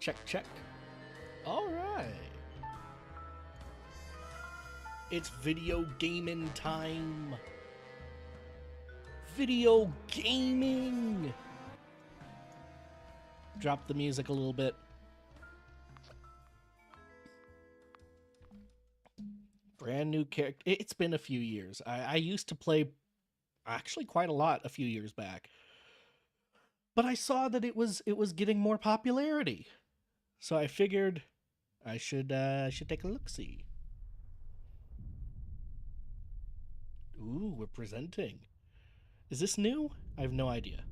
Check, check. All right. It's video gaming time. Video gaming. Drop the music a little bit. Brand new character. It's been a few years. I used to play actually quite a lot a few years back. But I saw that it was getting more popularity. So I figured I should take a look-see. Ooh, we're presenting. Is this new? I have no idea.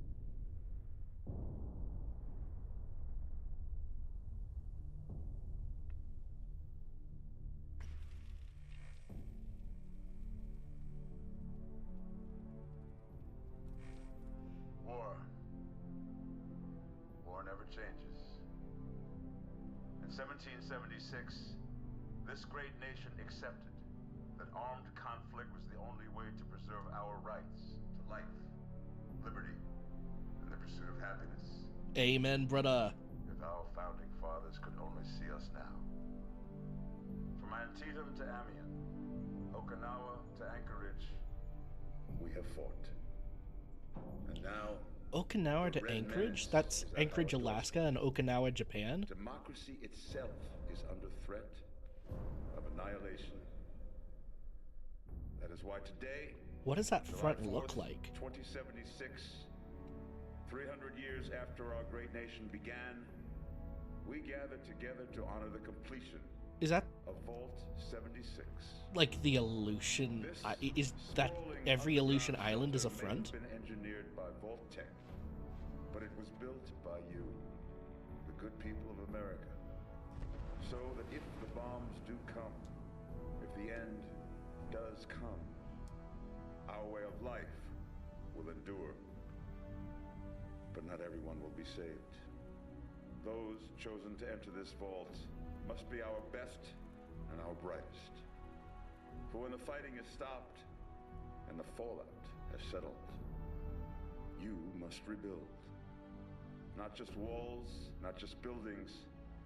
War never changes. In 1776, this great nation accepted that armed conflict was the only way to preserve our rights to life, liberty, and the pursuit of happiness. Amen, brother. If our founding fathers could only see us now. From Antietam to Amiens, Okinawa to Anchorage, we have fought. And now, Okinawa to Anchorage? That's Anchorage, Alaska, and Okinawa, Japan? democracy itself is under threat of annihilation. That is why today, What does that July front 4th, look like? 2076, 300 years after our great nation began, we gather together to honor the completion Is that of Vault 76. like the Aleutian? Is that every Aleutian island is a front? Been engineered by Vault Tech, but it was built by you, the good people of America, so that if the bombs do come, if the end does come, our way of life will endure. But not everyone will be saved. Those chosen to enter this vault must be our best and our brightest. For when the fighting is stopped and the fallout has settled, you must rebuild. Not just walls, not just buildings,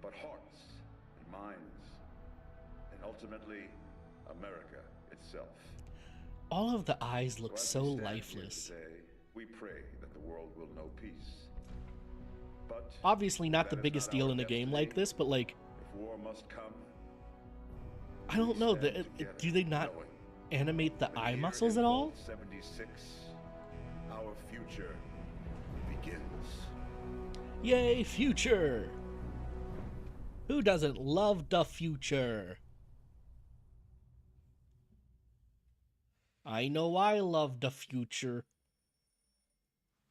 but hearts and minds, and ultimately, America itself. All of the eyes look as so we stand here lifeless. today, we pray that the world will know peace. But Obviously not the that is biggest not deal our in a game destiny. like this, but like, If war must come, I don't know. stand together, Do they not knowing animate the that eye here muscles in at all? Vault 76, our future begins. Yay, future! Who doesn't love the future? I know I love the future.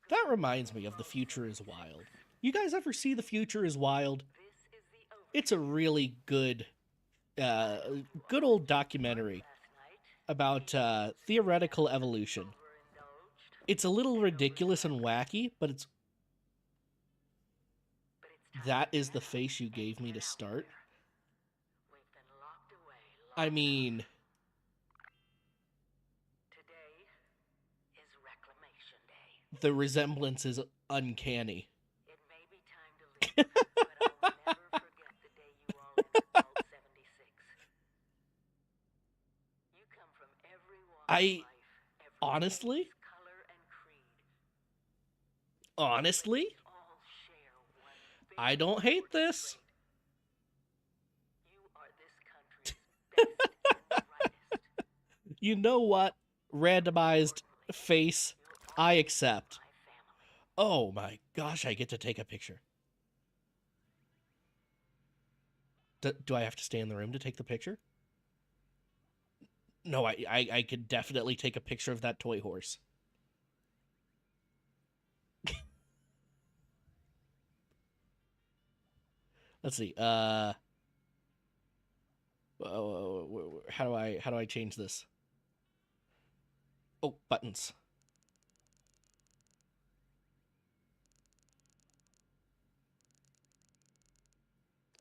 That reminds me of The Future is Wild. You guys ever see The Future is Wild? It's a really good, good old documentary about theoretical evolution. It's a little ridiculous and wacky, but it's... That is the face you gave me to start? I mean... The resemblance is uncanny. It may be time to leave, but I'll never forget the day you all entered Vault 76. You come from every walk of life, every honestly, race, color, and creed. honestly, All share one I big don't hate this. You are this country's best and brightest. You know what? Randomized face, I accept. My family. Oh my gosh, I get to take a picture. Do I have to stay in the room to take the picture? No, I could definitely take a picture of that toy horse. Let's see. How do I change this? Oh, buttons.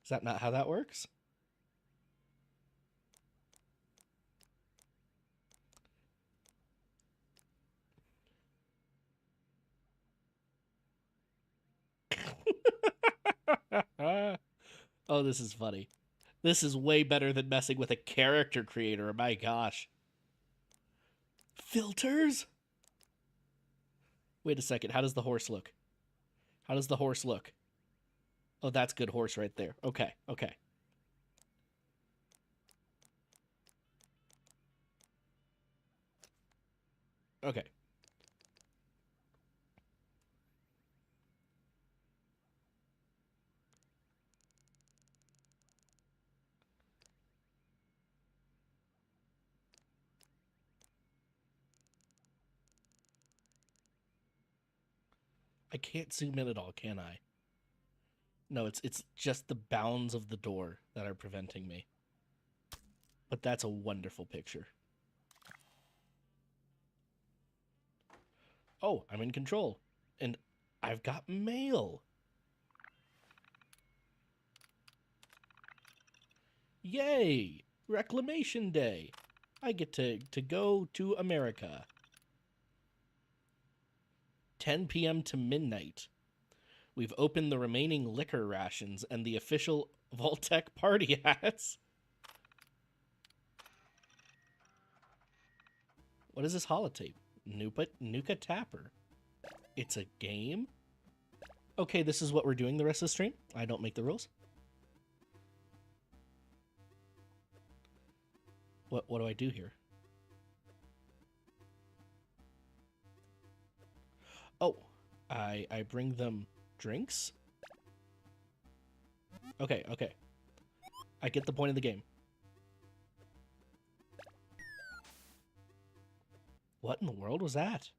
Is that not how that works? Oh, this is funny. This is way better than messing with a character creator. My gosh. Filters? Wait a second. How does the horse look? How does the horse look? Oh, that's good horse right there. Okay, okay. Okay. I can't zoom in at all, can I? No, it's just the bounds of the door that are preventing me. But that's a wonderful picture. Oh, I'm in control. And I've got mail. Yay! Reclamation Day. I get to go to America. 10 p.m. to midnight. We've opened the remaining liquor rations and the official Voltec party hats. What is this holotape? Nuka Tapper. It's a game? Okay, this is what we're doing the rest of the stream. I don't make the rules. What do I do here? Oh, I bring them drinks? Okay, okay. I get the point of the game. What in the world was that?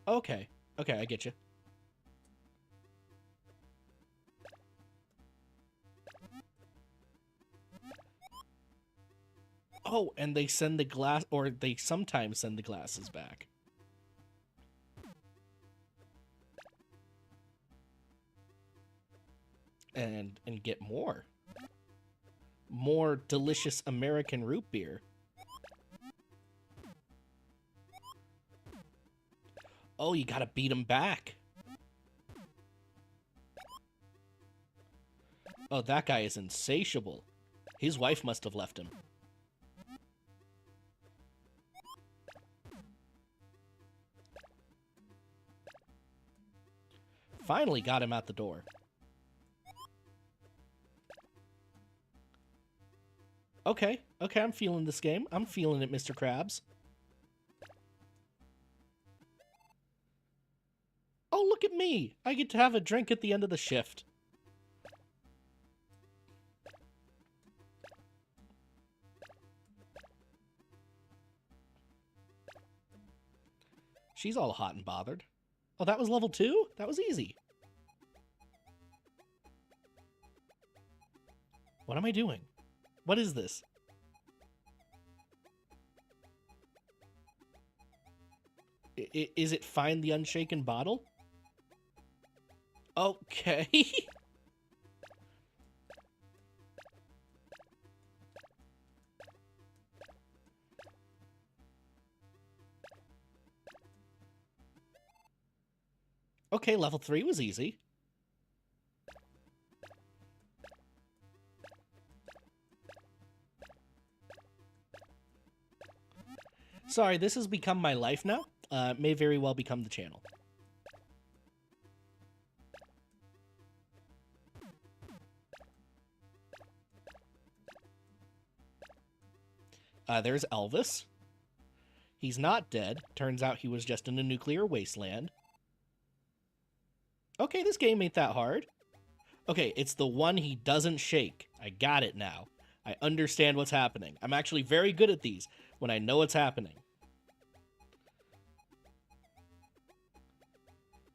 Okay, okay, I get you. Oh, and they send the glass, or they sometimes send the glasses back. And get more. More delicious American root beer. Oh, you gotta beat him back. Oh, that guy is insatiable. His wife must have left him. Finally got him out the door. Okay, okay, I'm feeling this game. I'm feeling it, Mr. Krabs. Oh, look at me! I get to have a drink at the end of the shift. She's all hot and bothered. Oh, that was level 2? That was easy. What am I doing? What is this? Is it find the unshaken bottle? Okay. Okay, level 3 was easy. Sorry, this has become my life now. May very well become the channel. There's Elvis. He's not dead. Turns out he was just in a nuclear wasteland. Okay, this game ain't that hard. Okay, it's the one he doesn't shake. I got it now. I understand what's happening. I'm actually very good at these when I know what's happening.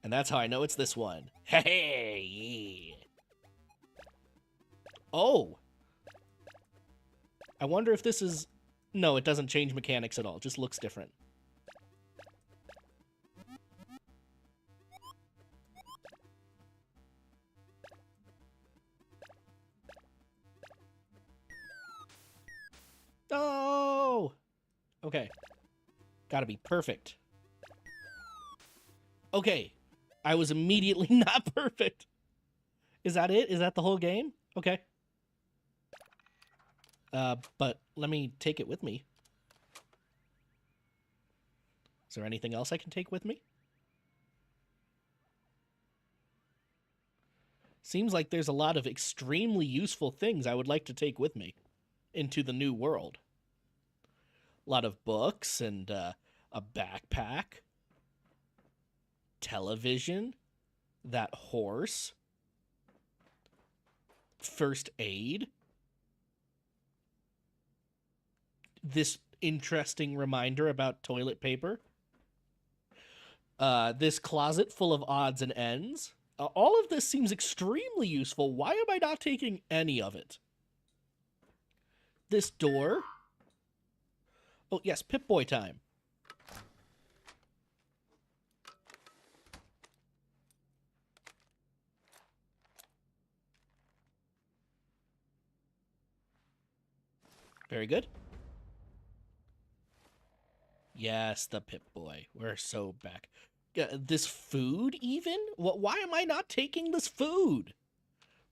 And that's how I know it's this one. Hey, yeah. Oh. I wonder if this is... No, it doesn't change mechanics at all. It just looks different. Oh! Okay. Gotta be perfect. Okay. I was immediately not perfect. Is that it? Is that the whole game? Okay. But let me take it with me. Is there anything else I can take with me? Seems like there's a lot of extremely useful things I would like to take with me into the new world. A lot of books and a backpack, television, that horse, first aid, this interesting reminder about toilet paper, this closet full of odds and ends. All of this seems extremely useful. Why am I not taking any of it? This door. Oh, yes, Pip-Boy time. Very good. Yes, the Pip-Boy. We're so back. This food, even? Why am I not taking this food?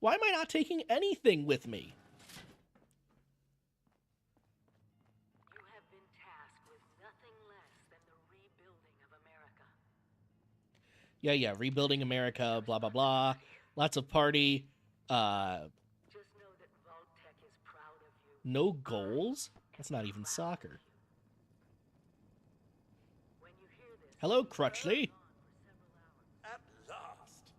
Why am I not taking anything with me? You have been tasked with nothing less than the rebuilding of America. Yeah, rebuilding America, blah, blah, blah. Lots of party. Just know that Vault-Tec is proud of you. No goals? That's not even soccer. When you hear this, Hello, Crutchley. At last!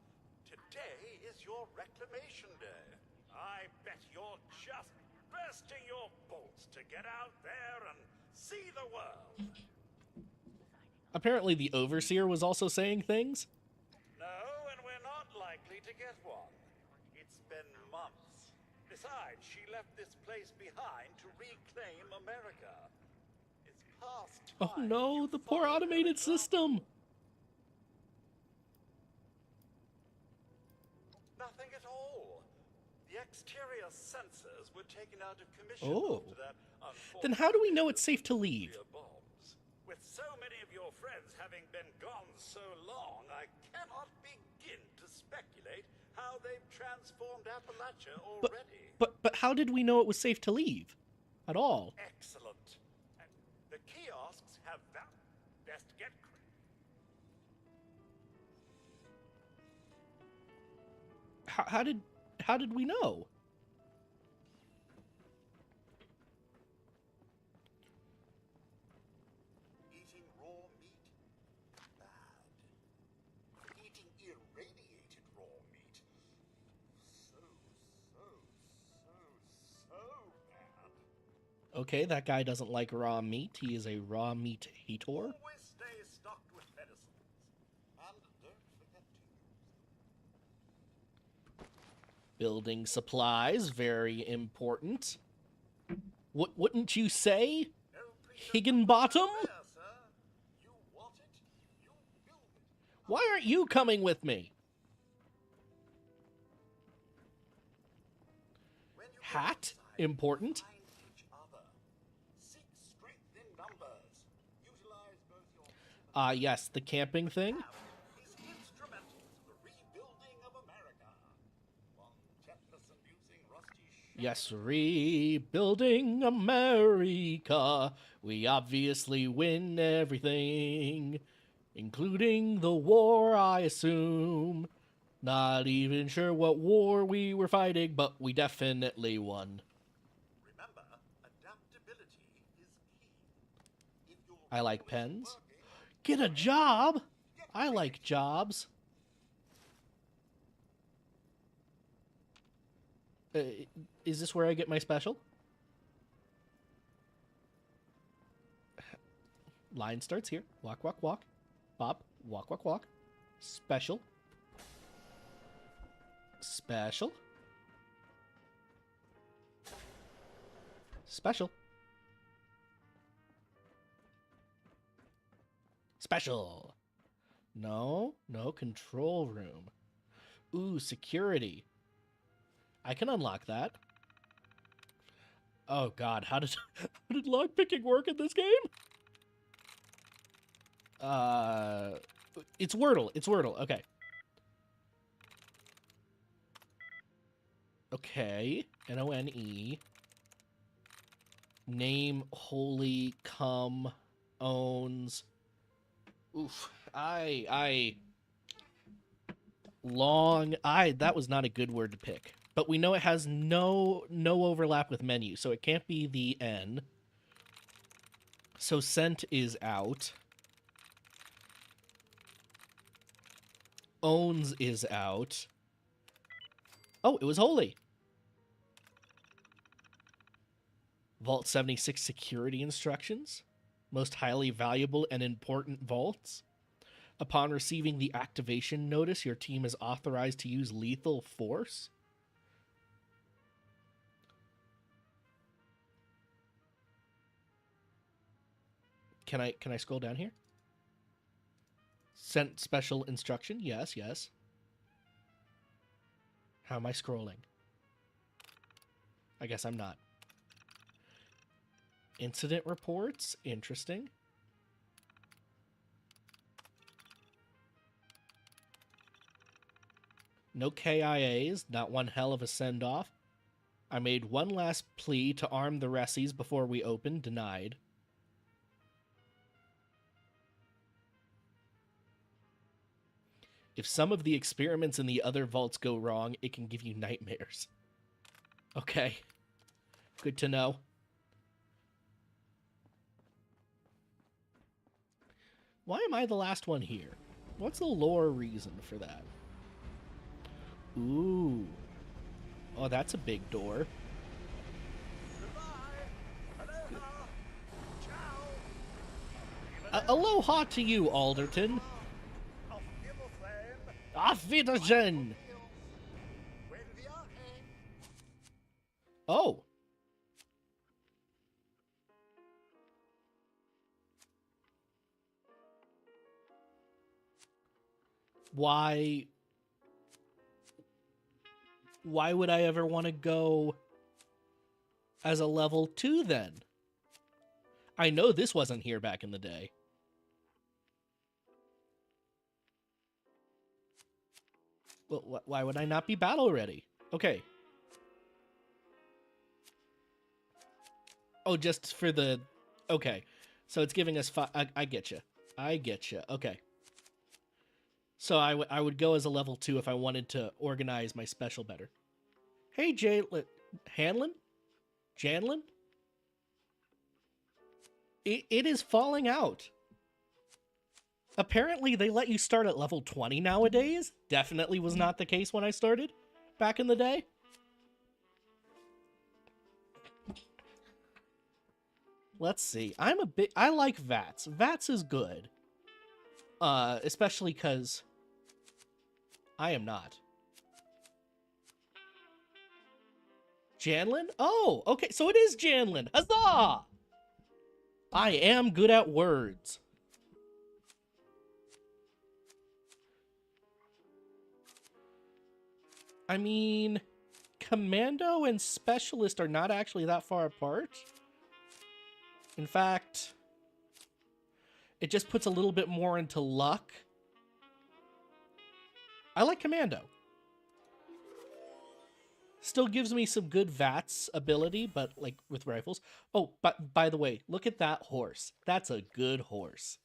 Today is your reclamation day. I bet you're just bursting your bolts to get out there and see the world. Apparently the Overseer was also saying things. No, and we're not likely to get one. It's been months. Besides, she left this place behind to reclaim America. It's past time. Oh no, you the poor followed her automated example. system. Nothing at all. The exterior sensors were taken out of commission Oh. after that Then how do we know it's safe to leave? nuclear bombs. With so many of your friends having been gone so long, I cannot begin to speculate how they've transformed Appalachia already. But how did we know it was safe to leave? At all? Excellent. And the kiosks have that. Best get How did we know? Eating raw meat? Bad. Eating irradiated raw meat? So bad. Okay, that guy doesn't like raw meat. He is a raw meat hater. Always stay stocked with medicines. And don't forget to use them. Building supplies, very important. What wouldn't you say? No pretense Higginbottom? there, sir. You want it, you build it. Why aren't you coming with me? When you go Hat? outside, Important. find each other. Seek strength in numbers. Utilize both your Yes, the camping thing. now is instrumental to the rebuilding of America. One Jefferson using rusty Yes, rebuilding America. We obviously win everything, including the war, I assume. Not even sure what war we were fighting, but we definitely won. Remember, adaptability is key. If you're I like always pens. working, Get a job. I like jobs. Is this where I get my special? Line starts here. Walk, walk, walk. Bob, walk, walk, walk. Special. Special. Special. Special. No, control room. Ooh, security. I can unlock that. Oh god, how did lockpicking work in this game? It's Wordle. It's Wordle. Okay. Okay. None. Name, holy, come, owns. Oof. That was not a good word to pick. But we know it has no overlap with menu, so it can't be the N. So scent is out. Owns is out. Oh, it was holy. Vault 76 security instructions. Most highly valuable and important vaults. Upon receiving the activation notice, your team is authorized to use lethal force. Can I scroll down here? Sent special instruction. Yes, yes. How am I scrolling? I guess I'm not. Incident reports. Interesting. No KIAs. Not one hell of a send-off. I made one last plea to arm the Ressies before we open. Denied. If some of the experiments in the other vaults go wrong, it can give you nightmares. Okay. Good to know. Why am I the last one here? What's the lore reason for that? Ooh. Oh, that's a big door. Aloha to you, Alderton. Auf Wiedersehen! Oh. Why would I ever want to go as a level 2 then? I know this wasn't here back in the day. Well, why would I not be battle ready? Okay. Oh, just for the... Okay. So it's giving us 5... I get you. I get you. Okay. So I would go as a level 2 if I wanted to organize my special better. Hey, Hanlon? Janlin? It is falling out. Apparently, they let you start at level 20 nowadays. Definitely was not the case when I started back in the day. Let's see. I like VATS. VATS is good. Especially because I am not. Janlin? Oh, okay. So it is Janlin. Huzzah! I am good at words. I mean, Commando and Specialist are not actually that far apart. In fact, it just puts a little bit more into luck. I like Commando. Still gives me some good VATS ability, but like with rifles. Oh, but by the way, look at that horse. That's a good horse.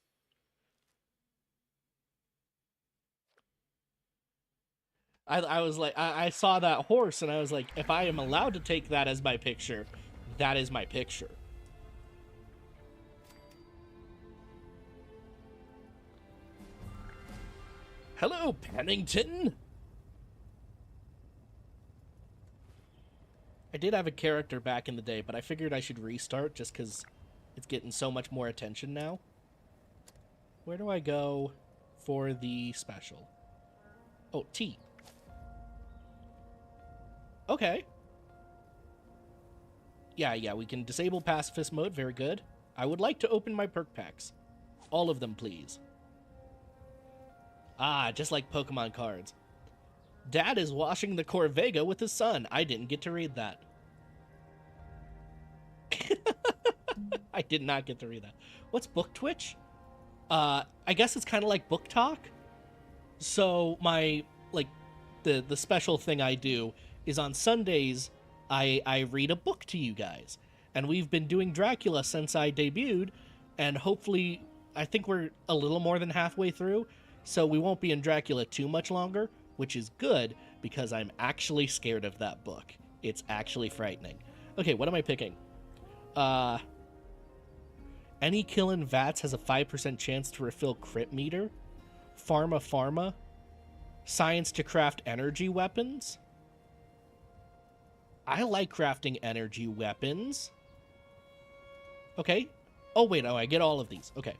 I was like, I saw that horse and I was like, if I am allowed to take that as my picture, that is my picture. Hello, Pennington! I did have a character back in the day, but I figured I should restart just because it's getting so much more attention now. Where do I go for the special? Oh, T. Okay. Yeah, we can disable pacifist mode. Very good. I would like to open my perk packs. All of them, please. Ah, just like Pokemon cards. Dad is washing the Corvega with his son. I didn't get to read that. I did not get to read that. What's Book Twitch? I guess it's kind of like book talk. So my like the special thing I do is on Sundays I read a book to you guys. And we've been doing Dracula since I debuted, and hopefully I think we're a little more than halfway through, so we won't be in Dracula too much longer, which is good because I'm actually scared of that book. It's actually frightening. Okay, what am I picking? Any kill in VATS has a 5% chance to refill crit meter. Pharma. Science to craft energy weapons. I like crafting energy weapons. Okay. Oh, wait. Oh, I get all of these. Okay.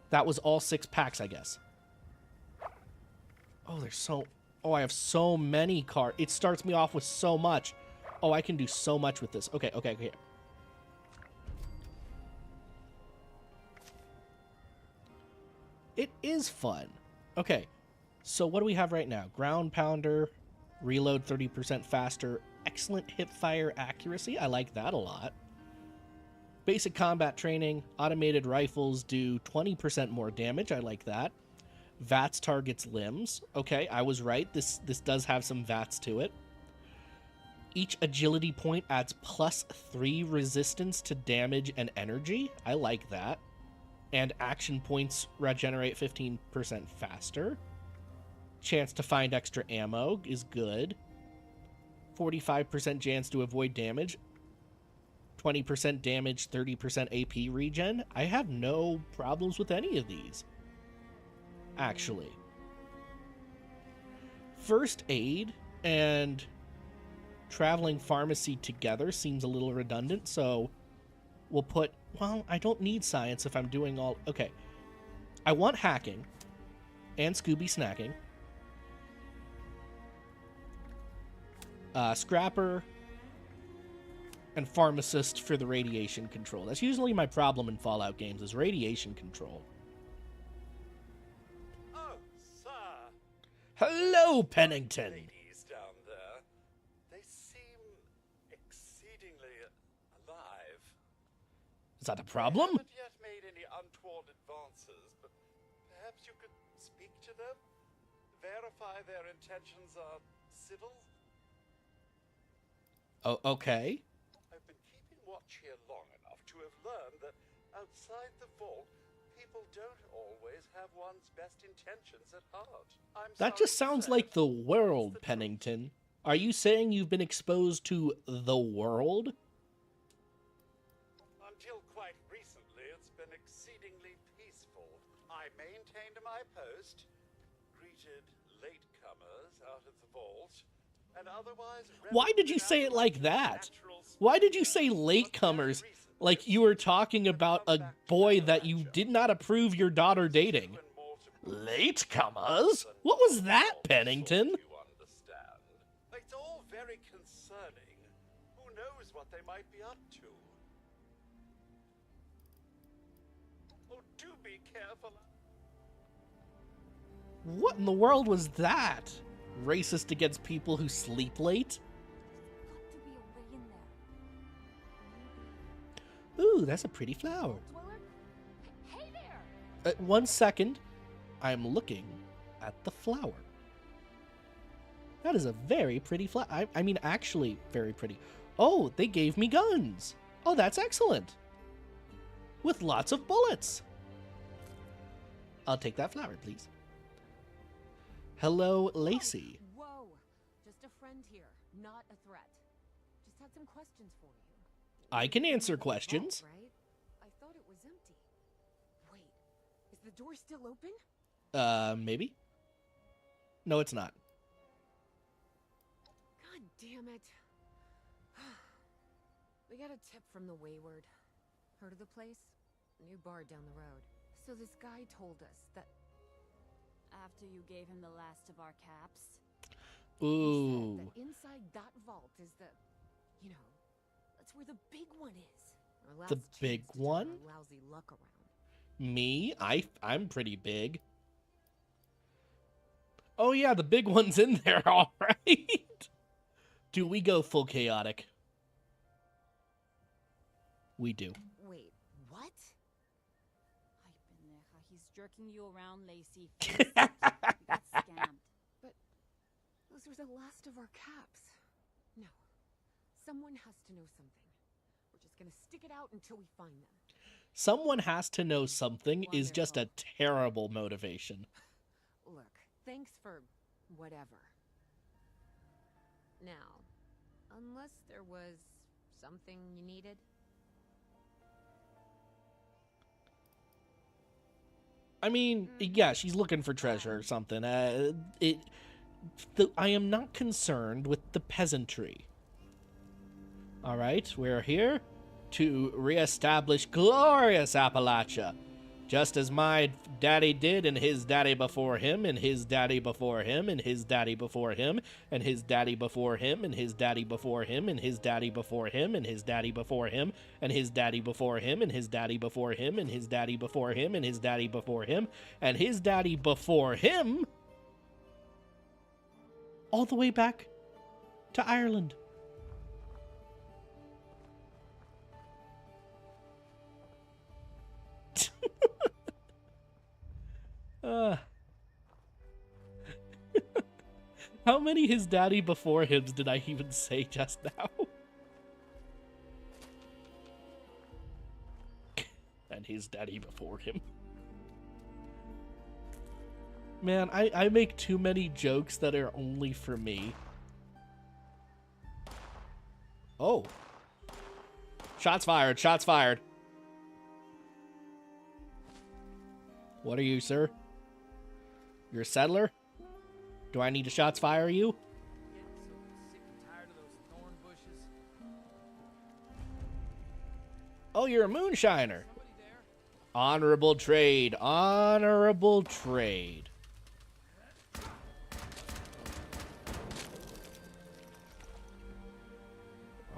That was all 6 packs, I guess. Oh, there's so... Oh, I have so many cards. It starts me off with so much. Oh, I can do so much with this. Okay. It is fun. Okay. So what do we have right now? Ground Pounder. Reload 30% faster. Excellent hip fire accuracy. I like that a lot. Basic combat training. Automated rifles do 20% more damage. I like that. VATS targets limbs. Okay, I was right. This does have some VATS to it. Each agility point adds +3 resistance to damage and energy. I like that. And action points regenerate 15% faster. Chance to find extra ammo is good. 45% chance to avoid damage. 20% damage, 30% AP regen. I have no problems with any of these, actually. First aid and traveling pharmacy together seems a little redundant, so we'll put... Well, I don't need science if I'm doing all... Okay. I want hacking and Scooby snacking. Scrapper and pharmacist for the radiation control. That's usually my problem in Fallout games, is radiation control. Oh, sir. Hello, Pennington. Ladies down there. They seem exceedingly alive. Is that a problem? They haven't yet made any untoward advances, but perhaps you could speak to them? Verify their intentions are civil? Oh, okay. I've been keeping watch here long enough to have learned that outside the vault, people don't always have one's best intentions at heart. That just sounds like the world, Pennington. Are you saying you've been exposed to the world? Until quite recently, it's been exceedingly peaceful. I maintained my post, greeted latecomers out of the vault, and otherwise... Why did you say it like that? Why did you say latecomers like you were talking about a boy that you did not approve your daughter dating? Latecomers? What was that, Pennington? You understand. It's all very concerning. Who knows what they might be up to? Oh, do be careful. What in the world was that? Racist against people who sleep late? Got to be a way in there. Ooh, that's a pretty flower. Dweller? Hey there! 1 second. I'm looking at the flower. That is a very pretty flower. I mean, actually, very pretty. Oh, they gave me guns. Oh, that's excellent. With lots of bullets. I'll take that flower, please. Hello, Lacey. Whoa! Just a friend here, not a threat. Just had some questions for you. I can answer Vault, questions. right? I thought it was empty. Wait, is the door still open? Maybe? No, it's not. God damn it. We got a tip from the Wayward. Heard of the place? New bar down the road. So this guy told us that After you gave him the last of our caps? Ooh. he said that inside that vault is the, you know, that's where the big one is. Our The last big chance to turn one? our lousy luck around. Me? I'm pretty big. Oh yeah, the big one's in there, all right. Do we go full chaotic? We do. Wait, what? I've been jerking you around, Lacey. Face it. You got scammed. Those were the last of our caps. No. Someone has to know something. We're just gonna stick it out until we find them. Someone has to know something is just a terrible motivation. Look, thanks for whatever. Now, unless there was something you needed. I mean, yeah, she's looking for treasure or something. I am not concerned with the peasantry. All right, we're here to reestablish glorious Appalachia, just as my daddy did, and his daddy before him, and his daddy before him, and his daddy before him, and his daddy before him, and his daddy before him, and his daddy before him, and his daddy before him, and his daddy before him, and his daddy before him, and his daddy before him, and his daddy before him, and his daddy before him, all the way back to Ireland. How many his daddy before hims did I even say just now? And his daddy before him. Man, I make too many jokes that are only for me. Oh. Shots fired, shots fired. What are you, sir? You're a settler? Do I need to shots fire you? Getting so sick and tired of those thorn bushes. Oh, you're a moonshiner. Somebody there? Honorable trade. Honorable trade.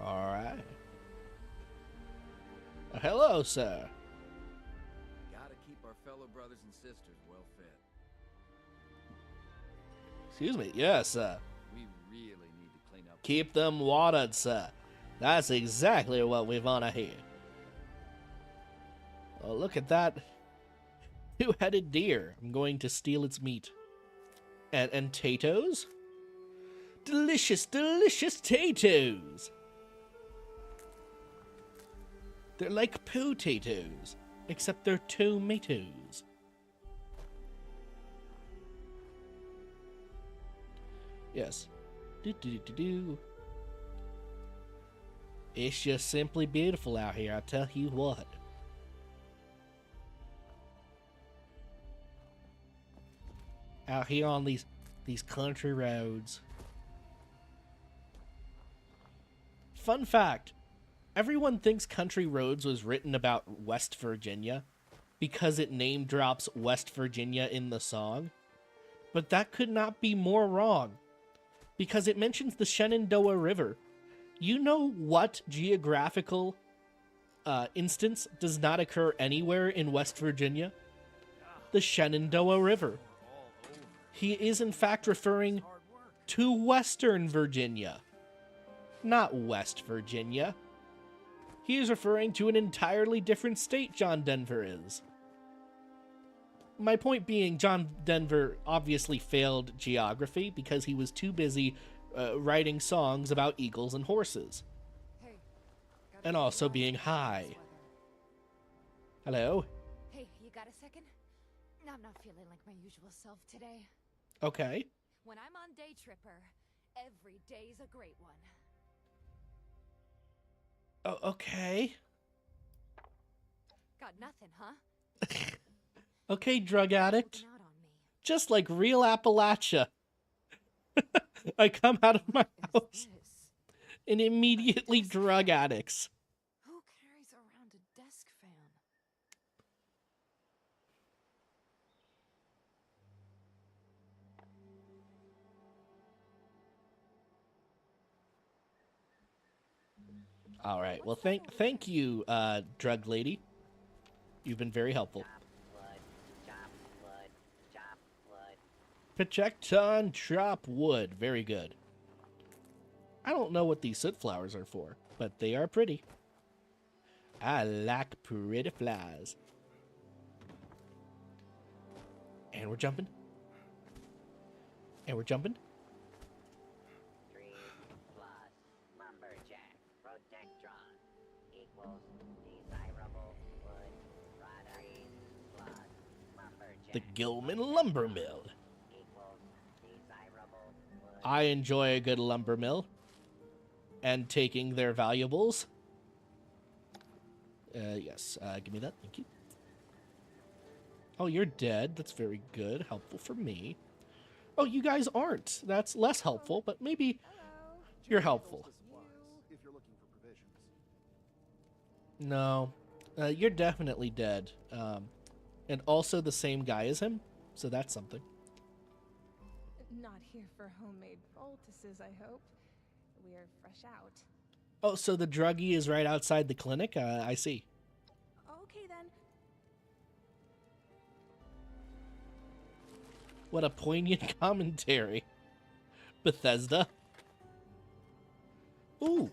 Alright. Hello, sir. Gotta keep our fellow brothers and sisters well fed. Excuse me. Yes, sir. We really need to clean up. Keep them watered, sir. That's exactly what we want to hear. Oh, look at that two-headed deer. I'm going to steal its meat. And potatoes? Delicious, delicious potatoes. They're like potatoes, except they're tomatoes. Yes. Do. It's just simply beautiful out here, I tell you what. Out here on these country roads. Fun fact. Everyone thinks Country Roads was written about West Virginia because it name drops West Virginia in the song. But that could not be more wrong because it mentions the Shenandoah River. You know what geographical instance does not occur anywhere in West Virginia? The Shenandoah River. He is in fact referring to Western Virginia, not West Virginia. He is referring to an entirely different state John Denver is. My point being, John Denver obviously failed geography because he was too busy writing songs about eagles and horses. Hey, And also being high. Hello? Hey, you got a second? I'm not feeling like my usual self today. Okay. When I'm on Day Tripper, every day's a great one. Oh, okay. Got nothing, huh? Okay, drug addict. Looking out on me. Just like real Appalachia. I come out of my What house is this? and immediately drug addicts. Who carries around a desk fan? All right. Well, thank you, drug lady. You've been very helpful. Project on chop wood. Very good. I don't know what these soot flowers are for, but they are pretty. I like pretty flies. And we're jumping. And we're jumping. 3 plus lumberjack protectron equals desirable wood product. Plus lumberjack The Gilman Lumber Mill. equals desirable wood. I enjoy a good lumber mill. And taking their valuables. Yes, give me that. Thank you. Oh, you're dead. That's very good. Helpful for me. Oh, you guys aren't. That's less helpful, but maybe you're helpful. If you're looking for provisions. No, you're definitely dead. And also the same guy as him, so that's something. Not here for homemade poultices, I hope. We're fresh out. Oh, so the druggie is right outside the clinic? I see. Okay then. What a poignant commentary. Bethesda. Ooh.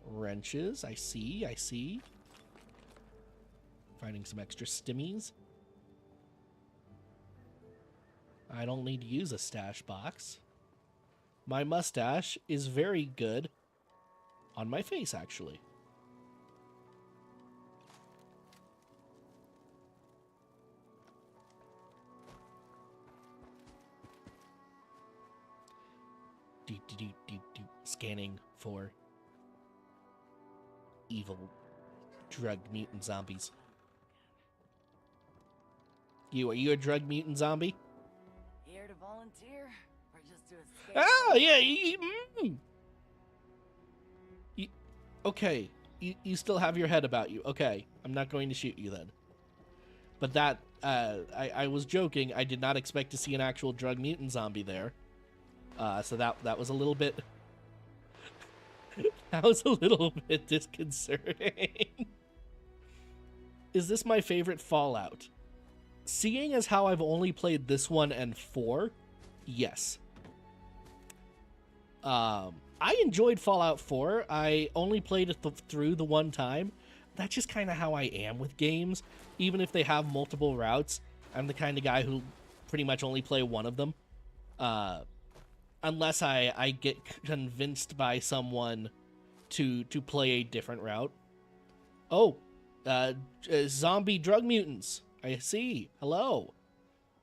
Wrenches. I see. Finding some extra stimmies. I don't need to use a stash box. My mustache is very good on my face, actually. Scanning for evil drug mutant zombies. Are you a drug mutant zombie? Here to volunteer or just to escape? Oh, yeah. Okay. You still have your head about you. Okay. I'm not going to shoot you then. But that, I was joking. I did not expect to see an actual drug mutant zombie there. So that was a little bit... that was a little bit disconcerting. Is this my favorite Fallout? Seeing as how I've only played this one and 4, yes. I enjoyed Fallout 4. I only played it through the one time. That's just kind of how I am with games. Even if they have multiple routes, I'm the kind of guy who pretty much only play one of them. Unless I get convinced by someone to play a different route. Oh, zombie drug mutants. I see. Hello.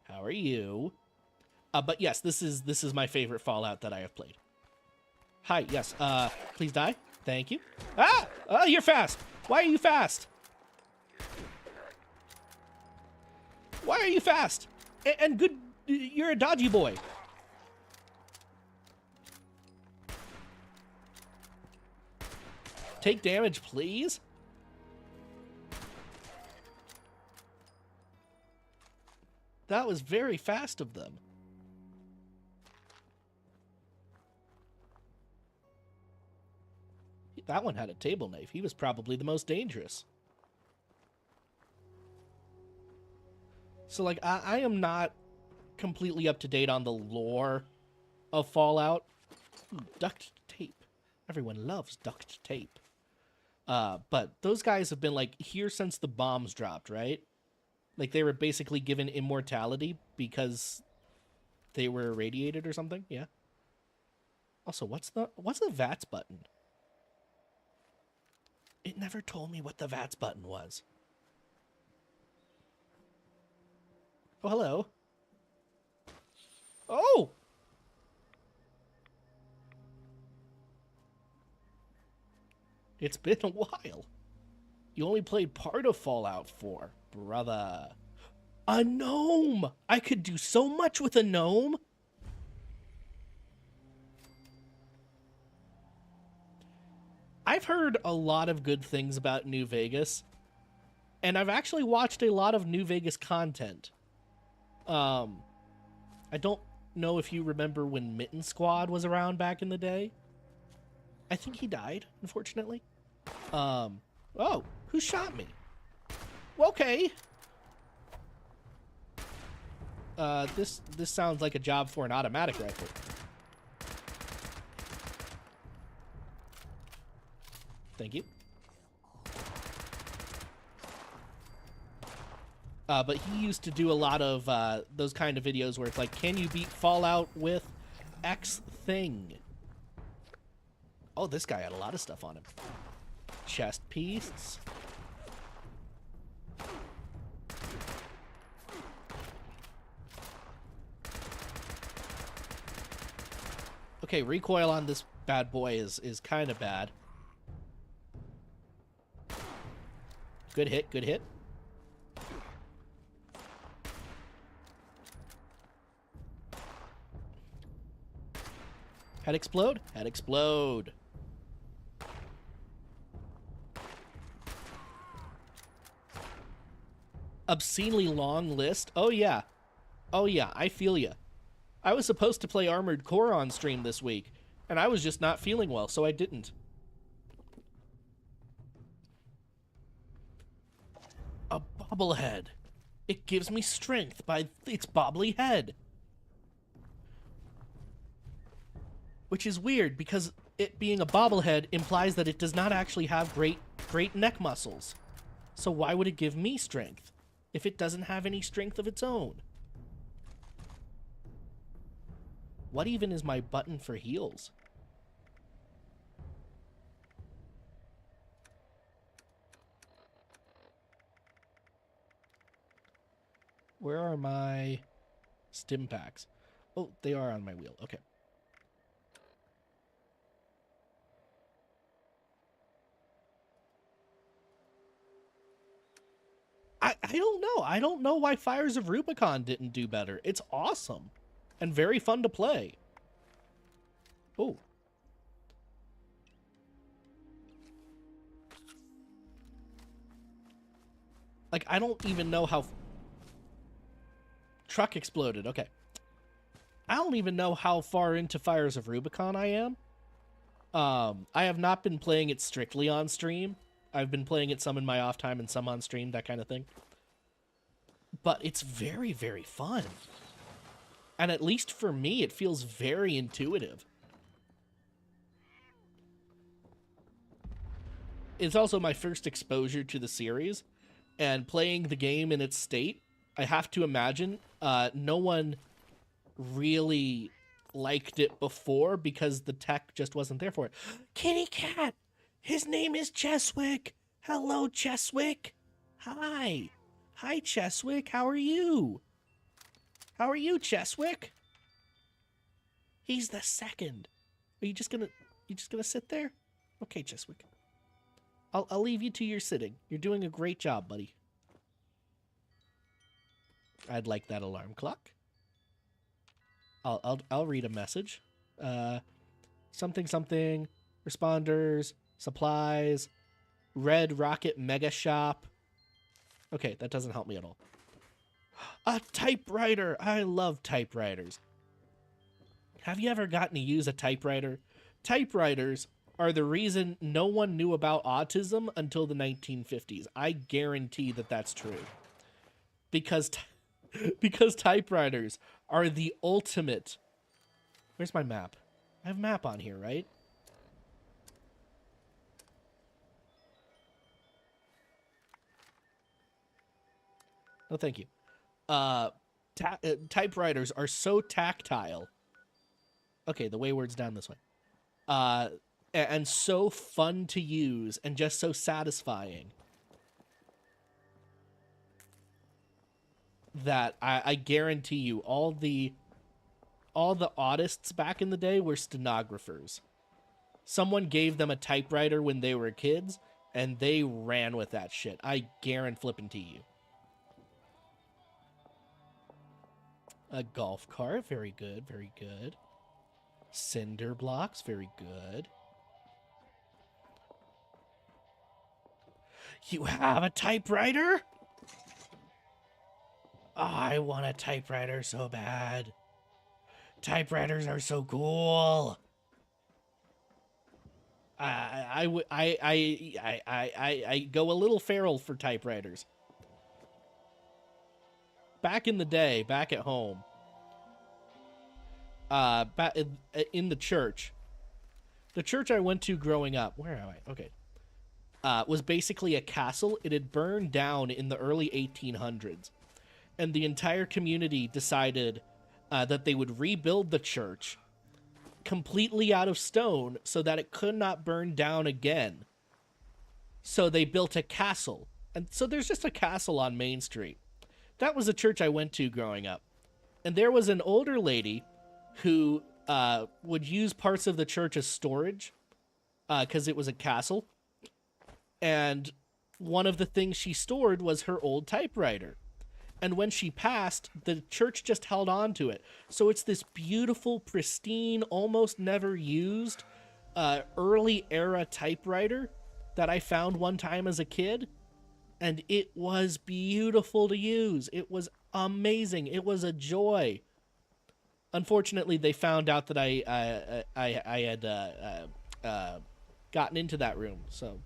How are you? But yes, this is my favorite Fallout that I have played. Hi, yes. Please die. Thank you. Ah! Oh, you're fast. Why are you fast? Why are you fast? And good, you're a dodgy boy. Take damage, please. That was very fast of them. That one had a table knife. He was probably the most dangerous. So, like, I am not completely up to date on the lore of Fallout. Ooh, duct tape. Everyone loves duct tape. But those guys have been, like, here since the bombs dropped, right? Like, they were basically given immortality because they were irradiated or something? Yeah. Also, what's the VATS button? It never told me what the VATS button was. Oh, hello. Oh! It's been a while. You only played part of Fallout 4, brother. A gnome! I could do so much with a gnome. I've heard a lot of good things about New Vegas, and I've actually watched a lot of New Vegas content. I don't know if you remember when Mitten Squad was around back in the day. I think he died, unfortunately. Oh, who shot me? Okay. This sounds like a job for an automatic rifle. Thank you. But he used to do a lot of those kind of videos where it's like, can you beat Fallout with X thing? Oh, this guy had a lot of stuff on him. Chest piece. Okay, recoil on this bad boy is kind of bad. Good hit, good hit. Head explode? Head explode. Obscenely long list? Oh yeah. Oh yeah, I feel ya. I was supposed to play Armored Core on stream this week, and I was just not feeling well, so I didn't. A bobblehead. It gives me strength by its bobbly head. Which is weird, because it being a bobblehead implies that it does not actually have great neck muscles. So why would it give me strength if it doesn't have any strength of its own? What even is my button for heals? Where are my stim packs? Oh, they are on my wheel. Okay. I don't know. I don't know why Fires of Rubicon didn't do better. It's awesome and very fun to play. Oh. Like, I don't even know how... Truck exploded. Okay. I don't even know how far into Fires of Rubicon I am. I have not been playing it strictly on stream. I've been playing it some in my off time and some on stream, that kind of thing. But it's very, very fun. And at least for me, it feels very intuitive. It's also my first exposure to the series. And playing the game in its state, I have to imagine no one really liked it before because the tech just wasn't there for it. Kitty cat! His name is Cheswick! Hello, Cheswick! Hi! Hi, Cheswick, how are you? How are you, Cheswick? He's the second. Are you just gonna sit there? Okay, Cheswick. I'll leave you to your sitting. You're doing a great job, buddy. I'd like that alarm clock. I'll read a message. Something something. Responders. Supplies. Red Rocket Mega Shop. Okay, that doesn't help me at all. A typewriter! I love typewriters. Have you ever gotten to use a typewriter? Typewriters are the reason no one knew about autism until the 1950s. I guarantee that that's true. Because typewriters are the ultimate... Where's my map? I have a map on here, right? Oh, thank you. Typewriters are so tactile. Okay, the wayward's down this way. And so fun to use and just so satisfying that I guarantee you all the autists back in the day were stenographers. Someone gave them a typewriter when they were kids and they ran with that shit. I guarantee flippin' to you. A golf cart, very good, very good. Cinder blocks, very good. You have a typewriter? Oh, I want a typewriter so bad. Typewriters are so cool. I go a little feral for typewriters. Back in the day, back at home, back in the church I went to growing up, where am I? Okay. Was basically a castle. It had burned down in the early 1800s. and the entire community decided that they would rebuild the church completely out of stone so that it could not burn down again. So they built a castle. And so there's just a castle on Main Street. That was a church I went to growing up. And there was an older lady who would use parts of the church as storage because it was a castle. And one of the things she stored was her old typewriter. And when she passed, the church just held on to it. So it's this beautiful, pristine, almost never used early era typewriter that I found one time as a kid. And it was beautiful to use. It was amazing. It was a joy. Unfortunately, they found out that I had gotten into that room. So,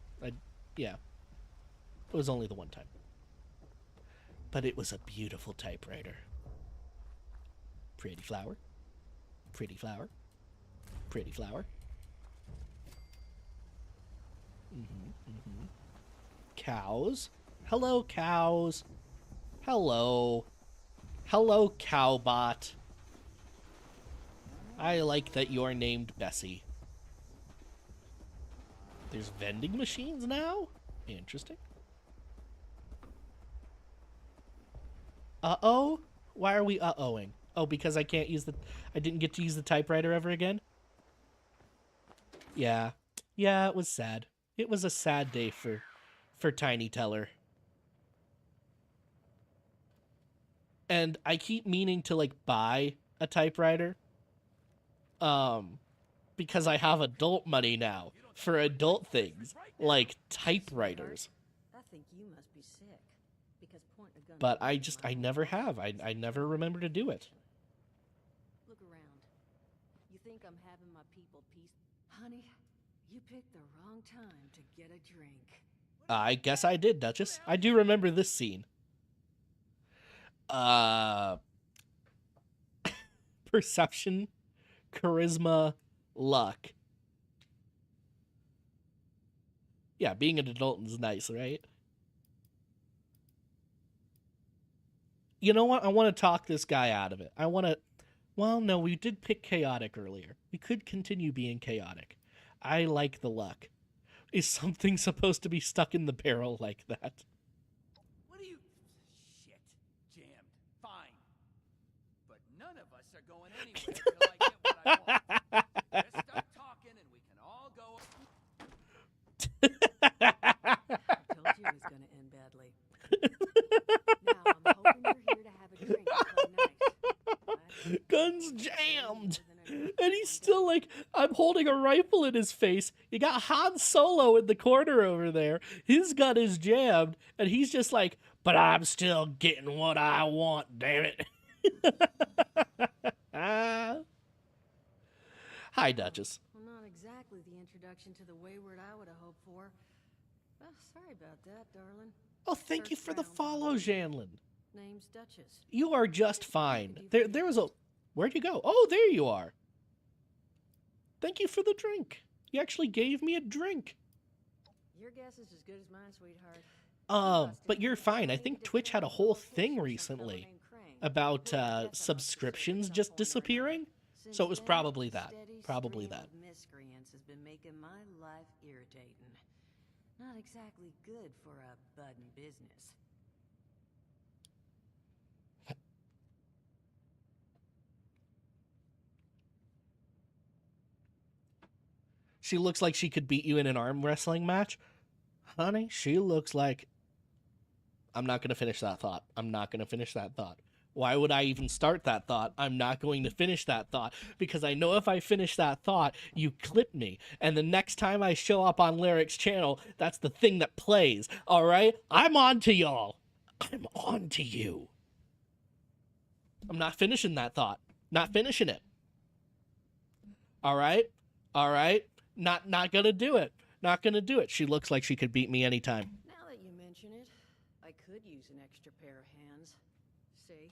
yeah. It was only the one time. But it was a beautiful typewriter. Pretty flower. Pretty flower. Pretty flower. Cows. Hello, cows. Hello. Hello, cowbot. I like that you're named Bessie. There's vending machines now? Interesting. Uh-oh? Why are we uh-ohing? Oh, because I didn't get to use the typewriter ever again? Yeah. Yeah, it was sad. It was a sad day for Tiny Teller. And I keep meaning to, like, buy a typewriter. Because I have adult money now for adult things, like typewriters. I think you must be sick. Because point a gun. But I never have. I never remember to do it. Look around. You think I'm having my people peace? Honey, you picked the wrong time to get a drink. I guess I did, Duchess. I do remember this scene. Perception, charisma, luck. Yeah, being an adult is nice, right? You know what? I want to talk this guy out of it. Well, no, we did pick chaotic earlier. We could continue being chaotic. I like the luck. Is something supposed to be stuck in the barrel like that? What are you... Shit. Jammed. Fine. But none of us are going anywhere till I get what I want. Let's start talking and we can all go... I told you it was going to end badly. Now, I'm hoping you're here to have a drink and play nice. Gun's jammed. And he's still like, I'm holding a rifle in his face. You got Han Solo in the corner over there. His gun is jammed. And he's just like, but I'm still getting what I want, damn it. Hi, Duchess. Well, not exactly the introduction to the wayward I would have hoped for. Well, sorry about that, darling. Oh, thank you for the follow, Janlin. Name's Duchess. You are just fine. There was a... Where'd you go? Oh, there you are. Thank you for the drink. You actually gave me a drink. Your guess is as good as mine, sweetheart. But you're fine. I think Twitch had a whole thing recently about subscriptions just disappearing. So it was probably that. Probably that. Miscreants has been making my life irritating. Not exactly good for a budding business. She looks like she could beat you in an arm wrestling match. Honey, she looks like... I'm not going to finish that thought. I'm not going to finish that thought. Why would I even start that thought? I'm not going to finish that thought. Because I know if I finish that thought, you clip me. And the next time I show up on Lyric's channel, that's the thing that plays. Alright? I'm on to y'all. I'm on to you. I'm not finishing that thought. Not finishing it. Alright? Alright? Not gonna do it. Not gonna do it. She looks like she could beat me anytime. Now that you mention it, I could use an extra pair of hands. See?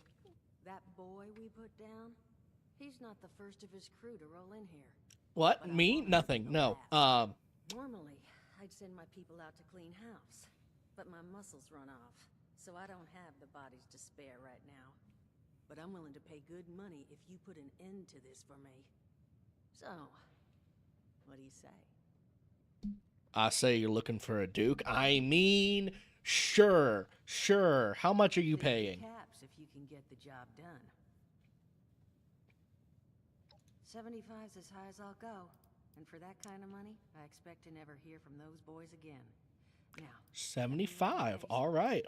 That boy we put down? He's not the first of his crew to roll in here. What? But I Me? want Nothing. him to No. Normally, I'd send my people out to clean house. But my muscles run off. so I don't have the bodies to spare right now. But I'm willing to pay good money if you put an end to this for me. So, what do you say? I say you're looking for a duke. I mean, sure. How much are you 50 paying? caps if you can get the job done. 75's as high as I'll go. And for that kind of money, I expect to never hear from those boys again. Now, 75. All right.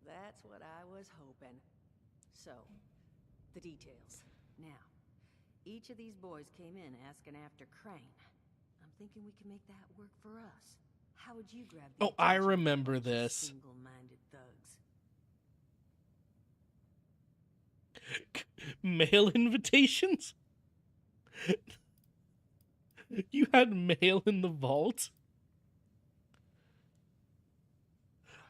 that's what I was hoping. So, the details. Now, each of these boys came in asking after Crane. I'm thinking we can make that work for us. How would you grab the Oh, I attention of a remember bunch of this. single-minded thugs? Mail invitations? You had mail in the vault?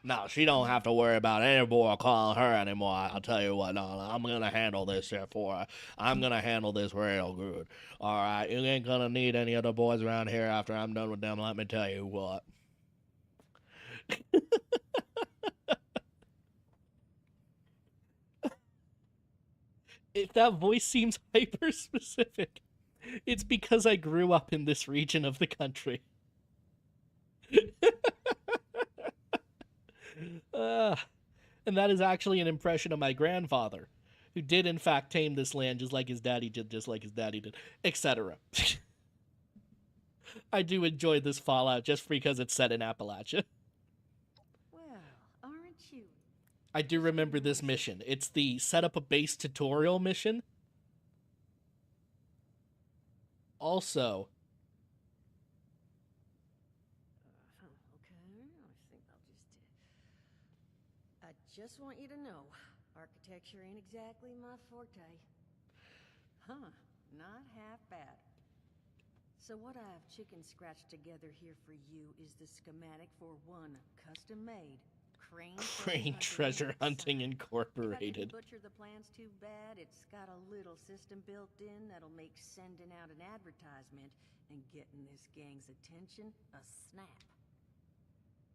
No, she don't have to worry about any boy calling her anymore. I'll tell you what, no, I'm gonna handle this here for her. I'm gonna handle this real good. Alright, you ain't gonna need any other boys around here after I'm done with them, let me tell you what. If that voice seems hyper specific, it's because I grew up in this region of the country. And that is actually an impression of my grandfather, who did in fact tame this land just like his daddy did, etc. I do enjoy this Fallout just because it's set in Appalachia. Well, aren't you? I do remember this mission. It's the set up a base tutorial mission. Also, Okay, I just want you to know, architecture ain't exactly my forte. Huh, not half bad. So what I've chicken scratched together here for you is the schematic for one custom-made Crane Treasure Hunting If I Incorporated. didn't butcher the plans too bad, it's got a little system built in that'll make sending out an advertisement and getting this gang's attention a snap.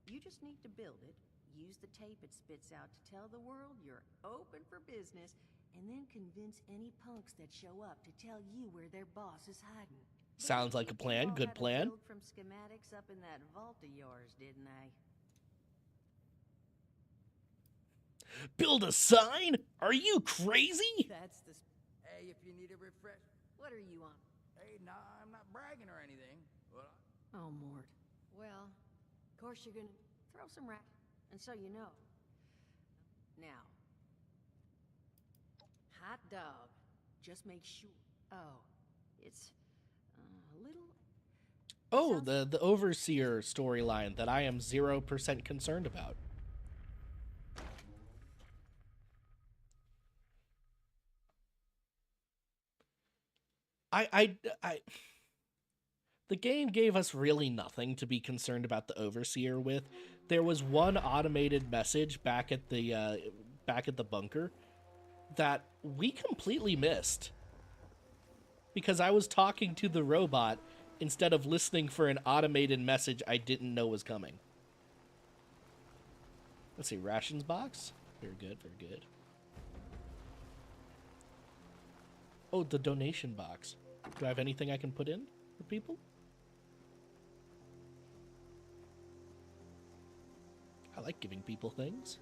You just need to build it, use the tape it spits out to tell the world you're open for business, and then convince any punks that show up to tell you where their boss is hiding. Sounds like a plan. Good plan. Build from schematics up in that vault of yours, didn't I? Build a sign? Are you crazy? That's the. Hey, if you need a refresh. What are you on? Hey, nah, I'm not bragging or anything. But Oh, Mort. Well, of course you're gonna throw some rack, and so you know. Now, hot dog. Just make sure. Oh, it's a little. Oh, the Overseer storyline that I am 0% concerned about. The game gave us really nothing to be concerned about the Overseer with. There was one automated message back at the bunker that we completely missed. Because I was talking to the robot instead of listening for an automated message I didn't know was coming. Let's see, rations box? Very good, very good. Oh, the donation box. Do I have anything I can put in for people? I like giving people things.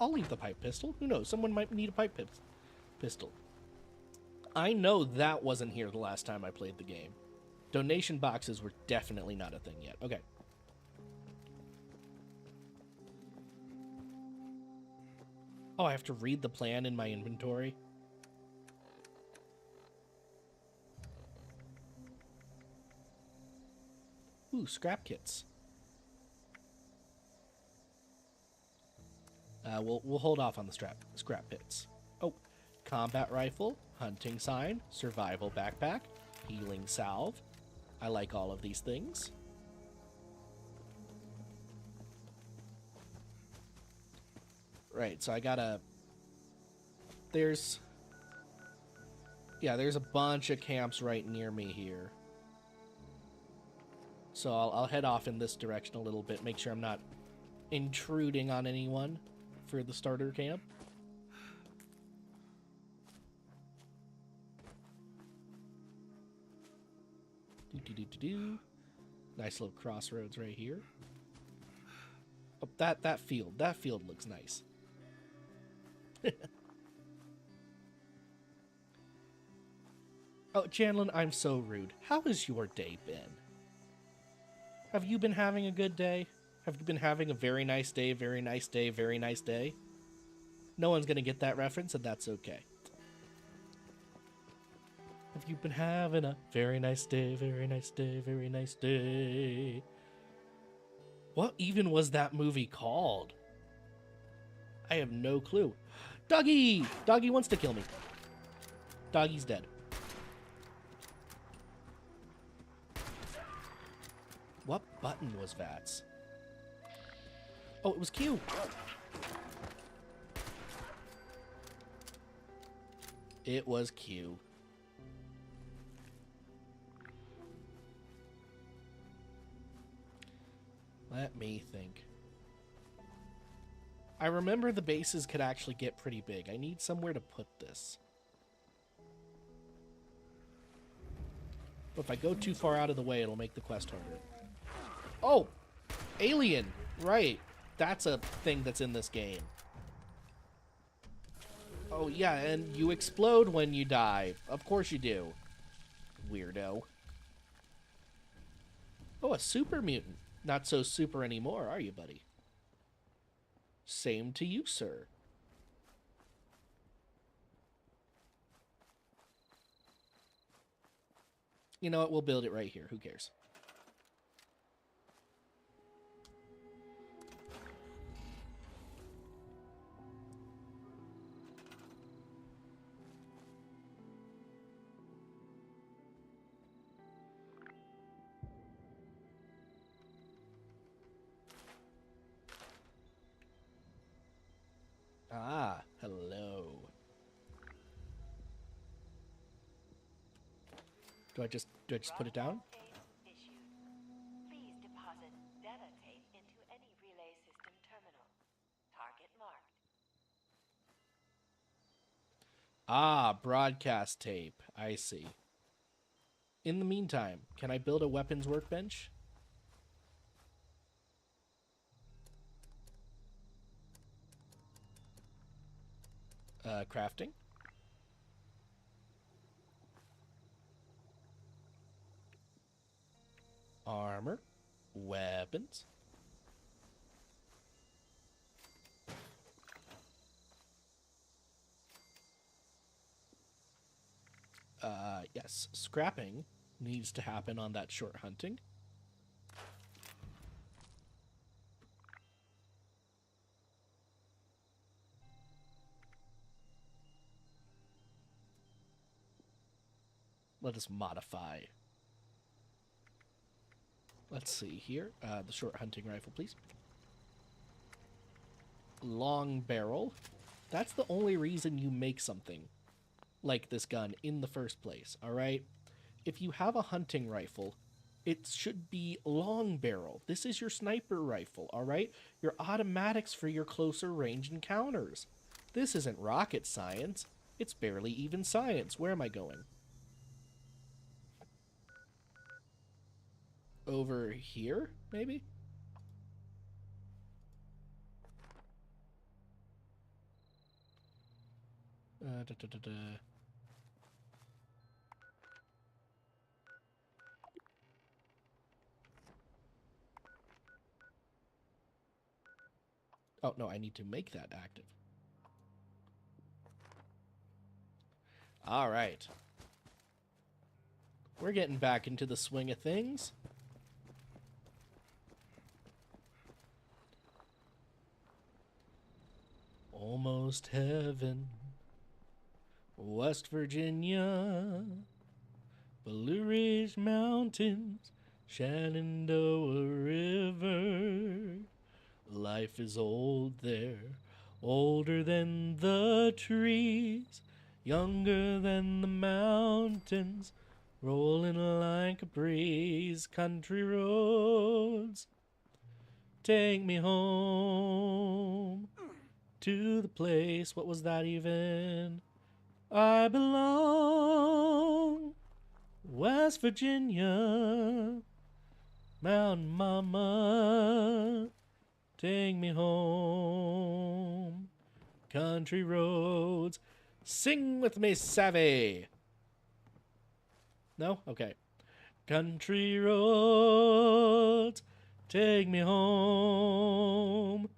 I'll leave the pipe pistol. Who knows? Someone might need a pipe pistol. I know that wasn't here the last time I played the game. Donation boxes were definitely not a thing yet. Okay. Oh, I have to read the plan in my inventory. Ooh, scrap kits. We'll hold off on the scrap pits. Oh, combat rifle, hunting sign, survival backpack, healing salve. I like all of these things. Right, so I gotta... There's Yeah, there's a bunch of camps right near me here. So I'll head off in this direction a little bit, make sure I'm not intruding on anyone for the starter camp. Do. Nice little crossroads right here. Oh, that field looks nice. Oh, Janlin, I'm so rude. How has your day been? Have you been having a good day? Have you been having a very nice day, very nice day, very nice day? No one's gonna get that reference, and that's okay. Have you been having a very nice day, very nice day, very nice day? What even was that movie called? I have no clue. Doggy! Doggy wants to kill me. Doggy's dead. What button was VATS? Oh, it was Q. It was Q. Let me think. I remember the bases could actually get pretty big. I need somewhere to put this. But if I go too far out of the way, it'll make the quest harder. Oh! Alien! Right. That's a thing that's in this game. Oh, yeah, and you explode when you die. Of course you do. Weirdo. Oh, a super mutant. Not so super anymore, are you, buddy? Same to you, sir. You know what? We'll build it right here. Who cares? Ah, hello. Do I just put it down? Please deposit data tape into any relay system terminal. Target marked. Ah, broadcast tape. I see. In the meantime, can I build a weapons workbench? Crafting. Armor. Weapons. Yes, scrapping needs to happen on that short hunting. Let us modify. Let's see here. The short hunting rifle, please. Long barrel. That's the only reason you make something like this gun in the first place, alright? If you have a hunting rifle, it should be long barrel. This is your sniper rifle, alright? Your automatics for your closer range encounters. This isn't rocket science. It's barely even science. Where am I going? Over here, maybe? Oh, no, I need to make that active. All right. We're getting back into the swing of things. Almost heaven. West Virginia. Blue Ridge Mountains. Shenandoah River. Life is old there. Older than the trees. younger than the mountains, rolling like a breeze, country roads. Take me home to the place, what was that even? I belong, West Virginia, Mountain Mama, take me home, country roads. Sing with me, Savvy. No? Okay. Country roads, take me home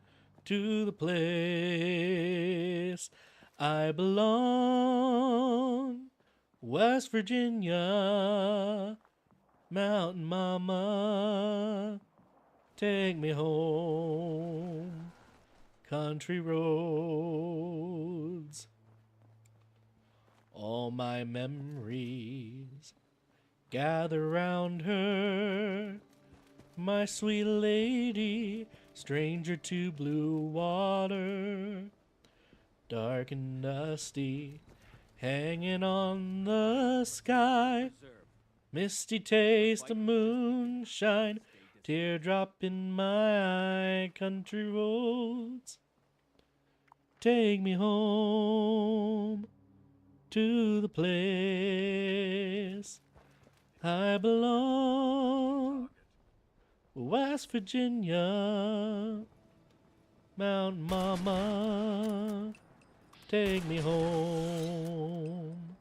to the place I belong, West Virginia, Mountain Mama, take me home, country roads. All my memories gather round her, my sweet lady, stranger to blue water, dark and dusty, hanging on the sky, misty taste of moonshine, teardrop in my eye, country roads, take me home to the place I belong, West Virginia, Mountain Mama, take me home,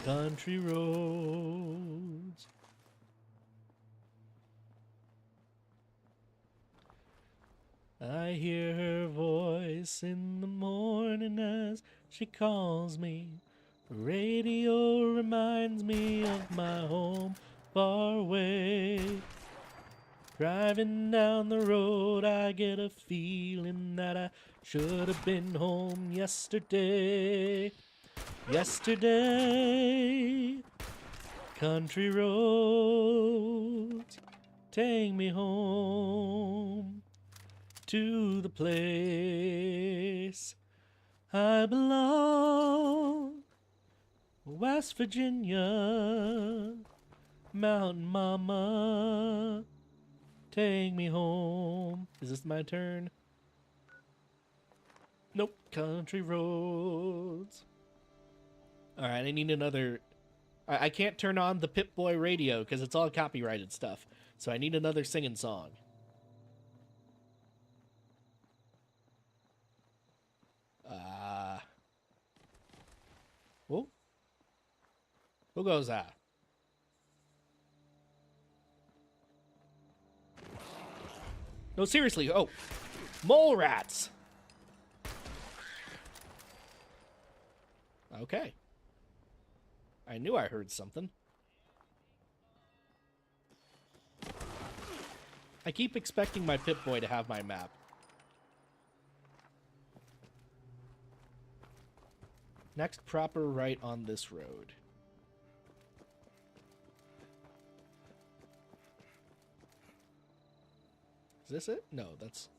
country roads. I hear her voice in the morning as she calls me. The radio reminds me of my home far away. Driving down the road, I get a feeling that I should have been home yesterday. Yesterday, country roads, take me home to the place I belong, West Virginia, Mountain Mama, take me home. Is this my turn? Nope. Country roads. Alright, I need another... I can't turn on the Pip-Boy radio because it's all copyrighted stuff. So I need another singing song. Whoa. Who goes that? No, seriously. Oh. Mole rats. Okay. I knew I heard something. I keep expecting my Pip-Boy to have my map. Next proper right on this road. Is this it? No, that's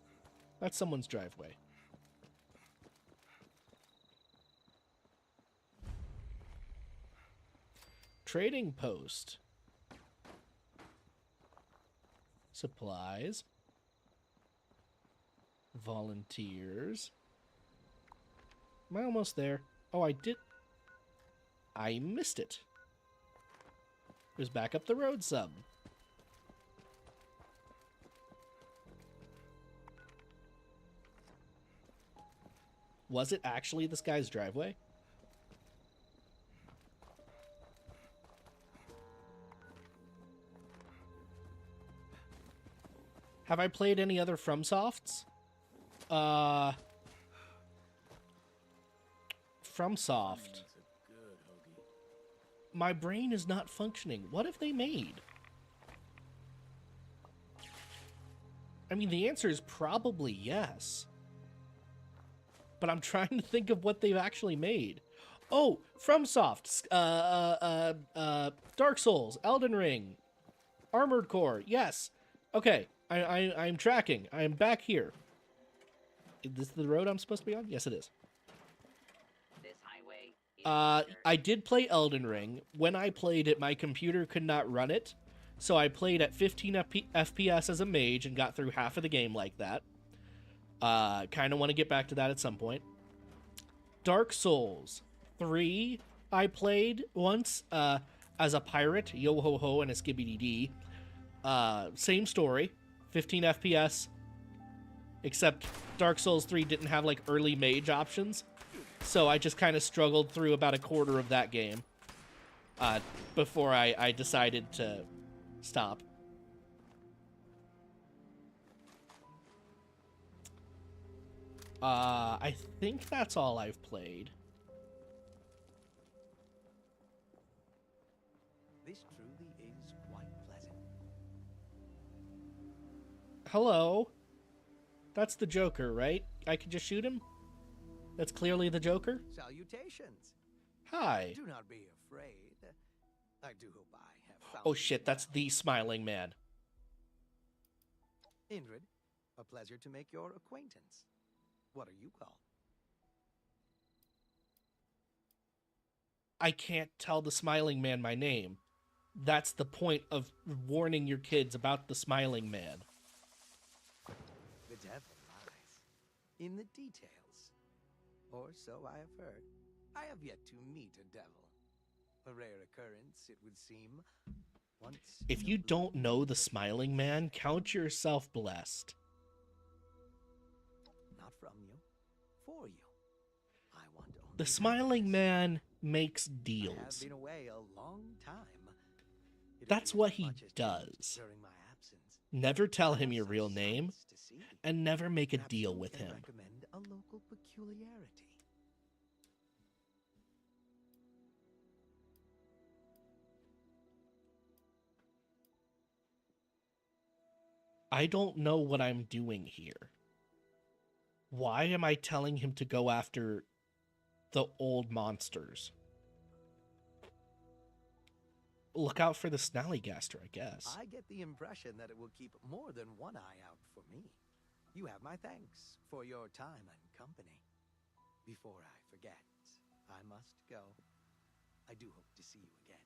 someone's driveway. Trading post. Supplies. Volunteers. Am I almost there? Oh, I missed it. It was back up the road some. Was it actually this guy's driveway? Have I played any other FromSofts? FromSoft. My brain is not functioning. What have they made? I mean, the answer is probably yes. But I'm trying to think of what they've actually made. Oh, FromSoft. Dark Souls, Elden Ring, Armored Core. Yes. Okay, I'm tracking. I'm back here. Is this the road I'm supposed to be on? Yes, it is. This highway is I did play Elden Ring. When I played it, my computer could not run it, so I played at 15 FPS as a mage and got through half of the game like that. Kind of want to get back to that at some point. Dark Souls 3, I played once as a pirate, yo ho ho and a skibbity dee. Same story, 15 FPS, except Dark Souls 3 didn't have like early mage options. So I just kind of struggled through about a quarter of that game before I decided to stop. I think that's all I've played. This truly is quite pleasant. Hello? That's the Joker, right? I could just shoot him? That's clearly the Joker? Salutations. Hi. Do not be afraid. I do hope I have found Oh you shit, that's well. the Smiling Man. Indrid, a pleasure to make your acquaintance. What are you called? I can't tell the Smiling Man my name. That's the point of warning your kids about the Smiling Man. The devil lies in the details. Or so I have heard. I have yet to meet a devil. A rare occurrence, it would seem. Once If you don't know the Smiling Man, count yourself blessed. Not from you, for you. I want only The Smiling Man makes I have deals. been away a long time. It That's appears what he much has changed does. during my absence. Never tell him I your have real some name, sights to see. and never make a Perhaps deal you with can him. recommend a local peculiarity. I don't know what I'm doing here. Why am I telling him to go after the old monsters? Look out for the Snallygaster, I guess. I get the impression that it will keep more than one eye out for me. You have my thanks for your time and company. Before I forget, I must go. I do hope to see you again.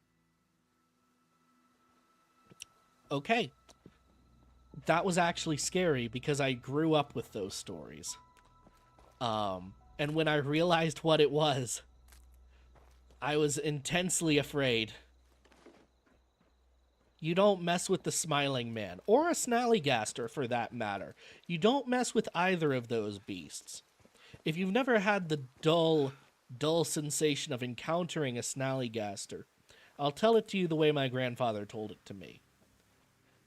Okay. That was actually scary because I grew up with those stories. And when I realized what it was, I was intensely afraid. You don't mess with the Smiling Man, or a Snallygaster for that matter. You don't mess with either of those beasts. If you've never had the dull sensation of encountering a Snallygaster, I'll tell it to you the way my grandfather told it to me.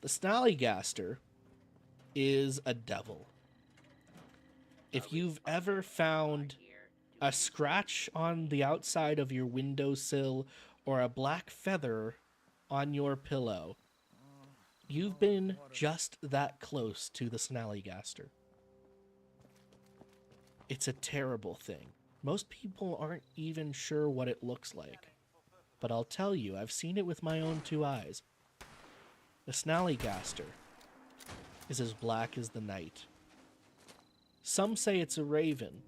The Snallygaster is a devil. If you've ever found a scratch on the outside of your windowsill or a black feather on your pillow, you've been just that close to the Snallygaster. It's a terrible thing. Most people aren't even sure what it looks like. But I'll tell you, I've seen it with my own two eyes. The Snallygaster is as black as the night. Some say it's a raven.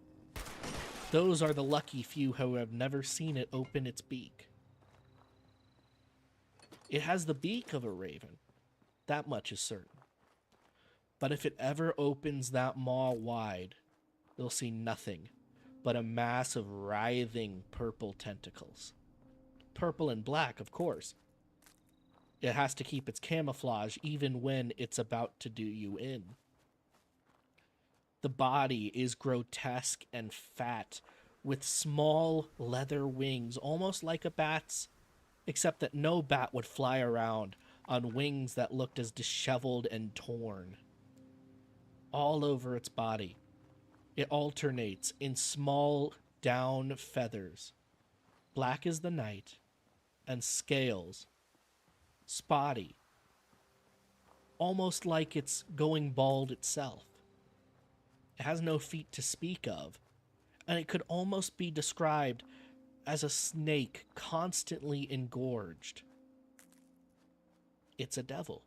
Those are the lucky few who have never seen it open its beak. It has the beak of a raven. That much is certain. But if it ever opens that maw wide, they'll see nothing but a mass of writhing purple tentacles. Purple and black, of course. It has to keep its camouflage even when it's about to do you in. The body is grotesque and fat, with small leather wings, almost like a bat's, except that no bat would fly around on wings that looked as disheveled and torn. All over its body, it alternates in small down feathers, black as the night, and scales, spotty, almost like it's going bald itself. It has no feet to speak of, and it could almost be described as a snake constantly engorged. It's a devil.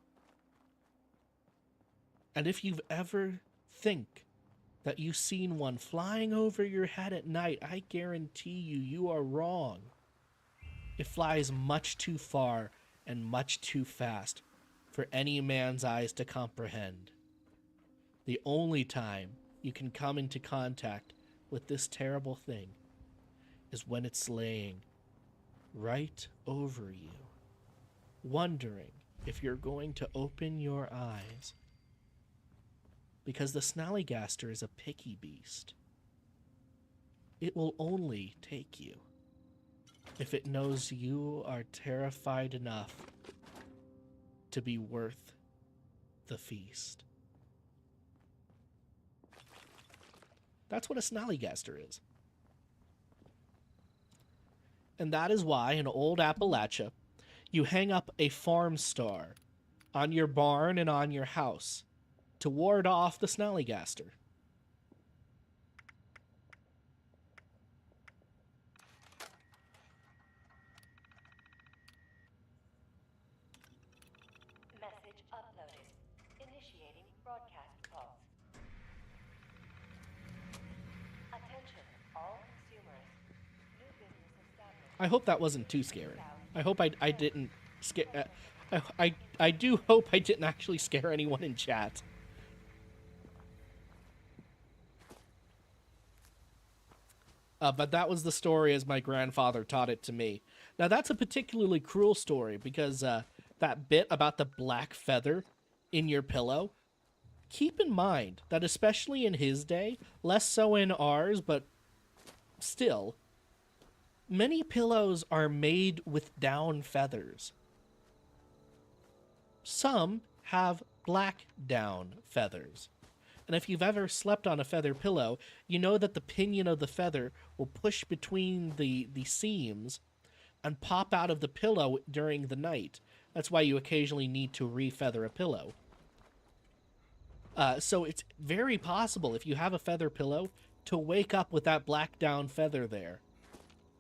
And if you've ever think that you've seen one flying over your head at night, I guarantee you are wrong. It flies much too far and much too fast for any man's eyes to comprehend. The only time you can come into contact with this terrible thing is when it's laying right over you, wondering if you're going to open your eyes. Because the Snallygaster is a picky beast. It will only take you if it knows you are terrified enough to be worth the feast. That's what a Snallygaster is. And that is why in old Appalachia, you hang up a farm star on your barn and on your house to ward off the Snallygaster. Message uploaded. Initiating broadcast pulse. Attention, all consumers. New business established. I hope that wasn't too scary. I hope I didn't scare... I do hope I didn't actually scare anyone in chat. But that was the story as my grandfather taught it to me. Now, that's a particularly cruel story because that bit about the black feather in your pillow, keep in mind that especially in his day, less so in ours, but still, many pillows are made with down feathers. Some have black down feathers. And if you've ever slept on a feather pillow, you know that the pinion of the feather will push between the seams and pop out of the pillow during the night. That's why you occasionally need to re-feather a pillow. So it's very possible, if you have a feather pillow, to wake up with that black down feather there.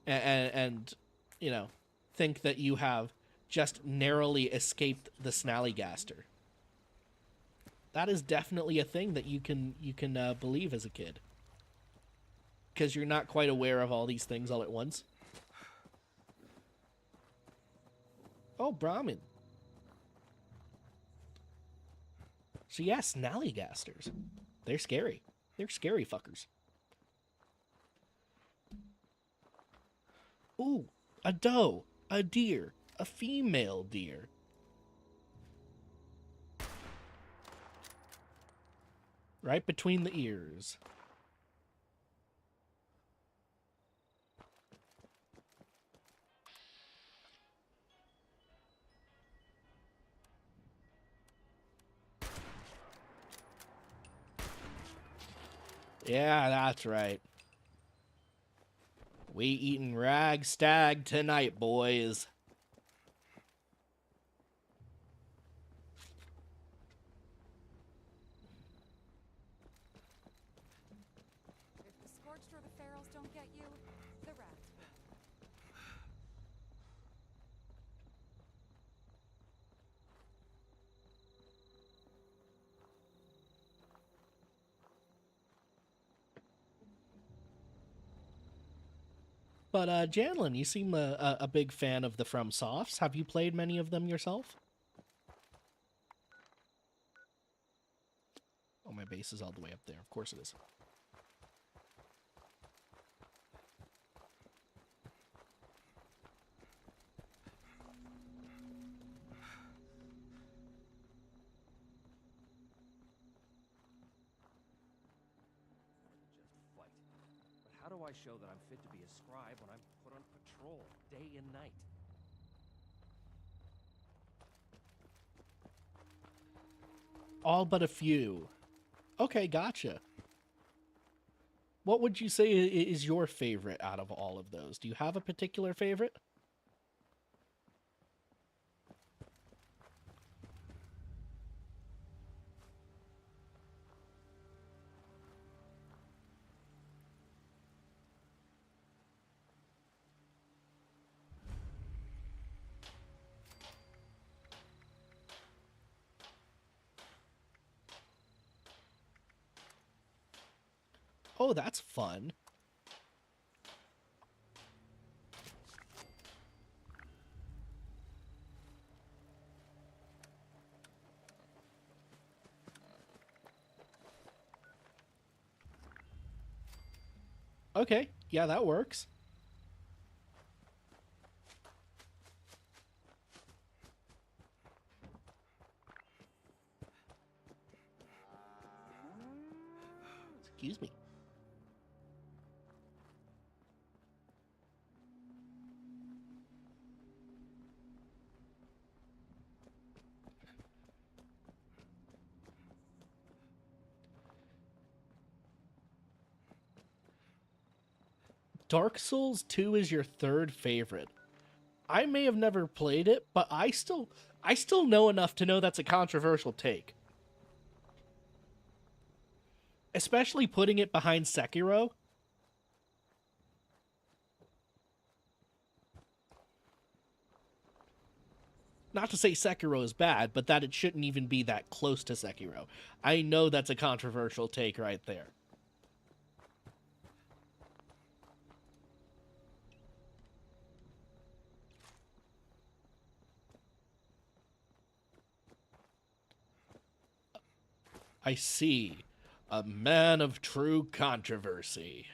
And you know, think that you have just narrowly escaped the Snallygaster. That is definitely a thing that you can believe as a kid, because you're not quite aware of all these things all at once. Oh, Brahmin. So yeah, Snallygasters. They're scary. They're scary fuckers. Ooh, a doe, a deer, a female deer. Right between the ears. Yeah, that's right. We eatin' rag stag tonight, boys. If the Scorched or the Ferals don't get you, the rats will. But, Janlin, you seem a big fan of the FromSofts. Have you played many of them yourself? Oh, my base is all the way up there. Of course it is. Just fight. But how do I show that I'm fit to be a scribe when I'm put on patrol day and night? All but a few. Okay, gotcha. What would you say is your favorite out of all of those? Do you have a particular favorite? Oh, that's fun. Okay, yeah, that works. Excuse me. Dark Souls 2 is your third favorite. I may have never played it, but I still know enough to know that's a controversial take. Especially putting it behind Sekiro. Not to say Sekiro is bad, but that it shouldn't even be that close to Sekiro. I know that's a controversial take right there. I see. A man of true controversy.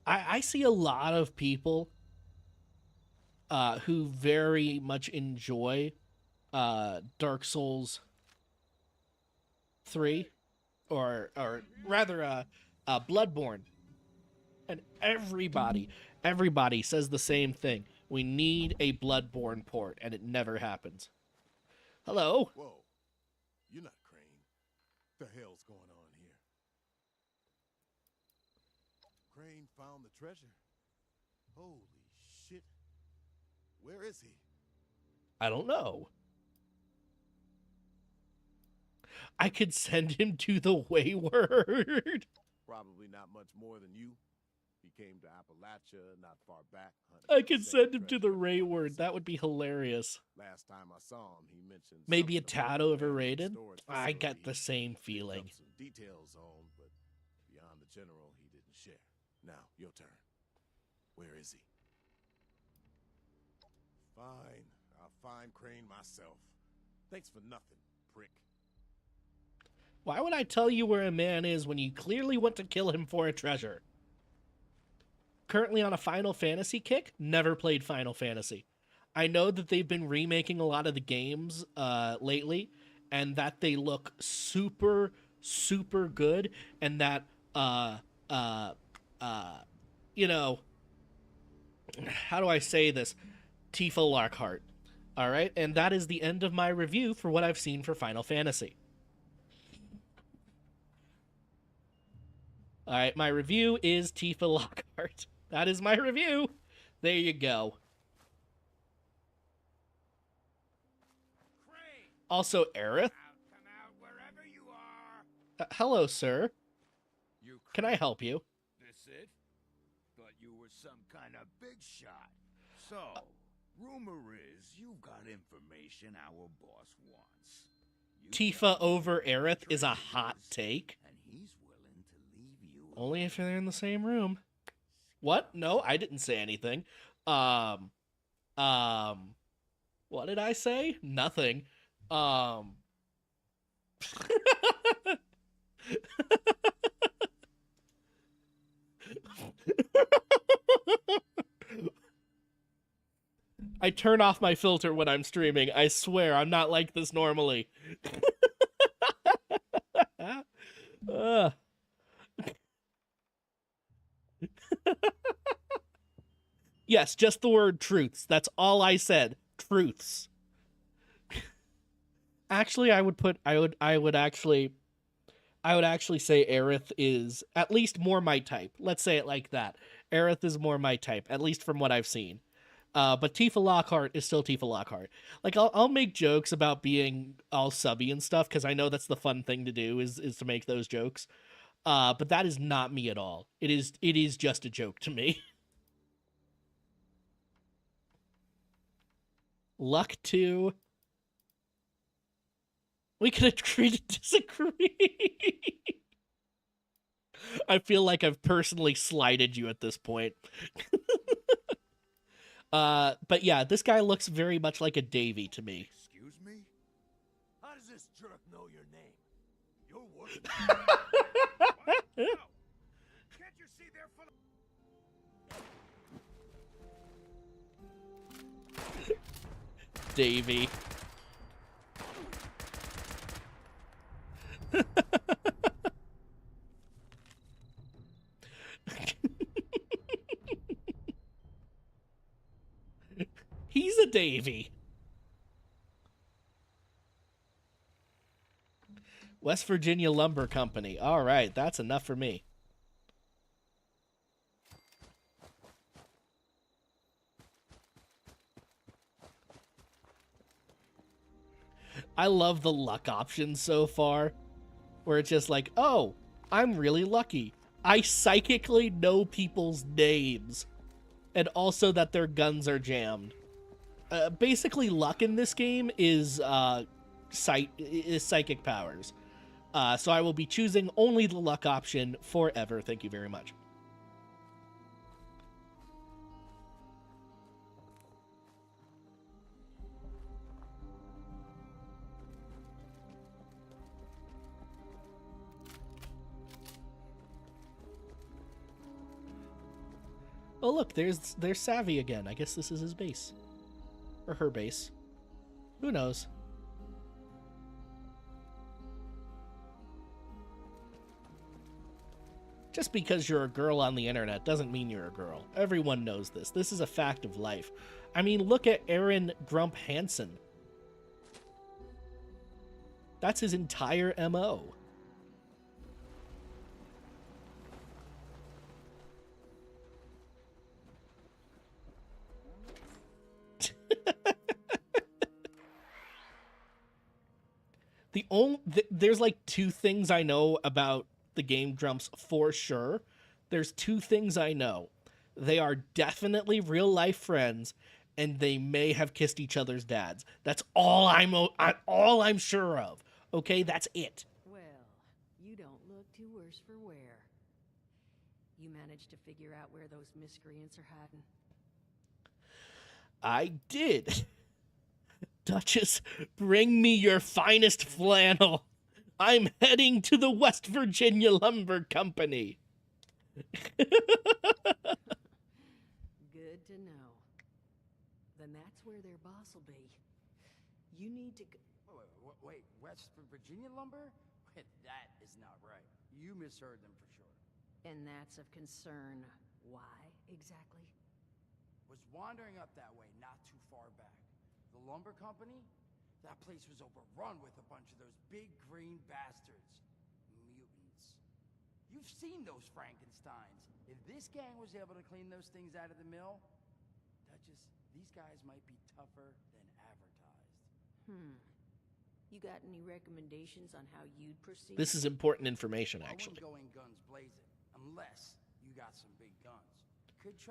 I see a lot of people who very much enjoy Dark Souls 3, or rather Bloodborne. And everybody says the same thing. We need a Bloodborne port, and it never happens. Hello? Whoa. You're not Crane. What the hell's going on here? Crane found the treasure. Holy shit. Where is he? I don't know. I could send him to the Wayward. Probably not much more than you. He came to Appalachia not far back. I could send him to the Wayward. That would be hilarious. Last time I saw him, he mentioned maybe a tad overrated. I got the same feeling. Some details on, but beyond the general, he didn't share. Now, your turn. Where is he? Fine. I'll find Crane myself. Thanks for nothing, prick. Why would I tell you where a man is when you clearly want to kill him for a treasure? Currently on a Final Fantasy kick, never played Final Fantasy. I know that they've been remaking a lot of the games lately, and that they look super, super good, and that, you know, how do I say this? Tifa Lockhart. All right, and that is the end of my review for what I've seen for Final Fantasy. All right, my review is Tifa Lockhart. That is my review. There you go. Crane. Also, Aerith. Come out wherever you are. Hello, sir. You Can I help you? This it? Thought you were some kind of big shot. So, rumor is you've got information our boss wants. Tifa over Aerith is a hot take. And he's willing to leave you only if they're in the same room. What? No, I didn't say anything. What did I say? Nothing. I turn off my filter when I'm streaming. I swear, I'm not like this normally. Yes, just the word truths. That's all I said. Truths. Actually, I would actually say Aerith is at least more my type. Let's say it like that. Aerith is more my type, at least from what I've seen. But Tifa Lockhart is still Tifa Lockhart. Like, I'll make jokes about being all subby and stuff, because I know that's the fun thing to do, is to make those jokes. But that is not me at all. It is just a joke to me. Luck 2. We can agree to disagree. I feel like I've personally slighted you at this point. But yeah, this guy looks very much like a Davy to me. Excuse me? How does this jerk know your name? You're working. What? No. Can't you see they're full of... Davy. He's a Davy. West Virginia Lumber Company. All right, that's enough for me. I love the luck options so far, where it's just like, oh, I'm really lucky. I psychically know people's names, and also that their guns are jammed. Basically, luck in this game is psychic powers. So I will be choosing only the luck option forever. Thank you very much. Oh look, there's Savvy again. I guess this is his base. Or her base. Who knows? Just because you're a girl on the internet doesn't mean you're a girl. Everyone knows this. This is a fact of life. I mean, look at Aaron Grump Hansen. That's his entire MO. There's like two things I know about the Game Grumps for sure. There's two things I know. They are definitely real life friends, and they may have kissed each other's dads. That's all I'm sure of. Okay, that's it. Well, you don't look too worse for wear. You managed to figure out where those miscreants are hiding? I did. Duchess, bring me your finest flannel. I'm heading to the West Virginia Lumber Company. Good to know. Then that's where their boss will be. You need to go... Wait, West Virginia lumber? That is not right. You misheard them for sure. And that's of concern. Why, exactly? Was wandering up that way not too far back. The lumber company? That place was overrun with a bunch of those big green bastards. Mutants. You've seen those Frankensteins. If this gang was able to clean those things out of the mill, Duchess, these guys might be tougher than advertised. You got any recommendations on how you'd proceed? This is important information, actually. I wouldn't go in guns blazing, unless you got some big guns.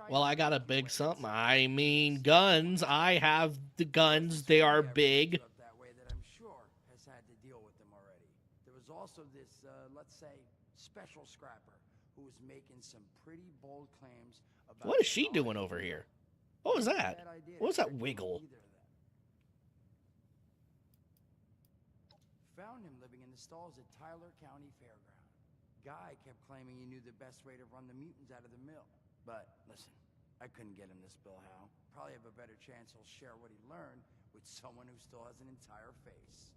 Well, I got a big something. I mean, guns. I have the guns. They are big. That way that I'm sure has had to deal with them already. There was also this, let's say, special scrapper who was making some pretty bold claims about... What is she doing over here? What was that? What was that wiggle? Found him living in the stalls at Tyler County Fairground. Guy kept claiming he knew the best way to run the mutants out of the mill. But, listen, I couldn't get him to spill how. Probably have a better chance he'll share what he learned with someone who still has an entire face.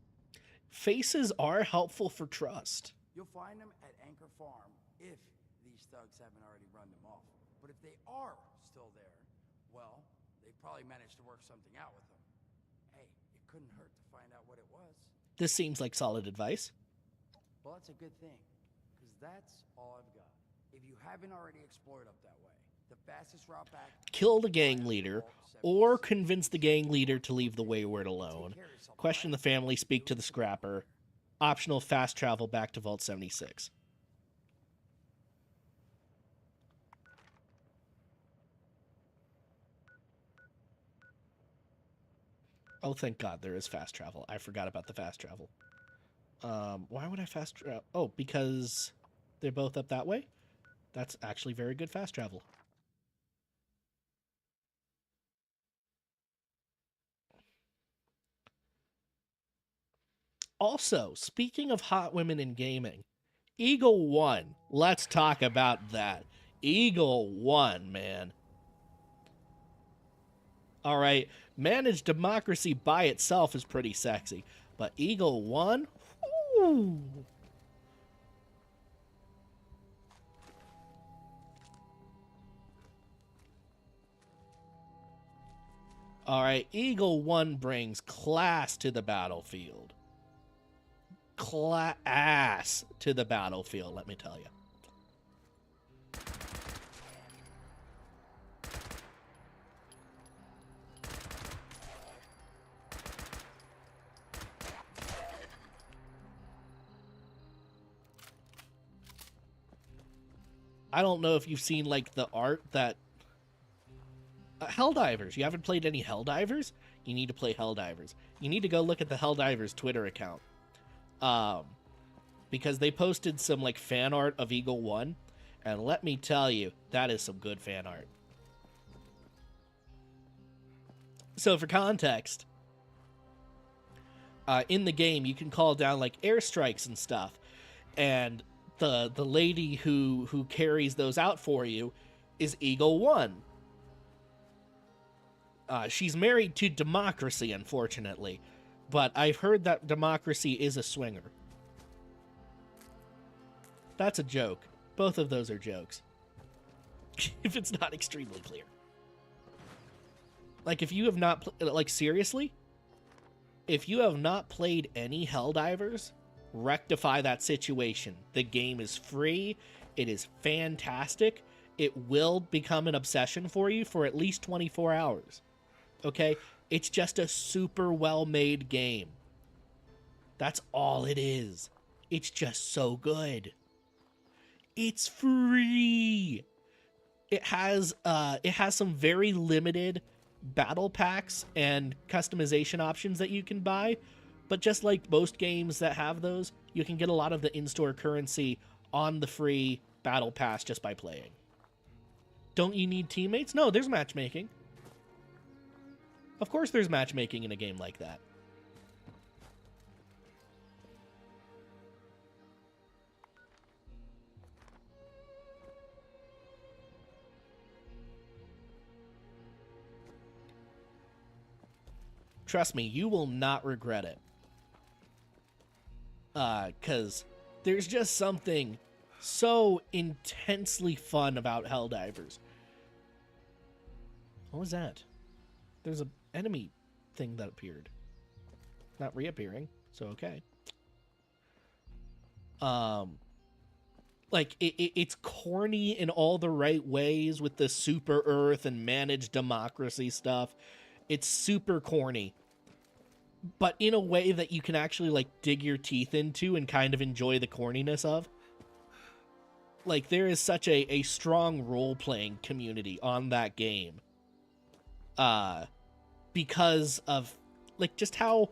Faces are helpful for trust. You'll find them at Anchor Farm, if these thugs haven't already run them off. But if they are still there, well, they probably managed to work something out with them. Hey, it couldn't hurt to find out what it was. This seems like solid advice. Well, that's a good thing, because that's all I've got. If you haven't already explored up that way, the fastest route back... Kill the gang leader, or convince the gang leader to leave the Wayward alone. Question the family, speak to the scrapper. Optional fast travel back to Vault 76. Oh, thank God there is fast travel. I forgot about the fast travel. Why would I fast travel? Oh, because they're both up that way? That's actually very good fast travel. Also, speaking of hot women in gaming, Eagle 1. Let's talk about that. Eagle 1, man. All right, managed democracy by itself is pretty sexy, but Eagle 1? Ooh. All right, Eagle 1 brings class to the battlefield. Class to the battlefield, let me tell you. I don't know if you've seen, like, the art that... Helldivers. You haven't played any Helldivers? You need to play Helldivers. You need to go look at the Helldivers Twitter account. Because they posted some, like, fan art of Eagle 1. And let me tell you, that is some good fan art. So, for context, in the game, you can call down, like, airstrikes and stuff. And the lady who carries those out for you is Eagle 1. She's married to Democracy, unfortunately. But I've heard that Democracy is a swinger. That's a joke. Both of those are jokes. If it's not extremely clear. Like, if you have not... like, seriously? If you have not played any Helldivers, rectify that situation. The game is free. It is fantastic. It will become an obsession for you for at least 24 hours. Okay? It's just a super well-made game. That's all it is. It's just so good. It's free. It has some very limited battle packs and customization options that you can buy, but just like most games that have those, you can get a lot of the in-store currency on the free battle pass just by playing. Don't you need teammates? No, there's matchmaking. Of course there's matchmaking in a game like that. Trust me, you will not regret it. 'Cause there's just something so intensely fun about Helldivers. What was that? There's an enemy thing that appeared. Not reappearing, so okay. Like, it's corny in all the right ways with the super Earth and managed democracy stuff. It's super corny, but in a way that you can actually, like, dig your teeth into and kind of enjoy the corniness of. Like, there is such a strong role-playing community on that game. Because of, like, just how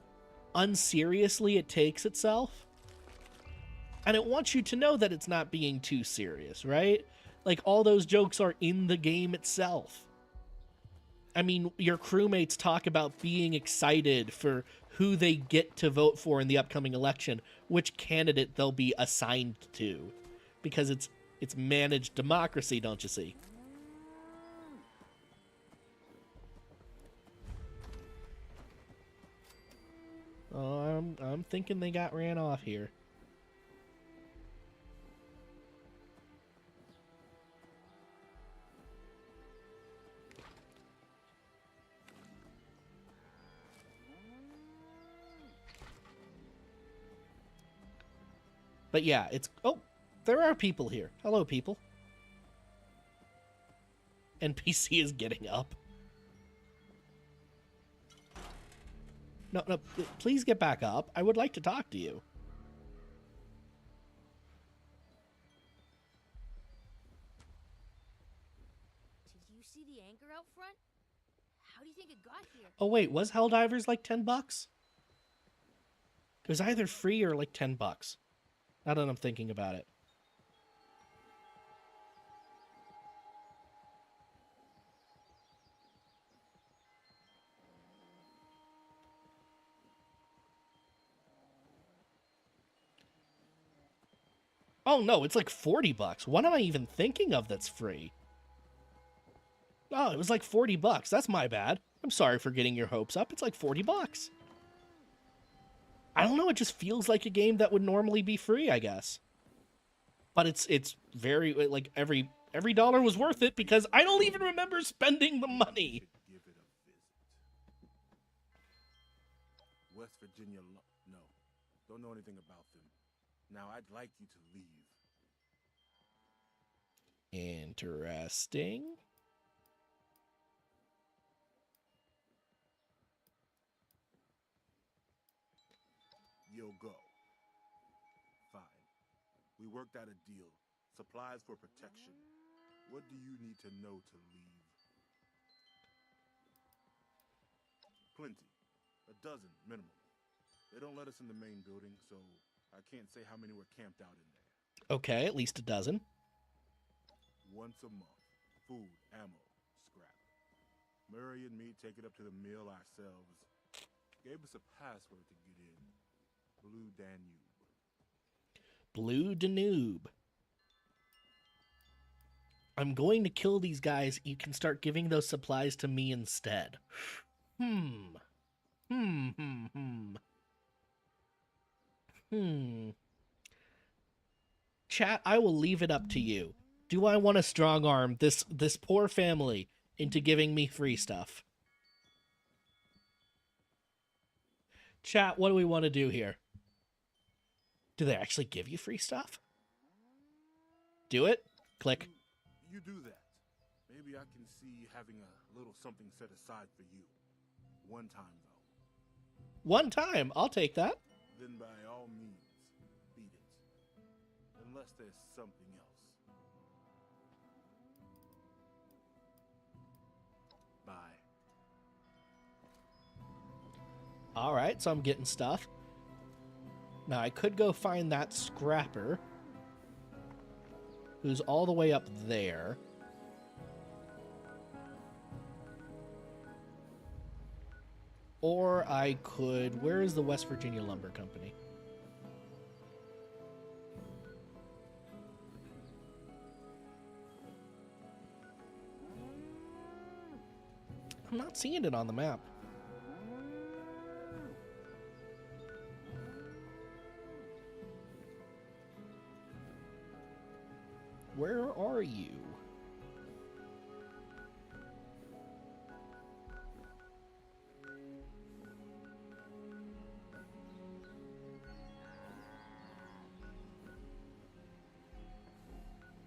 unseriously it takes itself. And it wants you to know that it's not being too serious, right? Like, all those jokes are in the game itself. I mean, your crewmates talk about being excited for who they get to vote for in the upcoming election, which candidate they'll be assigned to. Because it's managed democracy, don't you see? Oh, I'm thinking they got ran off here. But yeah, it's... Oh, there are people here. Hello, people. NPC is getting up. No, please get back up. I would like to talk to you. Did you see the anchor out front? How do you think it got here? Oh wait, was Helldivers like $10? It was either free or like $10. Now that I'm thinking about it. Oh no, it's like $40. What am I even thinking of that's free? Oh, it was like $40. That's my bad. I'm sorry for getting your hopes up. It's like $40. I don't know, it just feels like a game that would normally be free, I guess. But it's very, like, every dollar was worth it because I don't even remember spending the money. Give it a visit. West Virginia, no. Don't know anything about them. Now, I'd like you to leave. Interesting. You'll go. Fine. We worked out a deal. Supplies for protection. What do you need to know to leave? Plenty. A dozen, minimum. They don't let us in the main building, so I can't say how many were camped out in there. Okay, at least a dozen. Once a month. Food, ammo, scrap. Murray and me take it up to the mill ourselves. Gave us a password to get in. Blue Danube. Blue Danube. I'm going to kill these guys. You can start giving those supplies to me instead. Chat, I will leave it up to you. Do I want to strong arm this poor family into giving me free stuff? Chat, what do we want to do here? Do they actually give you free stuff? Do it. Click. You do that. Maybe I can see having a little something set aside for you. One time, though. One time. I'll take that. Then by all means, beat it. Unless there's something else. Bye. Alright, so I'm getting stuff. Now, I could go find that scrapper, who's all the way up there. Or I could... Where is the West Virginia Lumber Company? I'm not seeing it on the map. Where are you?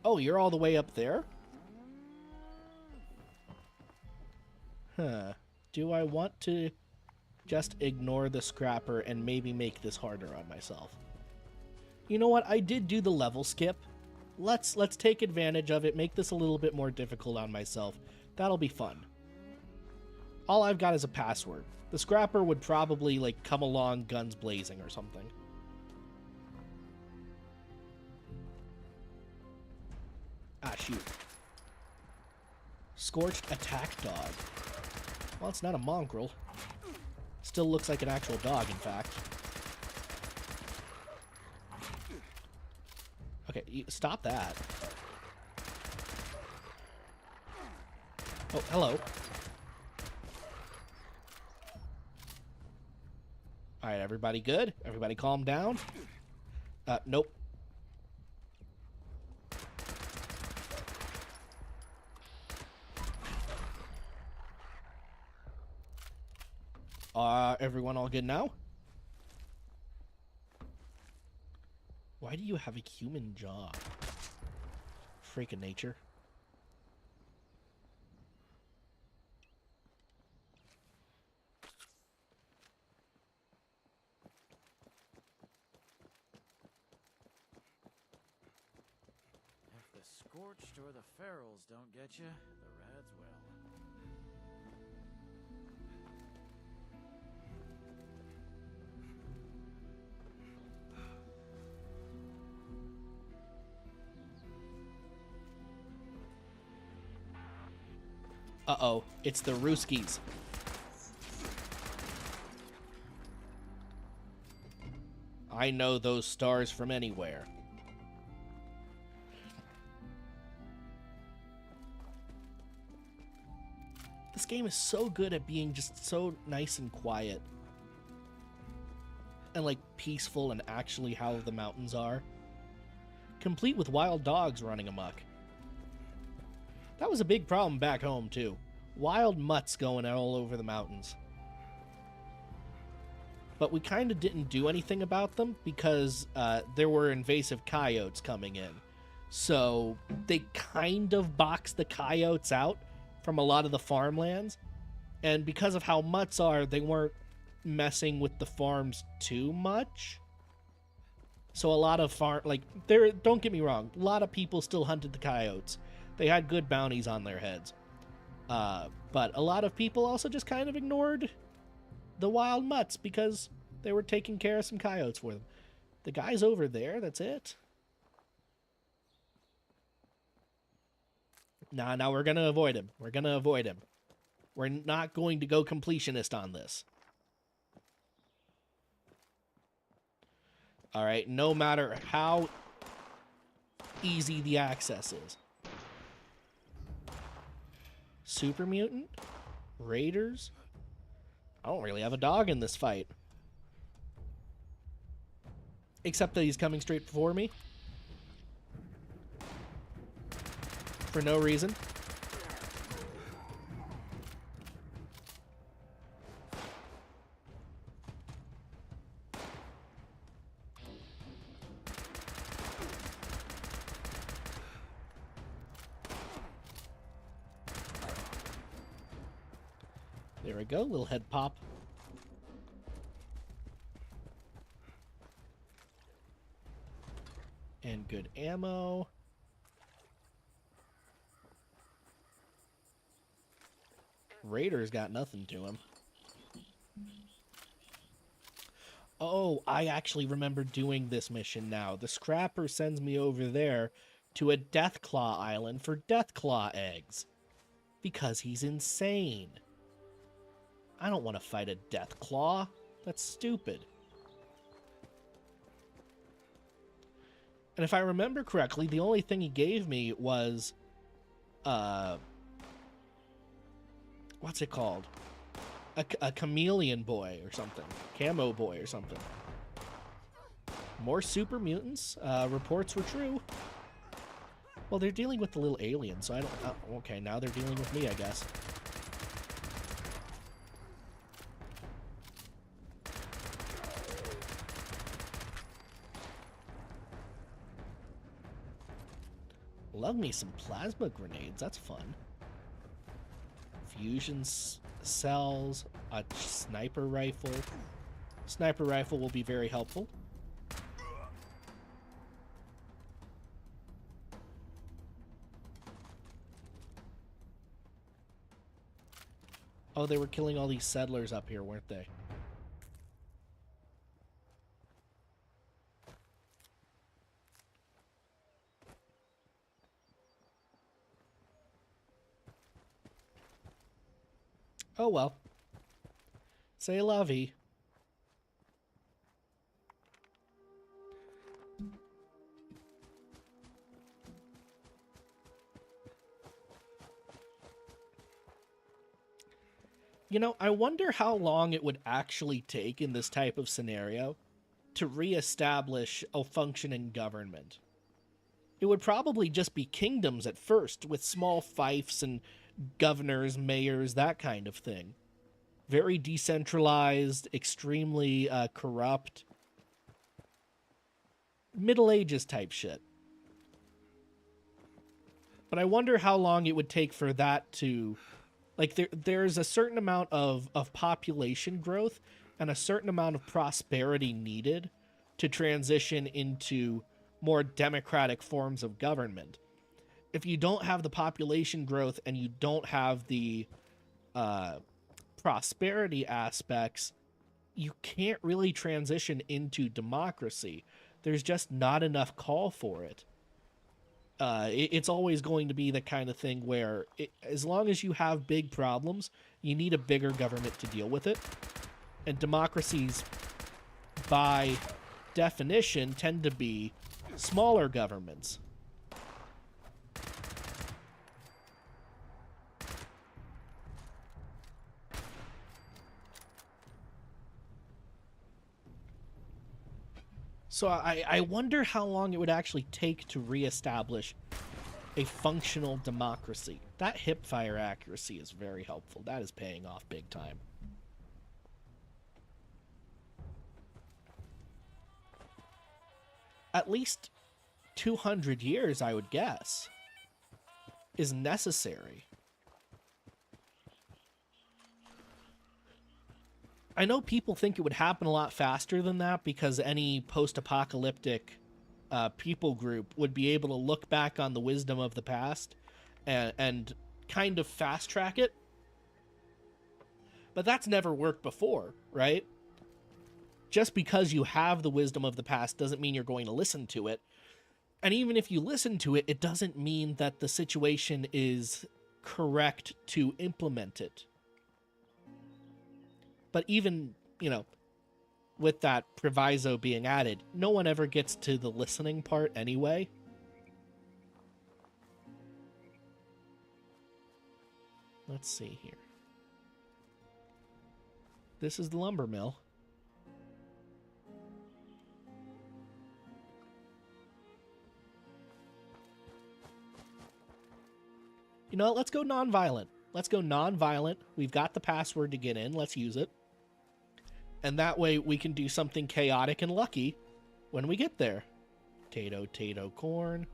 Oh, you're all the way up there? Huh. Do I want to just ignore the scrapper and maybe make this harder on myself? You know what? I did do the level skip. Let's take advantage of it, make this a little bit more difficult on myself. That'll be fun. All I've got is a password. The scrapper would probably, like, come along guns blazing or something. Ah, shoot. Scorched attack dog. Well, it's not a mongrel. Still looks like an actual dog, in fact. Okay, stop that. Oh, hello. Alright, everybody good? Everybody calm down? Nope. Everyone all good now? Why do you have a human jaw? Freak of nature. If the scorched or the ferals don't get you, the rads will. Uh-oh, it's the Ruskies. I know those stars from anywhere. This game is so good at being just so nice and quiet. And, like, peaceful and actually how the mountains are. Complete with wild dogs running amok. That was a big problem back home, too. Wild mutts going all over the mountains. But we kind of didn't do anything about them because there were invasive coyotes coming in. So they kind of boxed the coyotes out from a lot of the farmlands. And because of how mutts are, they weren't messing with the farms too much. So a lot of don't get me wrong, a lot of people still hunted the coyotes. They had good bounties on their heads. But a lot of people also just kind of ignored the wild mutts because they were taking care of some coyotes for them. The guy's over there, that's it. Nah, we're gonna avoid him. We're gonna avoid him. We're not going to go completionist on this. Alright, no matter how easy the access is. Super mutant? Raiders? I don't really have a dog in this fight. Except that he's coming straight before me. For no reason. There we go, little head pop. And good ammo. Raider's got nothing to him. Oh, I actually remember doing this mission now. The Scrapper sends me over there to a Deathclaw Island for Deathclaw eggs. Because he's insane. I don't want to fight a Deathclaw. That's stupid. And if I remember correctly, the only thing he gave me was, what's it called? A chameleon boy or something. Camo boy or something. More super mutants. Reports were true. Well, they're dealing with the little alien, so I don't... okay, now they're dealing with me, I guess. Love me some plasma grenades. That's fun. Fusion cells. A sniper rifle. Sniper rifle will be very helpful. Oh, they were killing all these settlers up here, weren't they? Oh well. C'est la vie. You know, I wonder how long it would actually take in this type of scenario to reestablish a functioning government. It would probably just be kingdoms at first, with small fiefs and governors, mayors, that kind of thing. Very decentralized, extremely corrupt. Middle Ages type shit. But I wonder how long it would take for that to... Like, there's a certain amount of population growth and a certain amount of prosperity needed to transition into more democratic forms of government. If you don't have the population growth and you don't have the prosperity aspects, you can't really transition into democracy. There's just not enough call for it. It's always going to be the kind of thing where, as long as you have big problems, you need a bigger government to deal with it. And democracies, by definition, tend to be smaller governments. So I wonder how long it would actually take to reestablish a functional democracy. That hipfire accuracy is very helpful. That is paying off big time. At least 200 years, I would guess, is necessary. I know people think it would happen a lot faster than that because any post-apocalyptic people group would be able to look back on the wisdom of the past and kind of fast-track it. But that's never worked before, right? Just because you have the wisdom of the past doesn't mean you're going to listen to it. And even if you listen to it, it doesn't mean that the situation is correct to implement it. But even, you know, with that proviso being added, no one ever gets to the listening part anyway. Let's see here. This is the lumber mill. You know what? Let's go non-violent. Let's go non-violent. We've got the password to get in. Let's use it. And that way we can do something chaotic and lucky when we get there. Tato, corn.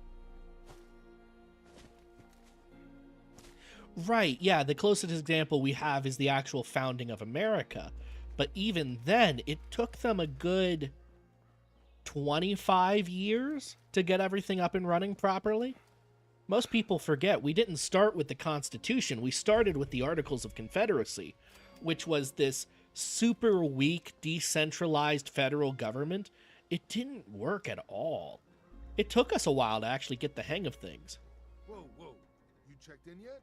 Right, yeah, the closest example we have is the actual founding of America. But even then, it took them a good 25 years to get everything up and running properly. Most people forget we didn't start with the Constitution. We started with the Articles of Confederacy, which was this super weak, decentralized federal government. It didn't work at all. It took us a while to actually get the hang of things. Whoa, you checked in yet?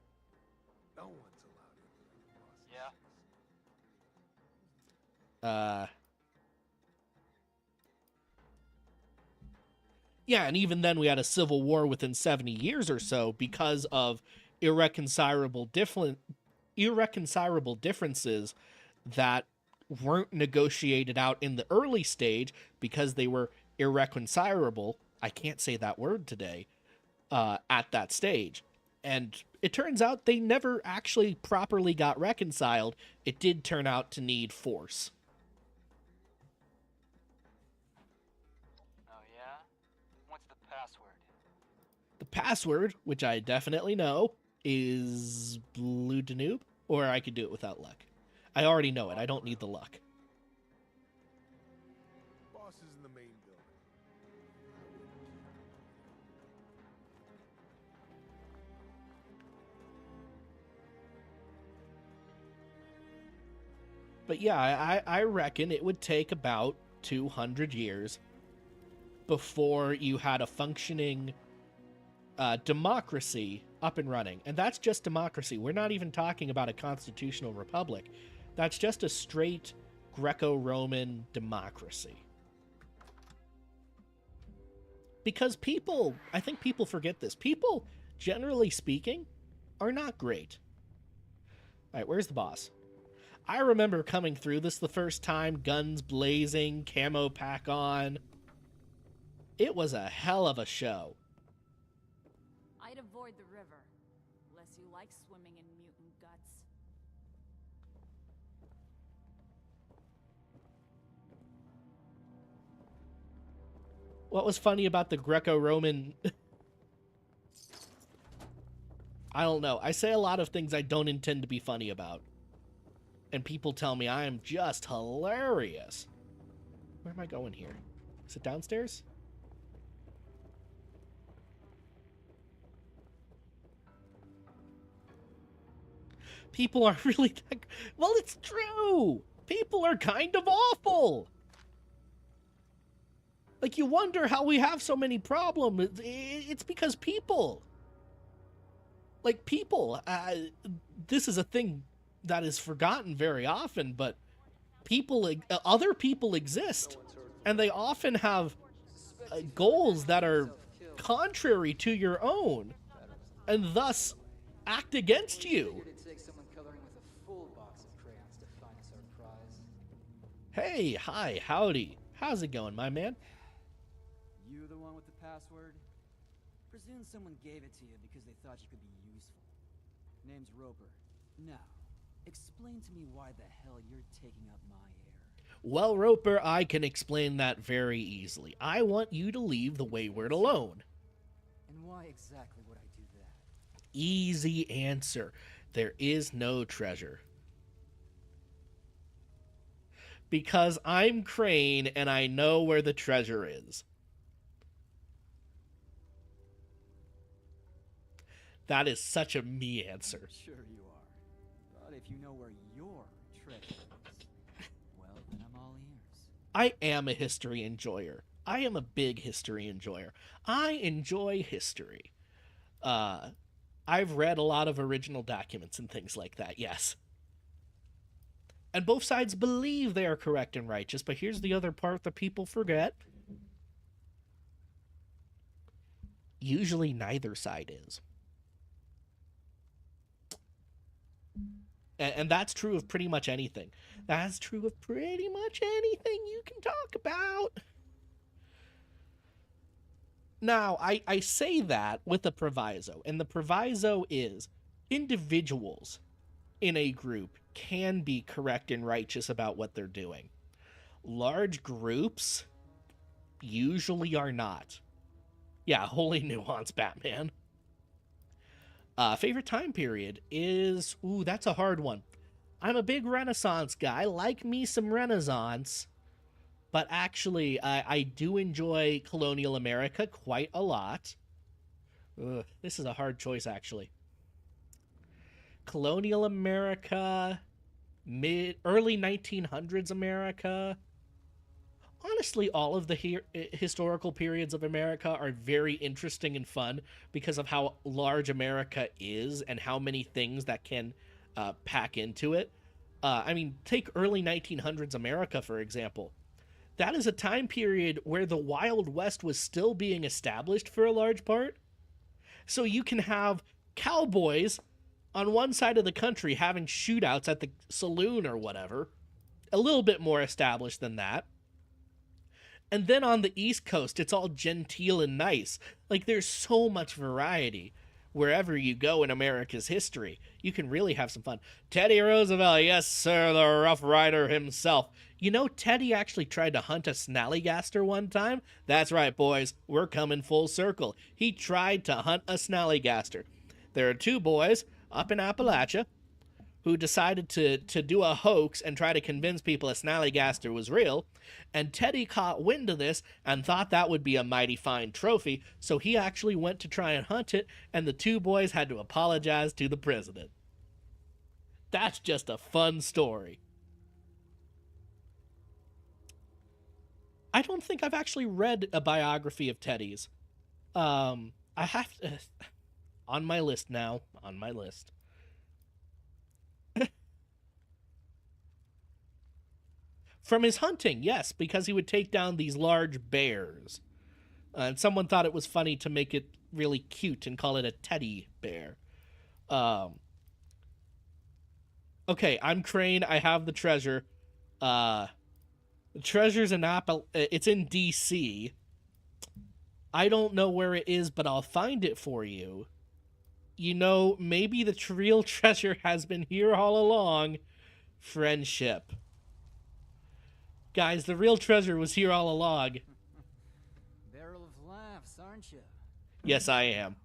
No one's allowed in. Yeah. Yeah, and even then we had a civil war within 70 years or so because of irreconcilable differences that weren't negotiated out in the early stage because they were irreconcilable. I can't say that word today, at that stage. And it turns out they never actually properly got reconciled. It did turn out to need force. Oh yeah? What's the password? The password, which I definitely know, is Blue Danube, or I could do it without luck. I already know it. I don't need the luck. Boss is in the main building. But yeah, I reckon it would take about 200 years before you had a functioning democracy up and running. And that's just democracy. We're not even talking about a constitutional republic. That's just a straight Greco-Roman democracy. Because people, I think people forget this. People, generally speaking, are not great. All right, where's the boss? I remember coming through this the first time, guns blazing, camo pack on. It was a hell of a show. I'd avoid the river, unless you like swimming in mutant guts. What was funny about the Greco-Roman... I don't know. I say a lot of things I don't intend to be funny about. And people tell me I am just hilarious. Where am I going here? Is it downstairs? People are really... Well, it's true! People are kind of awful! Like, you wonder how we have so many problems. It's because people. Like, people. This is a thing that is forgotten very often, but other people exist. And they often have goals that are contrary to your own, and thus act against you. Hey, hi, howdy. How's it going, my man? You the one with the password? Presume someone gave it to you because they thought you could be useful. Name's Roper. Now, explain to me why the hell you're taking up my air. Well, Roper, I can explain that very easily. I want you to leave the Wayward alone. And why exactly would I do that? Easy answer. There is no treasure. Because I'm Crane and I know where the treasure is. That is such a me answer. I'm sure you are. But if you know where your treasure is, well, then I'm all ears. I am a history enjoyer. I am a big history enjoyer. I enjoy history. I've read a lot of original documents and things like that, yes. And both sides believe they are correct and righteous, but here's the other part that people forget. Usually neither side is. And that's true of pretty much anything. That's true of pretty much anything you can talk about. Now, I say that with a proviso, and the proviso is individuals in a group can be correct and righteous about what they're doing. Large groups usually are not. Yeah, holy nuance, Batman. Favorite time period is... Ooh, that's a hard one. I'm a big Renaissance guy. Like me some Renaissance. But actually, I do enjoy colonial America quite a lot. Ugh, this is a hard choice, actually. Colonial America, early 1900s America. Honestly, all of the historical periods of America are very interesting and fun because of how large America is and how many things that can pack into it. I mean, take early 1900s America, for example. That is a time period where the Wild West was still being established for a large part. So you can have cowboys on one side of the country having shootouts at the saloon or whatever. A little bit more established than that. And then on the East Coast, it's all genteel and nice. Like, there's so much variety wherever you go in America's history. You can really have some fun. Teddy Roosevelt, yes, sir, the Rough Rider himself. You know, Teddy actually tried to hunt a snallygaster one time. That's right, boys. We're coming full circle. He tried to hunt a snallygaster. There are two boys up in Appalachia who decided to do a hoax and try to convince people a snallygaster was real, and Teddy caught wind of this and thought that would be a mighty fine trophy, so he actually went to try and hunt it, and the two boys had to apologize to the president. That's just a fun story. I don't think I've actually read a biography of Teddy's. I have to... on my list now, on my list. From his hunting, yes, because he would take down these large bears. And someone thought it was funny to make it really cute and call it a teddy bear. Okay, I'm Crane. I have the treasure. The treasure's in it's in DC. I don't know where it is, but I'll find it for you. You know, maybe the real treasure has been here all along. Friendship. Guys, the real treasure was here all along. Barrel of laughs, aren't you? Yes, I am.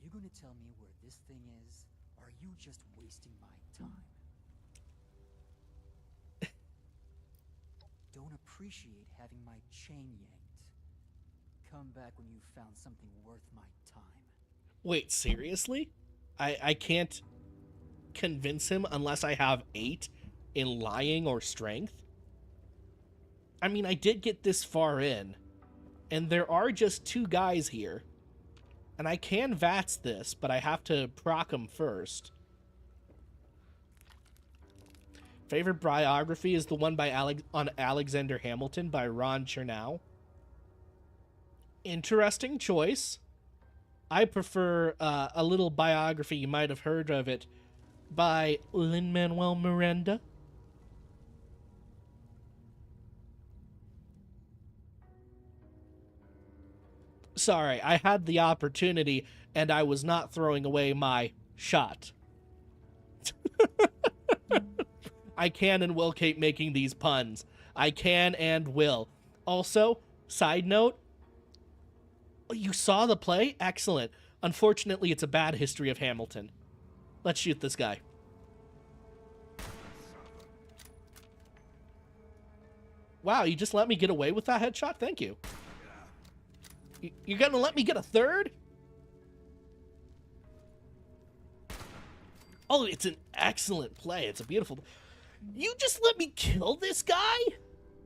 You gonna tell me where this thing is, or are you just wasting my time? Don't appreciate having my chain yanked. Come back when you've found something worth my time. Wait, seriously? I can't convince him unless I have 8 in lying or strength? I mean, I did get this far in. And there are just 2 guys here. And I can VATS this, but I have to proc them first. Favorite biography is the one by on Alexander Hamilton by Ron Chernow. Interesting choice. I prefer a little biography, you might have heard of it, by Lin-Manuel Miranda. Sorry, I had the opportunity, and I was not throwing away my shot. I can and will keep making these puns. I can and will. Also, side note, you saw the play? Excellent. Unfortunately, it's a bad history of Hamilton. Let's shoot this guy. Wow, you just let me get away with that headshot? Thank you. You're gonna let me get a third? Oh, it's an excellent play. It's a beautiful... You just let me kill this guy?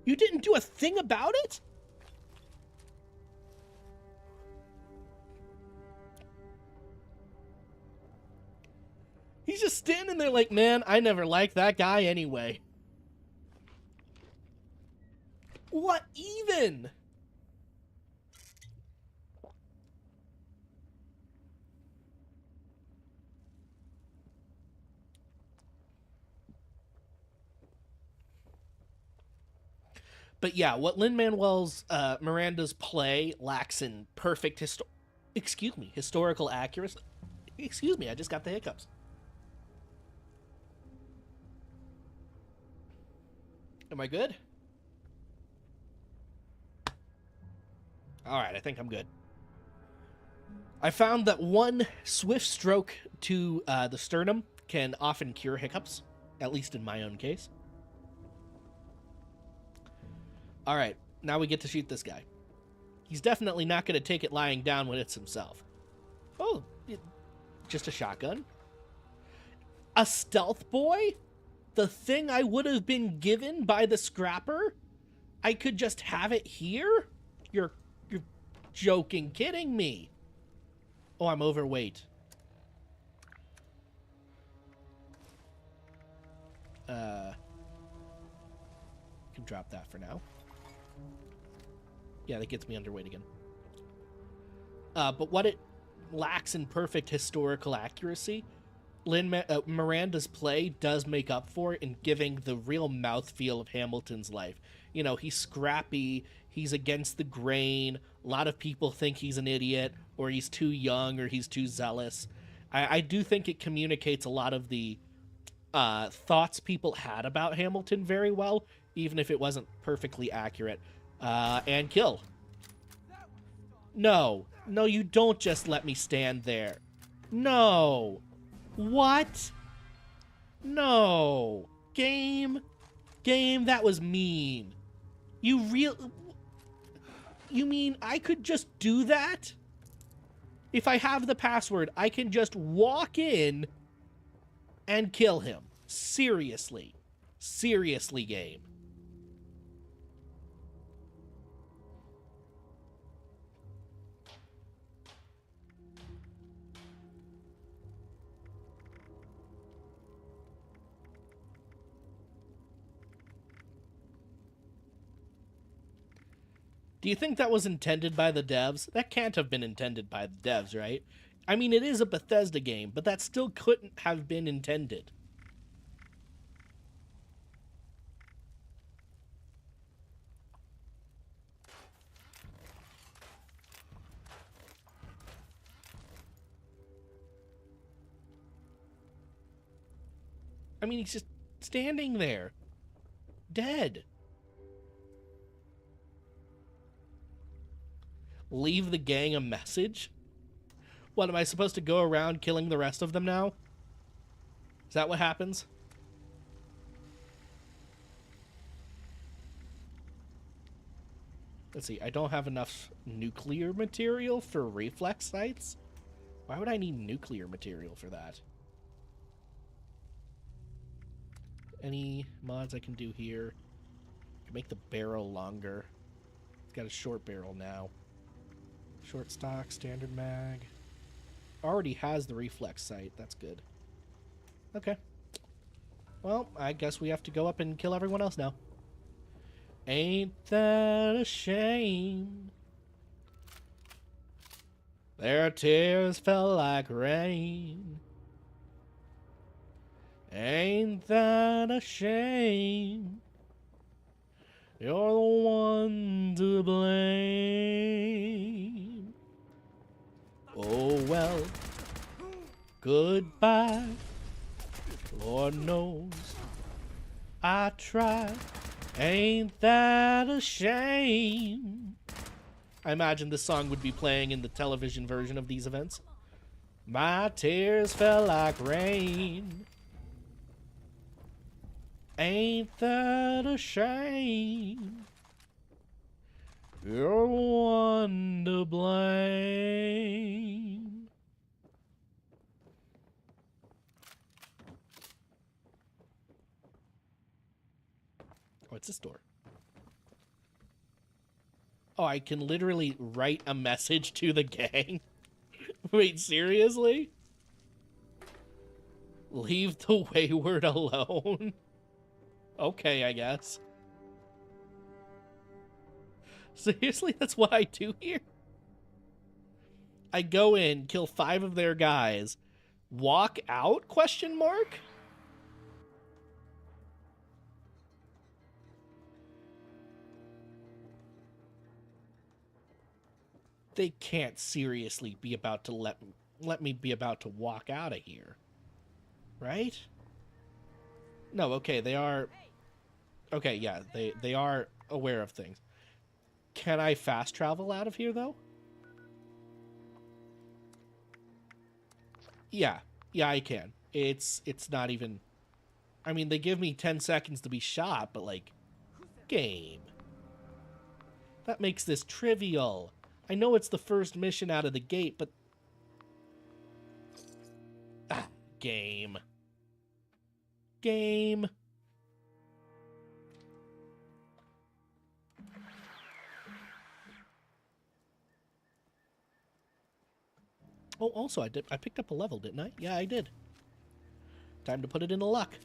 You didn't do a thing about it? He's just standing there like, man, I never liked that guy anyway. What even? But yeah, what Lin-Manuel's Miranda's play lacks in perfect historical accuracy. Excuse me, I just got the hiccups. Am I good? Alright, I think I'm good. I found that one swift stroke to the sternum can often cure hiccups, at least in my own case. Alright, now we get to shoot this guy. He's definitely not going to take it lying down when it's himself. Oh, just a shotgun? A stealth boy? The thing I would have been given by the scrapper? I could just have it here? You're joking, kidding me. Oh, I'm overweight. Can drop that for now. Yeah, that gets me underweight again. But what it lacks in perfect historical accuracy, Miranda's play does make up for in giving the real mouthfeel of Hamilton's life. You know, he's scrappy, he's against the grain, a lot of people think he's an idiot, or he's too young, or he's too zealous. I do think it communicates a lot of the thoughts people had about Hamilton very well, even if it wasn't perfectly accurate. And kill. No, you don't just let me stand there. No. What? No. Game, that was mean. You mean I could just do that? If I have the password, I can just walk in and kill him. Seriously. Seriously, game. Do you think that was intended by the devs? That can't have been intended by the devs, right? I mean, it is a Bethesda game, but that still couldn't have been intended. I mean, he's just standing there. Dead. Leave the gang a message? What, am I supposed to go around killing the rest of them now? Is that what happens? Let's see, I don't have enough nuclear material for reflex sights? Why would I need nuclear material for that? Any mods I can do here? I can make the barrel longer. got a short barrel now. Short stock, standard mag. Already has the reflex sight. That's good. Okay. Well, I guess we have to go up and kill everyone else now. Ain't that a shame? Their tears fell like rain. Ain't that a shame? You're the one to blame. Oh well, goodbye. Lord knows I tried. Ain't that a shame? I imagine this song would be playing in the television version of these events. My tears fell like rain. Ain't that a shame? You're one to blame. What's this door? Oh, I can literally write a message to the gang? Wait, seriously? Leave the wayward alone? Okay, I guess. Seriously, that's what I do here? I go in, kill 5 of their guys, walk out, question mark? They can't seriously be about to let me be about to walk out of here. Right? No, okay, they are... Okay, yeah, they are aware of things. Can I fast travel out of here, though? Yeah. Yeah, I can. It's not even... I mean, they give me 10 seconds to be shot, but, like... Game. That makes this trivial. I know it's the first mission out of the gate, but... Ah, game. Game. Oh, also, I picked up a level, didn't I? Yeah, I did. Time to put it into luck.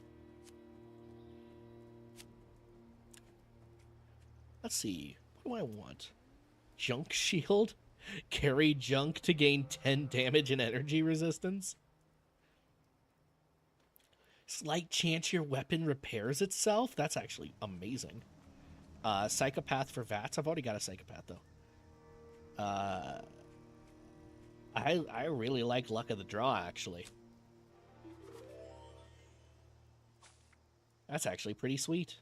Let's see. What do I want? Junk shield? Carry junk to gain 10 damage and energy resistance? Slight chance your weapon repairs itself? That's actually amazing. Psychopath for VATS. I've already got a psychopath, though. I really like Luck of the Draw, actually. That's actually pretty sweet.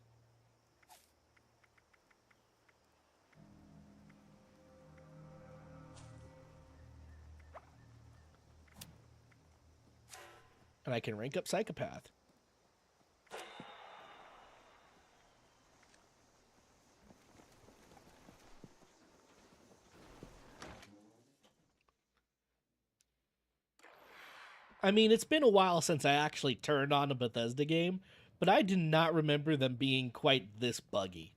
And I can rank up Psychopath. I mean, it's been a while since I actually turned on a Bethesda game, but I do not remember them being quite this buggy.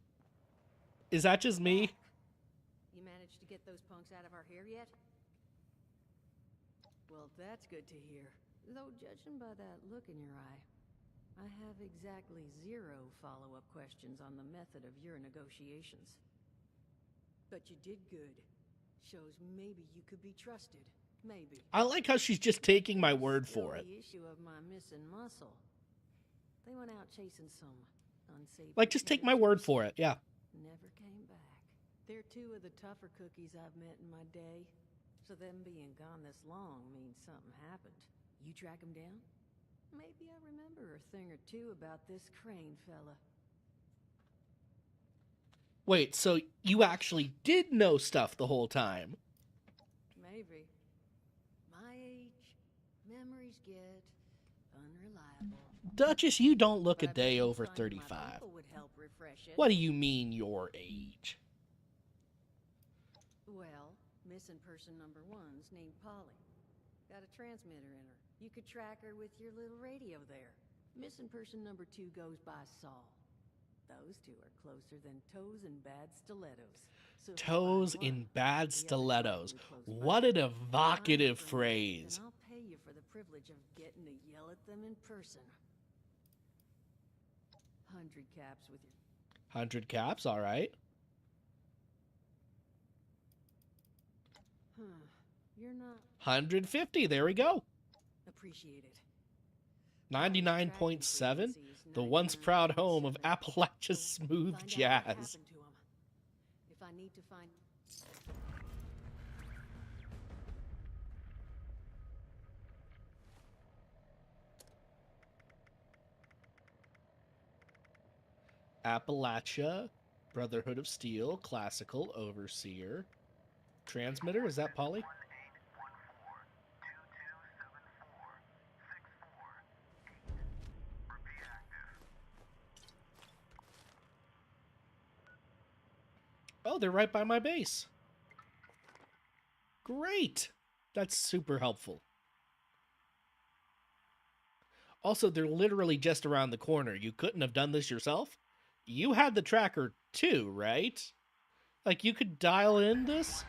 Is that just me? You managed to get those punks out of our hair yet? Well, that's good to hear. Though, judging by that look in your eye, I have exactly 0 follow-up questions on the method of your negotiations. But you did good. Shows maybe you could be trusted. Maybe. I like how she's just taking my word for it. The issue of my missing muscle. They went out chasing some unsavory... Like, just take my word for it, yeah. Never came back. They're 2 of the tougher cookies I've met in my day. So them being gone this long means something happened. You track them down? Maybe I remember a thing or 2 about this Crane fella. Wait, so you actually did know stuff the whole time? Maybe. My age, memories get unreliable. Duchess, you don't look a day over 35. Would help refresh it. What do you mean your age? Well, missing person number 1's named Polly. Got a transmitter in her. You could track her with your little radio there. Missing person number 2 goes by Saul. Those 2 are closer than toes and bad stilettos. So Toes in bad stilettos. What an evocative phrase. and I'll pay you for the privilege of getting to yell at them in person. 100 caps with your 100 caps, all right. You're not 150, there we go. appreciated. 99.7, the once proud home of Appalachia's smooth jazz. Happened to 'em. If I need to find Appalachia, Brotherhood of Steel, Classical, Overseer. Transmitter, is that Polly? Oh, they're right by my base. Great. That's super helpful. Also, they're literally just around the corner. You couldn't have done this yourself? You had the tracker too, right? Like, you could dial in this?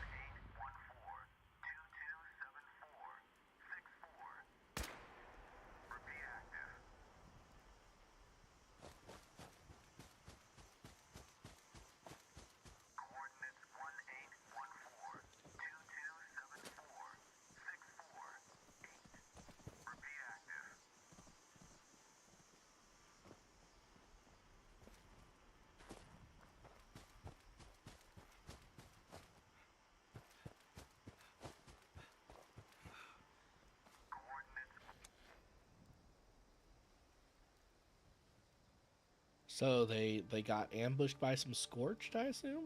So they got ambushed by some Scorched, I assume?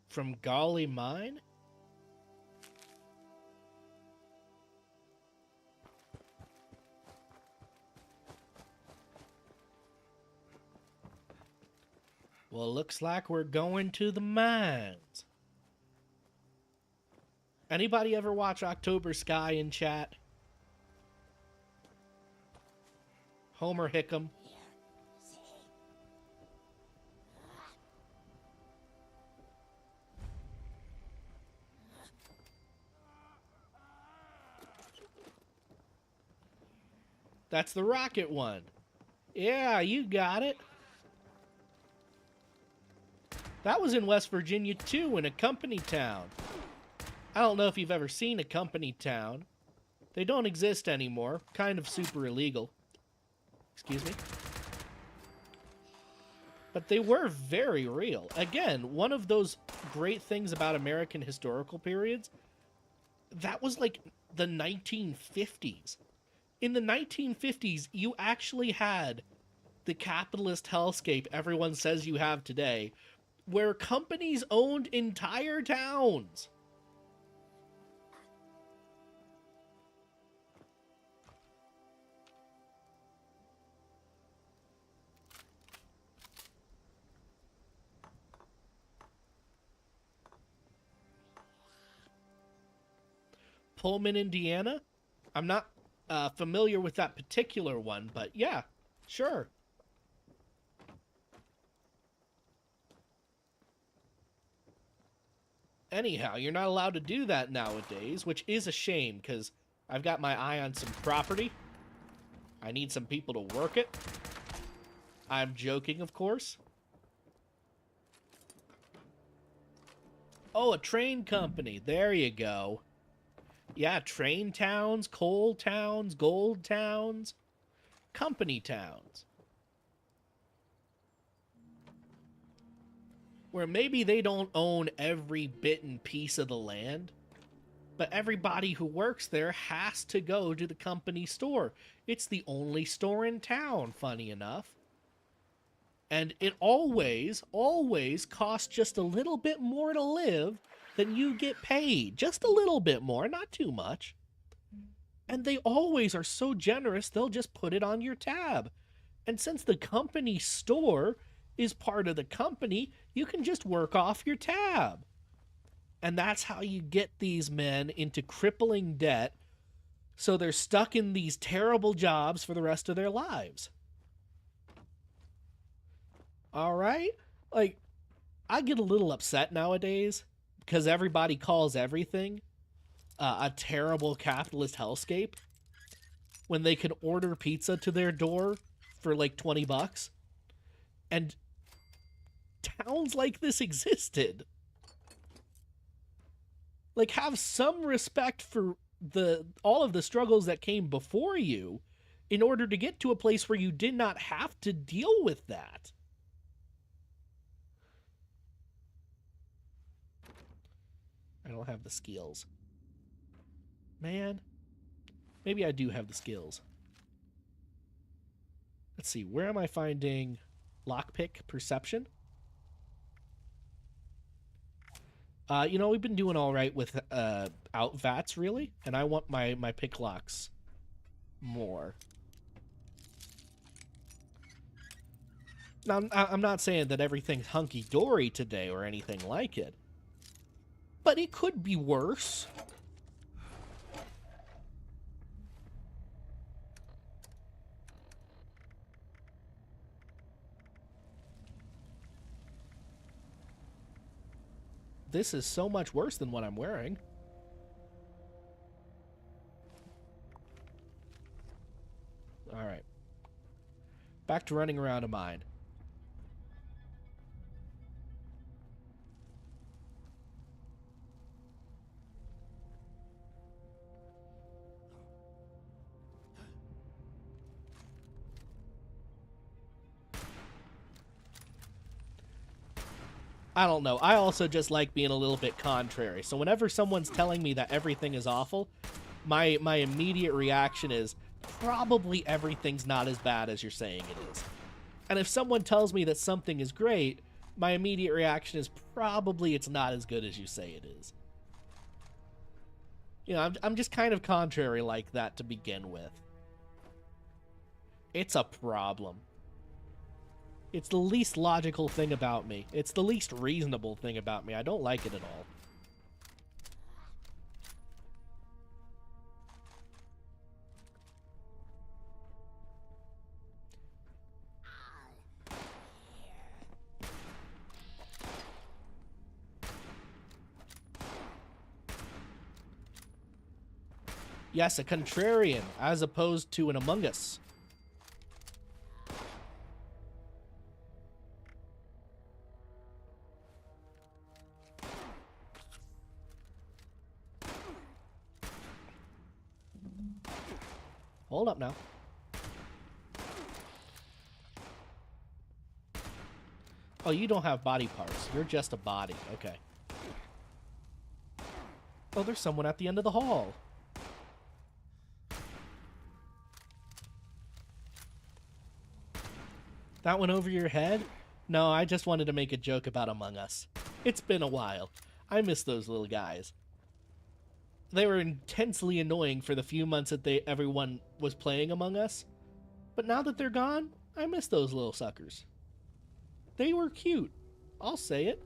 From Golly Mine? Well, looks like we're going to the mines. Anybody ever watch October Sky in chat? Homer Hickam. That's the rocket one. Yeah, you got it. That was in West Virginia too, in a company town. I don't know if you've ever seen a company town. They don't exist anymore. Kind of super illegal. Excuse me. But they were very real. Again, one of those great things about American historical periods, that was like the 1950s. In the 1950s, you actually had the capitalist hellscape everyone says you have today, where companies owned entire towns. Pullman, Indiana? I'm not familiar with that particular one, but yeah, sure. Anyhow, you're not allowed to do that nowadays, which is a shame, because I've got my eye on some property. I need some people to work it. I'm joking, of course. Oh, a train company. There you go. Yeah, train towns, coal towns, gold towns, company towns. Where maybe they don't own every bit and piece of the land, but everybody who works there has to go to the company store. It's the only store in town, funny enough. And it always costs just a little bit more to live than you get paid. Just a little bit more, not too much. And they always are so generous, they'll just put it on your tab. And since the company store is part of the company, you can just work off your tab. And that's how you get these men into crippling debt, so they're stuck in these terrible jobs for the rest of their lives. All right? Like, I get a little upset nowadays because everybody calls everything a terrible capitalist hellscape when they can order pizza to their door for like $20. And towns like this existed. Like, have some respect for all of the struggles that came before you in order to get to a place where you did not have to deal with that. I don't have the skills. Man, maybe I do have the skills. Let's see, where am I finding lockpick perception? You know, we've been doing all right with out vats, really, and I want my pick locks more. Now, I'm not saying that everything's hunky-dory today or anything like it, but it could be worse. This is so much worse than what I'm wearing. Alright. Back to running around a mine. I don't know. I also just like being a little bit contrary. So whenever someone's telling me that everything is awful, my immediate reaction is probably everything's not as bad as you're saying it is. And if someone tells me that something is great, my immediate reaction is probably it's not as good as you say it is. You know, I'm just kind of contrary like that to begin with. It's a problem. It's the least logical thing about me. It's the least reasonable thing about me. I don't like it at all. Yes, a contrarian, as opposed to an Among Us. Hold up now. Oh, you don't have body parts. You're just a body. Okay. Oh, there's someone at the end of the hall. That went over your head? No, I just wanted to make a joke about Among Us. It's been a while. I miss those little guys. They were intensely annoying for the few months that everyone was playing Among Us. But now that they're gone, I miss those little suckers. They were cute. I'll say it.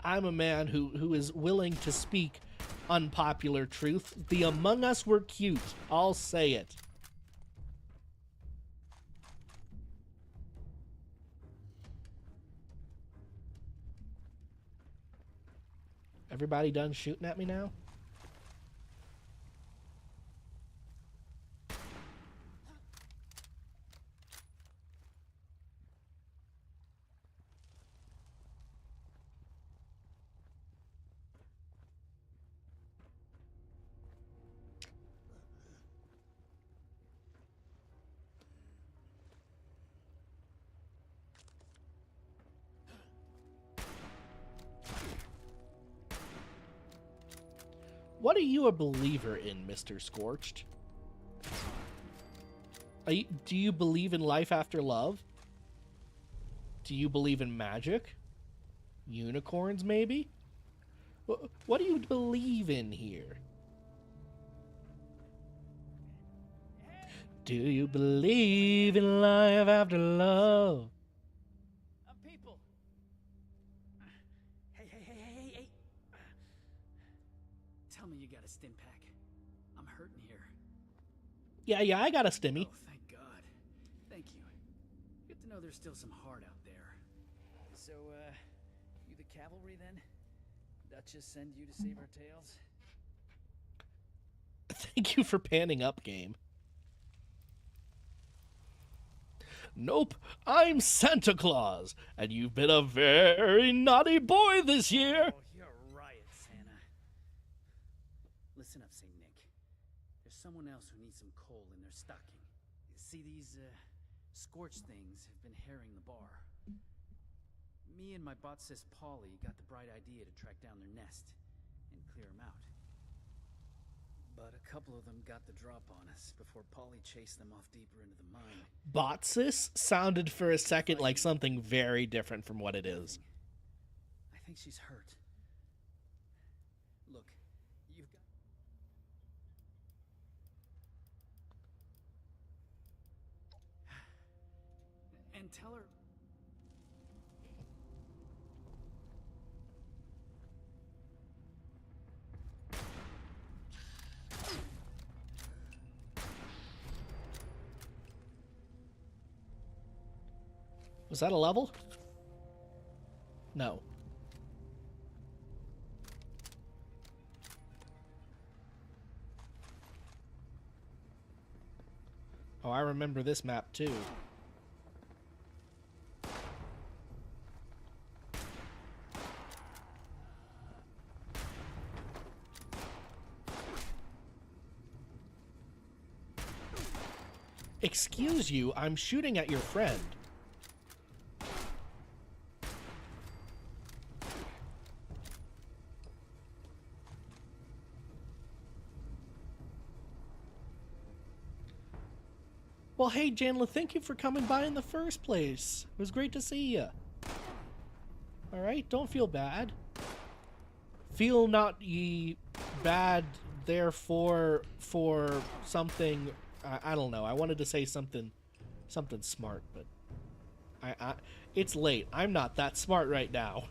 I'm a man who is willing to speak unpopular truth. The Among Us were cute. I'll say it. Everybody done shooting at me now? What are you a believer in, Mr. Scorched? Do you believe in life after love? Do you believe in magic? Unicorns, maybe? What do you believe in here? Do you believe in life after love? People. Hey. tell me you got a stim pack. I'm hurting here. Yeah, I got a stimmy. Oh, thank God. Thank you. Good to know there's still some heart out there. So, you the cavalry then? Duchess send you to save our tails? Thank you for panning up, game. Nope, I'm Santa Claus, and you've been a very naughty boy this year. Oh, you're right, Santa. Listen up, St. Nick. There's someone else who needs some coal in their stocking. See, these, scorched things have been harrying the bar. Me and my bot sis Polly got the bright idea to track down their nest and clear them out. But a couple of them got the drop on us before Polly chased them off deeper into the mine. Botsis sounded for a second like something very different from what it is. I think she's hurt. Look, you've got... And tell her... Was that a level? No. Oh, I remember this map too. Excuse you, I'm shooting at your friend. Well, hey, Janla, thank you for coming by in the first place. It was great to see you. Alright, don't feel bad. Feel not ye bad, therefore, for something... I don't know. I wanted to say something smart, but... it's late. I'm not that smart right now.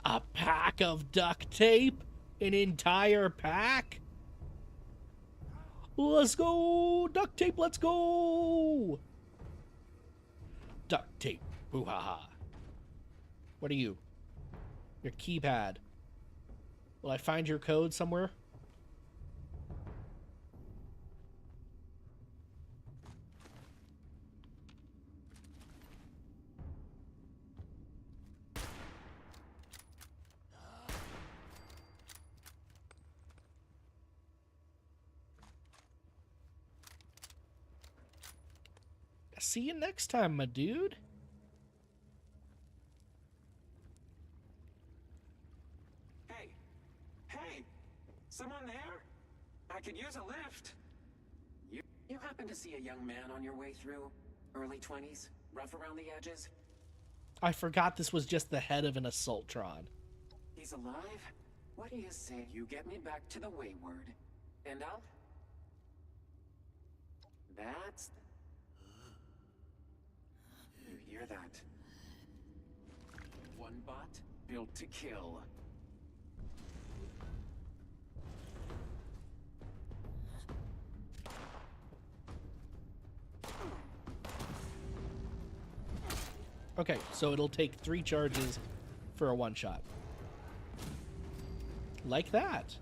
A pack of duct tape? An entire pack? Let's go! Duct tape, let's go! Duct tape. Boo-ha-ha. What are you? Your keypad. Will I find your code somewhere? See you next time, my dude. Hey! Hey! Someone there? I could use a lift. You happen to see a young man on your way through? Early 20s? Rough around the edges? I forgot this was just the head of an Assaultron. He's alive? What do you say you get me back to the Wayward? And I'll... That's... You hear that? One bot built to kill. Okay, so it'll take 3 charges for a one-shot. Like that.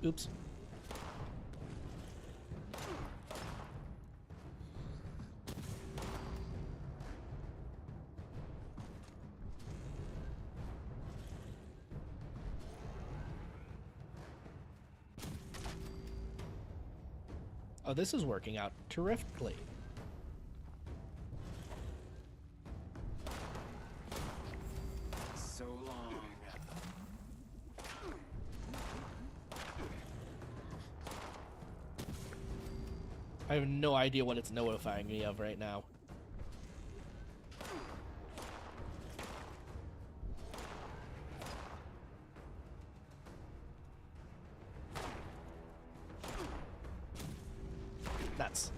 Oops. Oh, this is working out terrifically. So long. I have no idea what it's notifying me of right now. Nuts.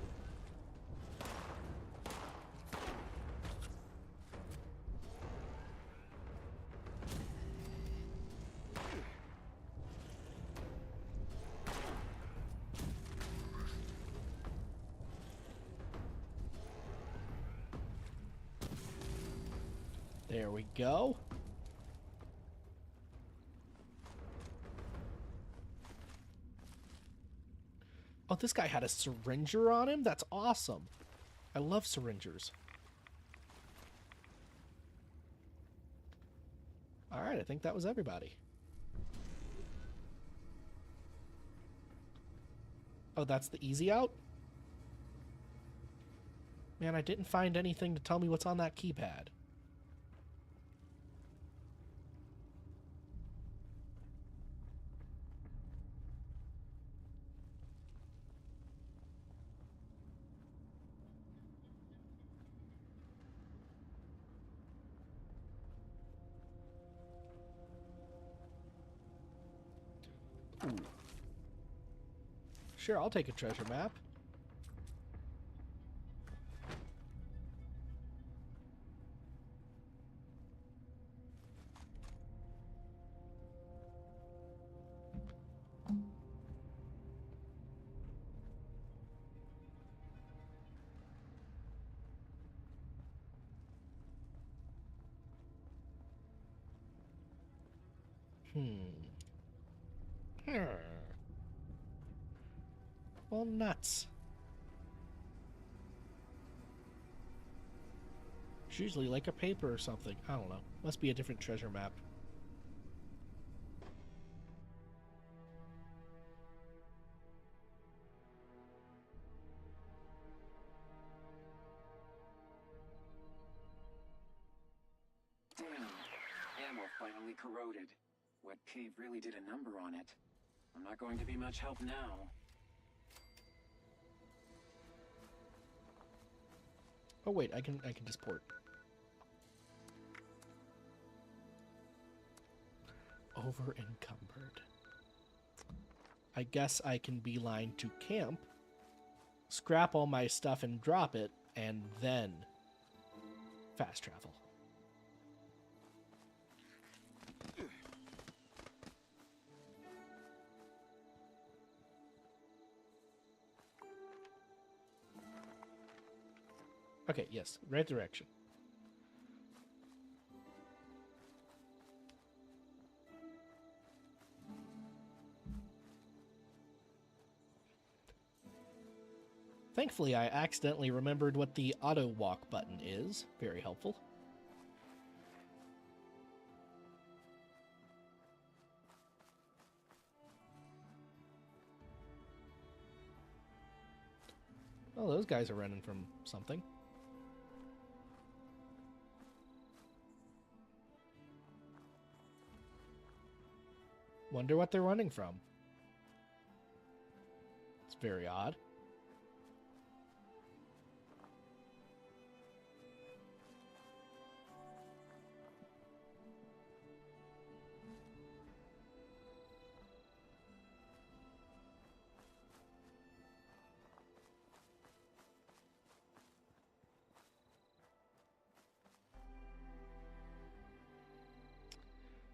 There we go. Oh, this guy had a syringer on him? That's awesome. I love syringers. Alright, I think that was everybody. Oh, that's the easy out? Man, I didn't find anything to tell me what's on that keypad. Ooh. Sure, I'll take a treasure map. Well, nuts. It's usually like a paper or something. I don't know. Must be a different treasure map. Damn. Ammo finally corroded. Wet cave really did a number on it. I'm not going to be much help now. Oh wait, I can just port. Over encumbered. I guess I can beeline to camp, scrap all my stuff and drop it, and then fast travel. Okay, yes, right direction. Thankfully, I accidentally remembered what the auto walk button is. Very helpful. Oh, those guys are running from something. Wonder what they're running from. It's very odd.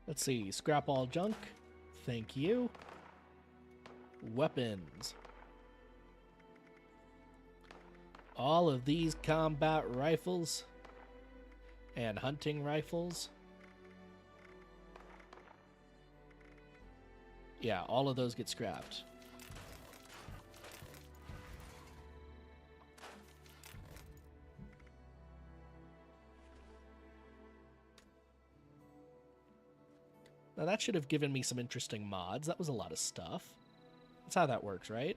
Let's see. Scrap all junk. Thank you. Weapons. All of these combat rifles and hunting rifles. Yeah, all of those get scrapped. Now that should have given me some interesting mods. That was a lot of stuff. That's how that works, right?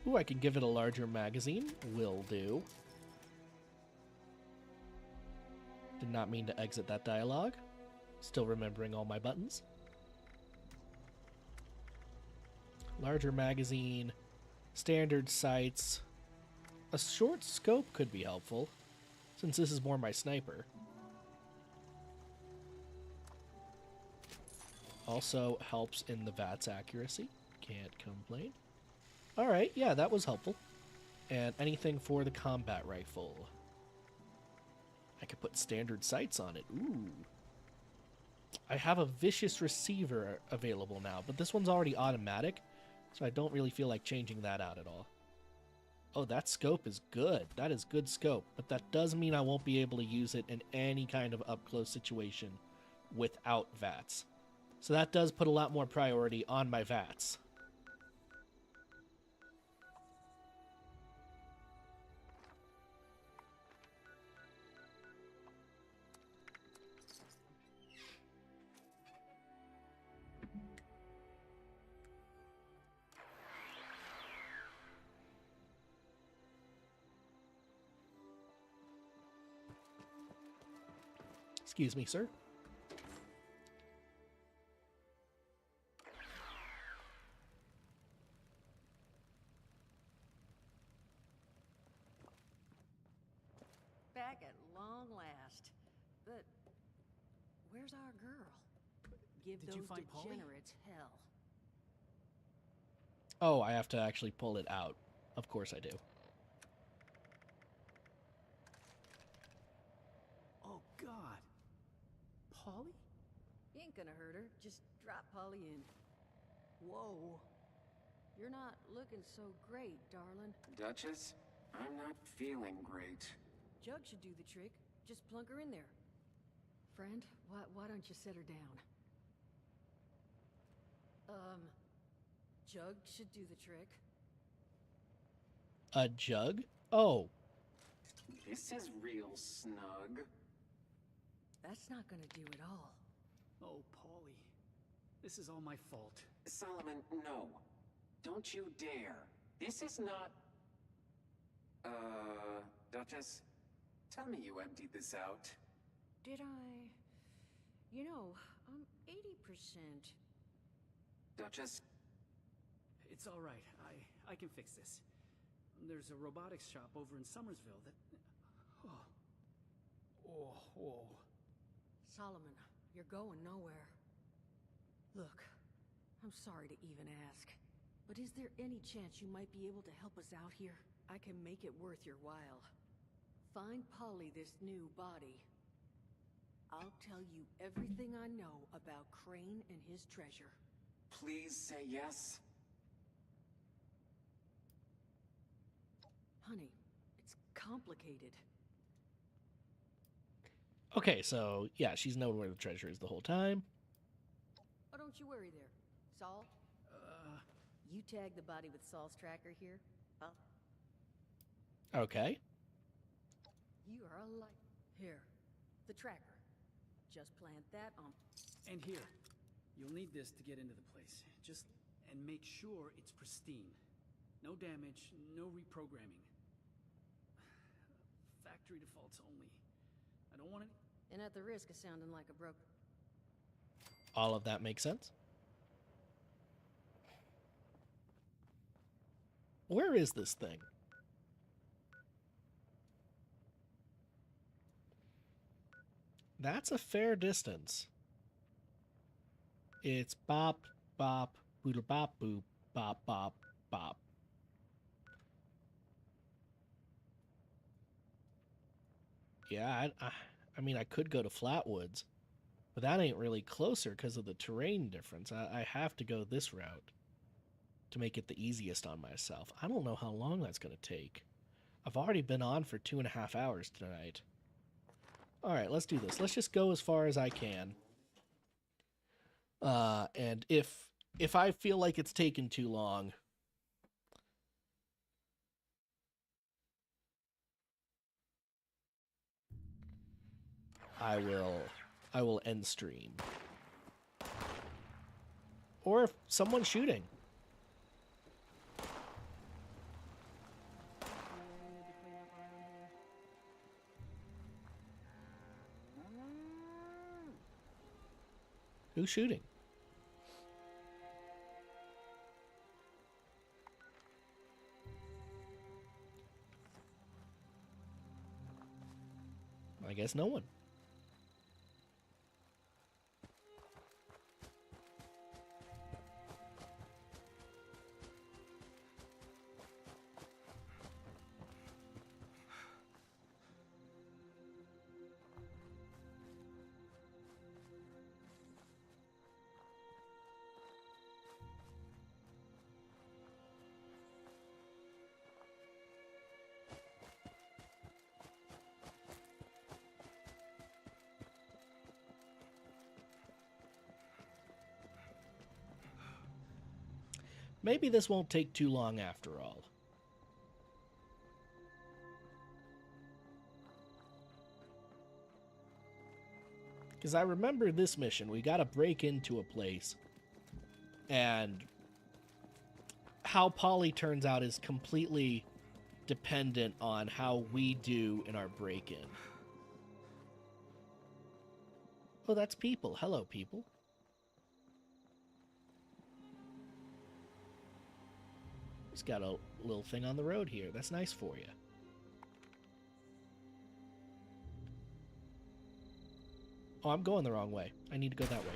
Ooh, I can give it a larger magazine. Will do. Did not mean to exit that dialogue. Still remembering all my buttons. Larger magazine. Standard sights. A short scope could be helpful. since this is more my sniper. Also helps in the VATS accuracy. Can't complain. Alright, yeah, that was helpful. And anything for the combat rifle. I could put standard sights on it. Ooh. I have a vicious receiver available now, but this one's already automatic, so I don't really feel like changing that out at all. Oh, that scope is good. That is good scope, but that does mean I won't be able to use it in any kind of up-close situation without VATS. So that does put a lot more priority on my VATS. Excuse me, sir. Back at long last. But where's our girl? Give Did those you find Polly? degenerates hell. Oh, I have to actually pull it out. Of course I do. Oh, God. Polly? You ain't gonna hurt her. Just drop Polly in. Whoa. You're not looking so great, darling. Duchess, I'm not feeling great. Jug should do the trick. Just plunk her in there. Friend, why don't you set her down? Jug should do the trick. A jug? Oh. This is real snug. That's not gonna do it all. Oh, Polly. This is all my fault. Solomon, no. Don't you dare. This is not... Duchess, tell me you emptied this out. Did I? You know, I'm 80%. Duchess? It's all right. I can fix this. There's a robotics shop over in Somersville that... Oh. Solomon, you're going nowhere. Look, I'm sorry to even ask, but is there any chance you might be able to help us out here? I can make it worth your while. Find Polly this new body. I'll tell you everything I know about Crane and his treasure. Please say yes. Honey, it's complicated. Okay, so, yeah, she's known where the treasure is the whole time. Oh, don't you worry there. Saul? You tag the body with Saul's tracker here. Okay. You are a light. Here, the tracker. Just plant that on... And here. You'll need this to get into the place. And make sure it's pristine. No damage, no reprogramming. Factory defaults only. I don't want any... And at the risk of sounding like a broke... All of that makes sense. Where is this thing? That's a fair distance. It's bop, bop, boodle bop, boop, bop, bop, bop. Yeah, I mean, I could go to Flatwoods, but that ain't really closer because of the terrain difference. I have to go this route to make it the easiest on myself. I don't know how long that's going to take. I've already been on for 2.5 hours tonight. Alright, let's do this. Let's just go as far as I can. And if I feel like it's taken too long, I will end stream. Or if someone's shooting. Who's shooting? I guess no one. Maybe this won't take too long after all. Because I remember this mission, we gotta break into a place, and how Polly turns out is completely dependent on how we do in our break-in. Oh, that's people. Hello, people. It's got a little thing on the road here. That's nice for you. Oh, I'm going the wrong way. I need to go that way.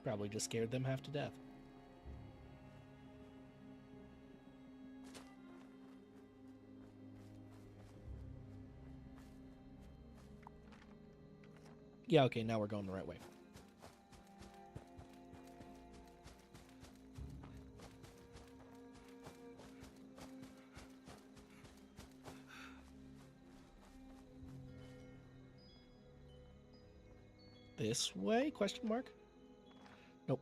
Probably just scared them half to death. Yeah, okay, now we're going the right way. This way? Question mark? Nope.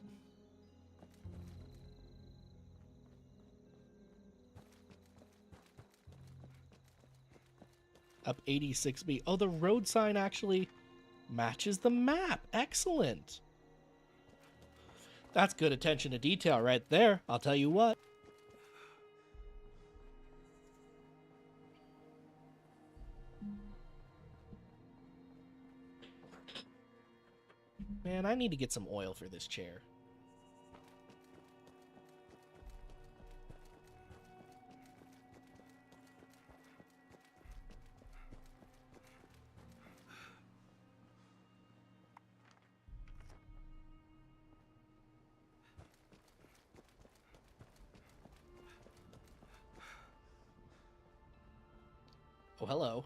Up 86B. Oh, the road sign actually matches the map. Excellent. That's good attention to detail right there. I'll tell you what. Man, I need to get some oil for this chair. Oh, hello.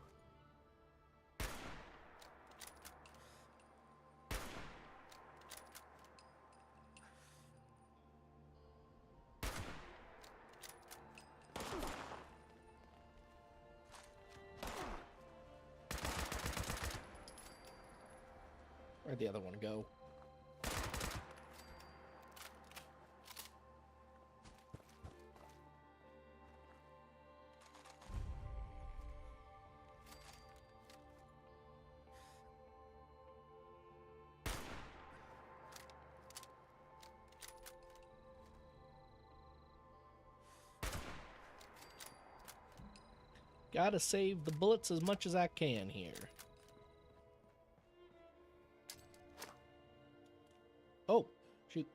Where'd the other one go? Gotta save the bullets as much as I can here. Oh, shoot.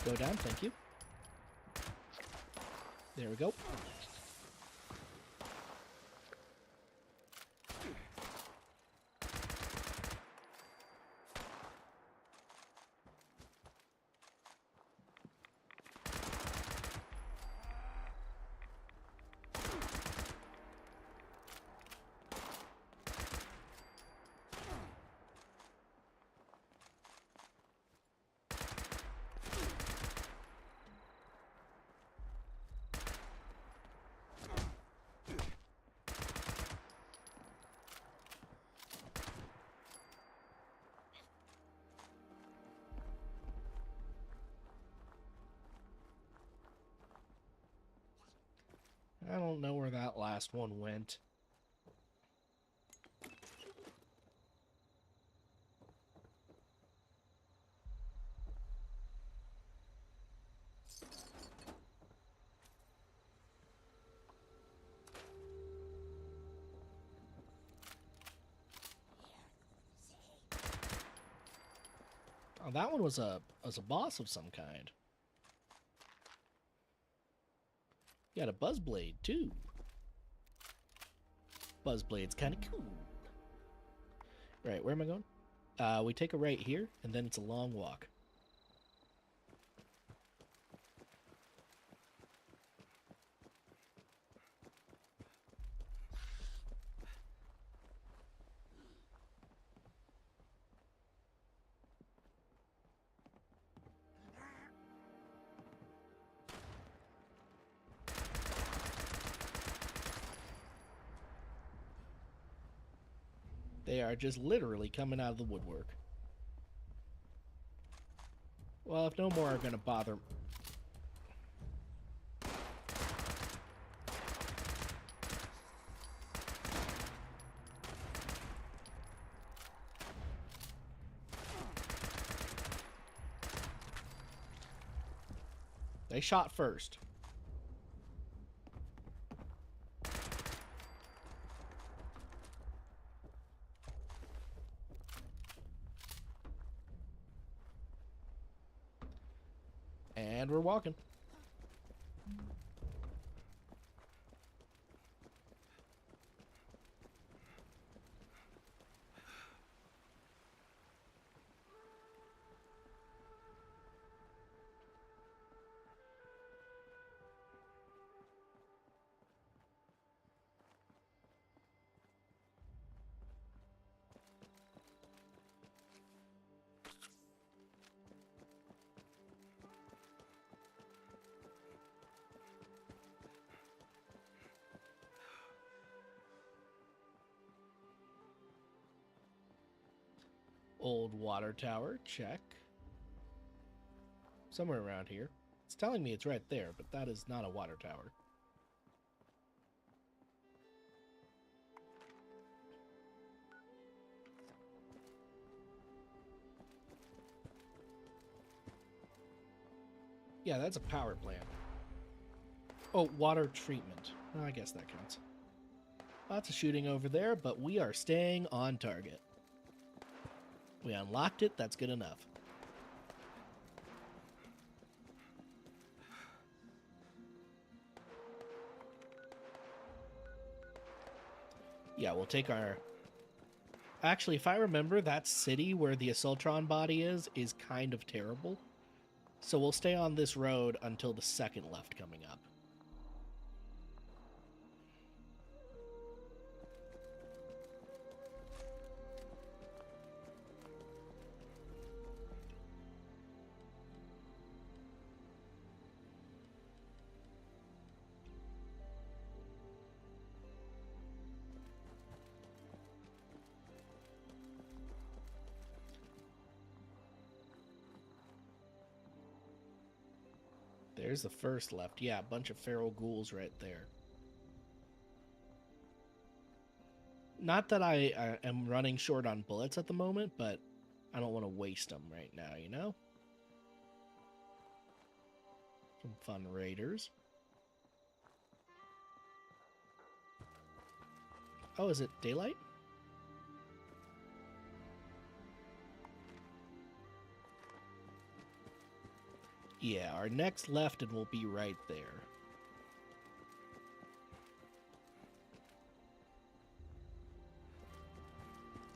Go down, thank you. There we go. I don't know where that last one went. Oh, that one was a boss of some kind. You got a Buzzblade, too. Buzzblade's kind of cool. Right, where am I going? We take a right here, and then it's a long walk. They are just literally coming out of the woodwork. Well, if no more are going to bother... They shot first. And we're walking. Old water tower, check. Somewhere around here. It's telling me it's right there, but that is not a water tower. Yeah, that's a power plant. Oh, water treatment. Oh, I guess that counts. Lots of shooting over there, but we are staying on target. We unlocked it, that's good enough. Yeah, we'll take our... Actually, if I remember, that city where the Assaultron body is kind of terrible. So we'll stay on this road until the second left coming up. There's the first left. Yeah, a bunch of feral ghouls right there. Not that I am running short on bullets at the moment, but I don't want to waste them right now, you know? Some fun raiders. Oh, is it daylight? Yeah, our next left and we'll be right there.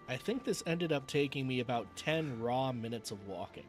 I think this ended up taking me about 10 raw minutes of walking.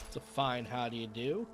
It's a fine how do you do.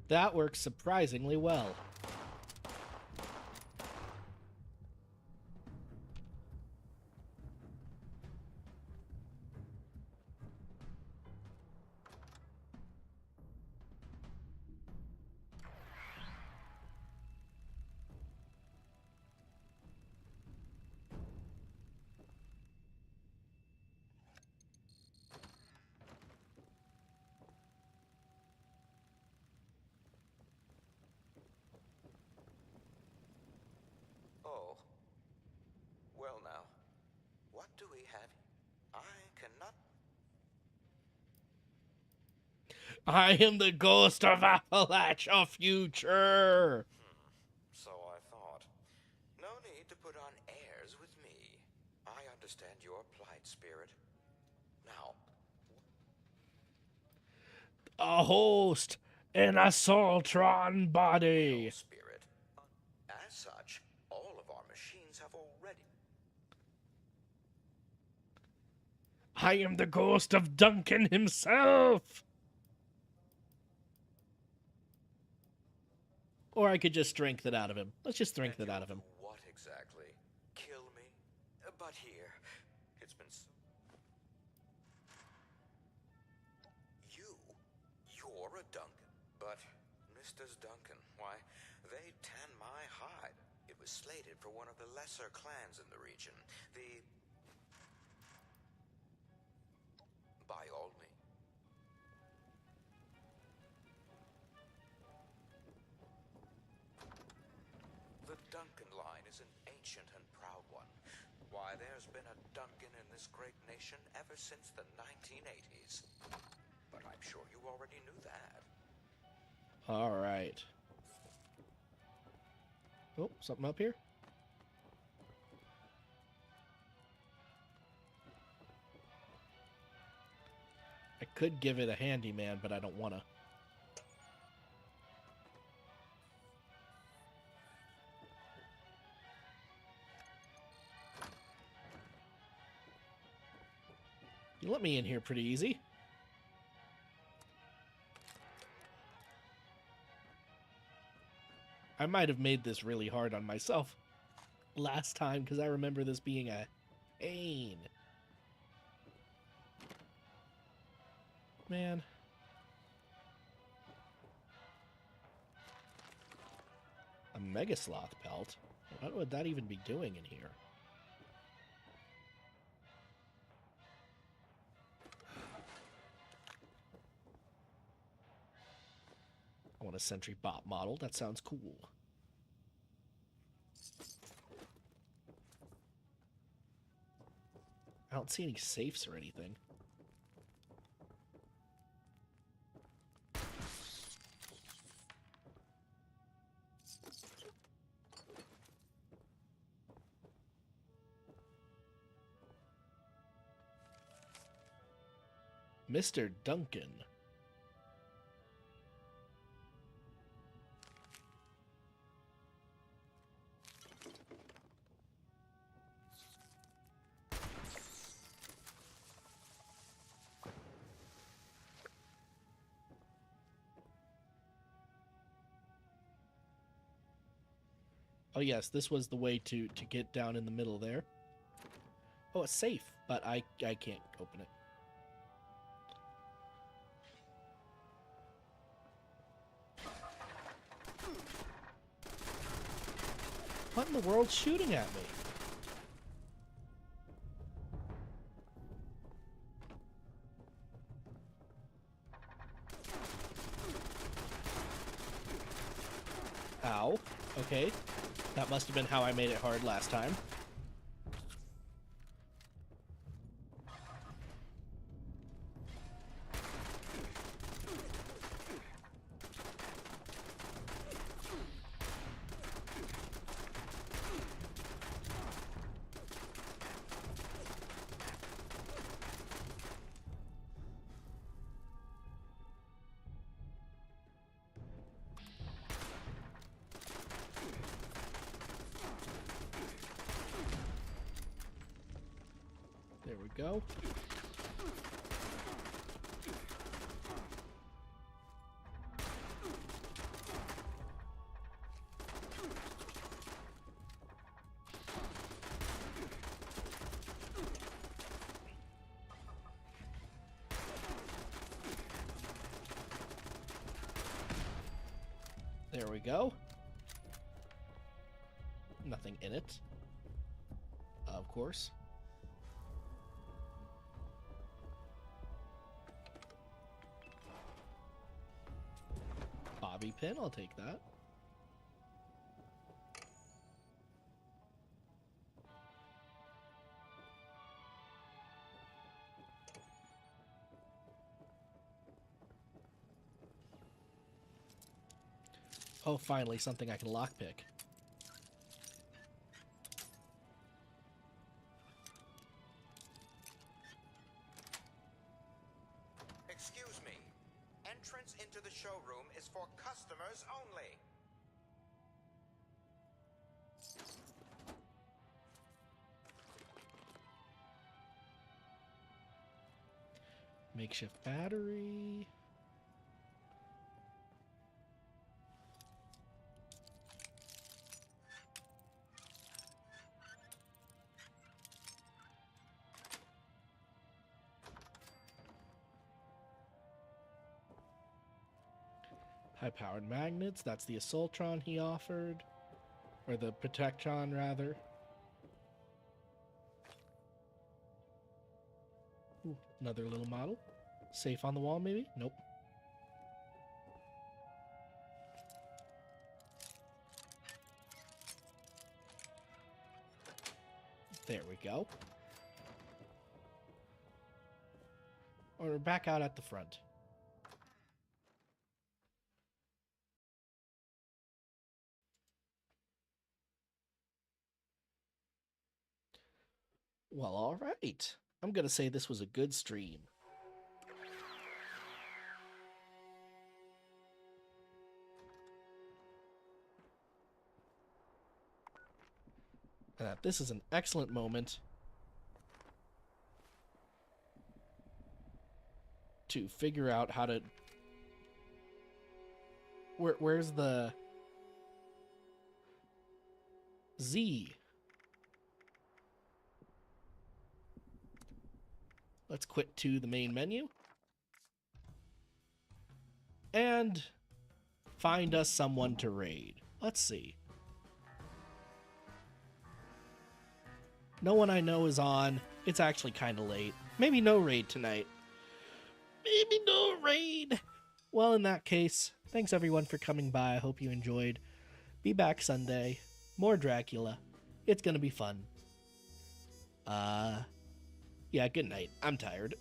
That works surprisingly well. Oh. Well now, what do we have? I cannot... I am the ghost of Appalachia Future! So I thought. No need to put on airs with me. I understand your plight, Spirit. Now... A host in a Soltron body! Spirit. As such, all of our machines have already... I am the ghost of Duncan himself! Or I could just drink that out of him. Let's just drink that out of him. What exactly? Kill me? But here, it's been so... You're a Duncan. But Mr. Duncan, why, they tan my hide. It was slated for one of the lesser clans in the region. By all means. The Duncan line is an ancient and proud one. Why, there's been a Duncan in this great nation ever since the 1980s. But I'm sure you already knew that. Alright. Oh, something up here? I could give it a handyman, but I don't want to. You let me in here pretty easy. I might have made this really hard on myself last time, because I remember this being a pain. Man. A Mega Sloth pelt? What would that even be doing in here? I want a Sentry Bot model. That sounds cool. I don't see any safes or anything. Mr. Duncan. Oh yes, this was the way to get down in the middle there. Oh, it's safe, but I can't open it. What in the world's shooting at me? Ow. Okay. That must have been how I made it hard last time. There we go. There we go. Nothing in it. Of course. Bobby pin, I'll take that. Oh, finally, something I can lockpick. Excuse me. Entrance into the showroom is for customers only. Makeshift battery. High-powered magnets. That's the Assaultron he offered. Or the Protectron, rather. Ooh, another little model. Safe on the wall, maybe? Nope. There we go. Or back out at the front. Well, all right. I'm going to say this was a good stream. This is an excellent moment to figure out how to... Where's the... Z? Let's quit to the main menu. And find us someone to raid. Let's see. No one I know is on. It's actually kind of late. Maybe no raid tonight. Maybe no raid. Well, in that case, thanks everyone for coming by. I hope you enjoyed. Be back Sunday. More Dracula. It's gonna be fun. Yeah, good night. I'm tired.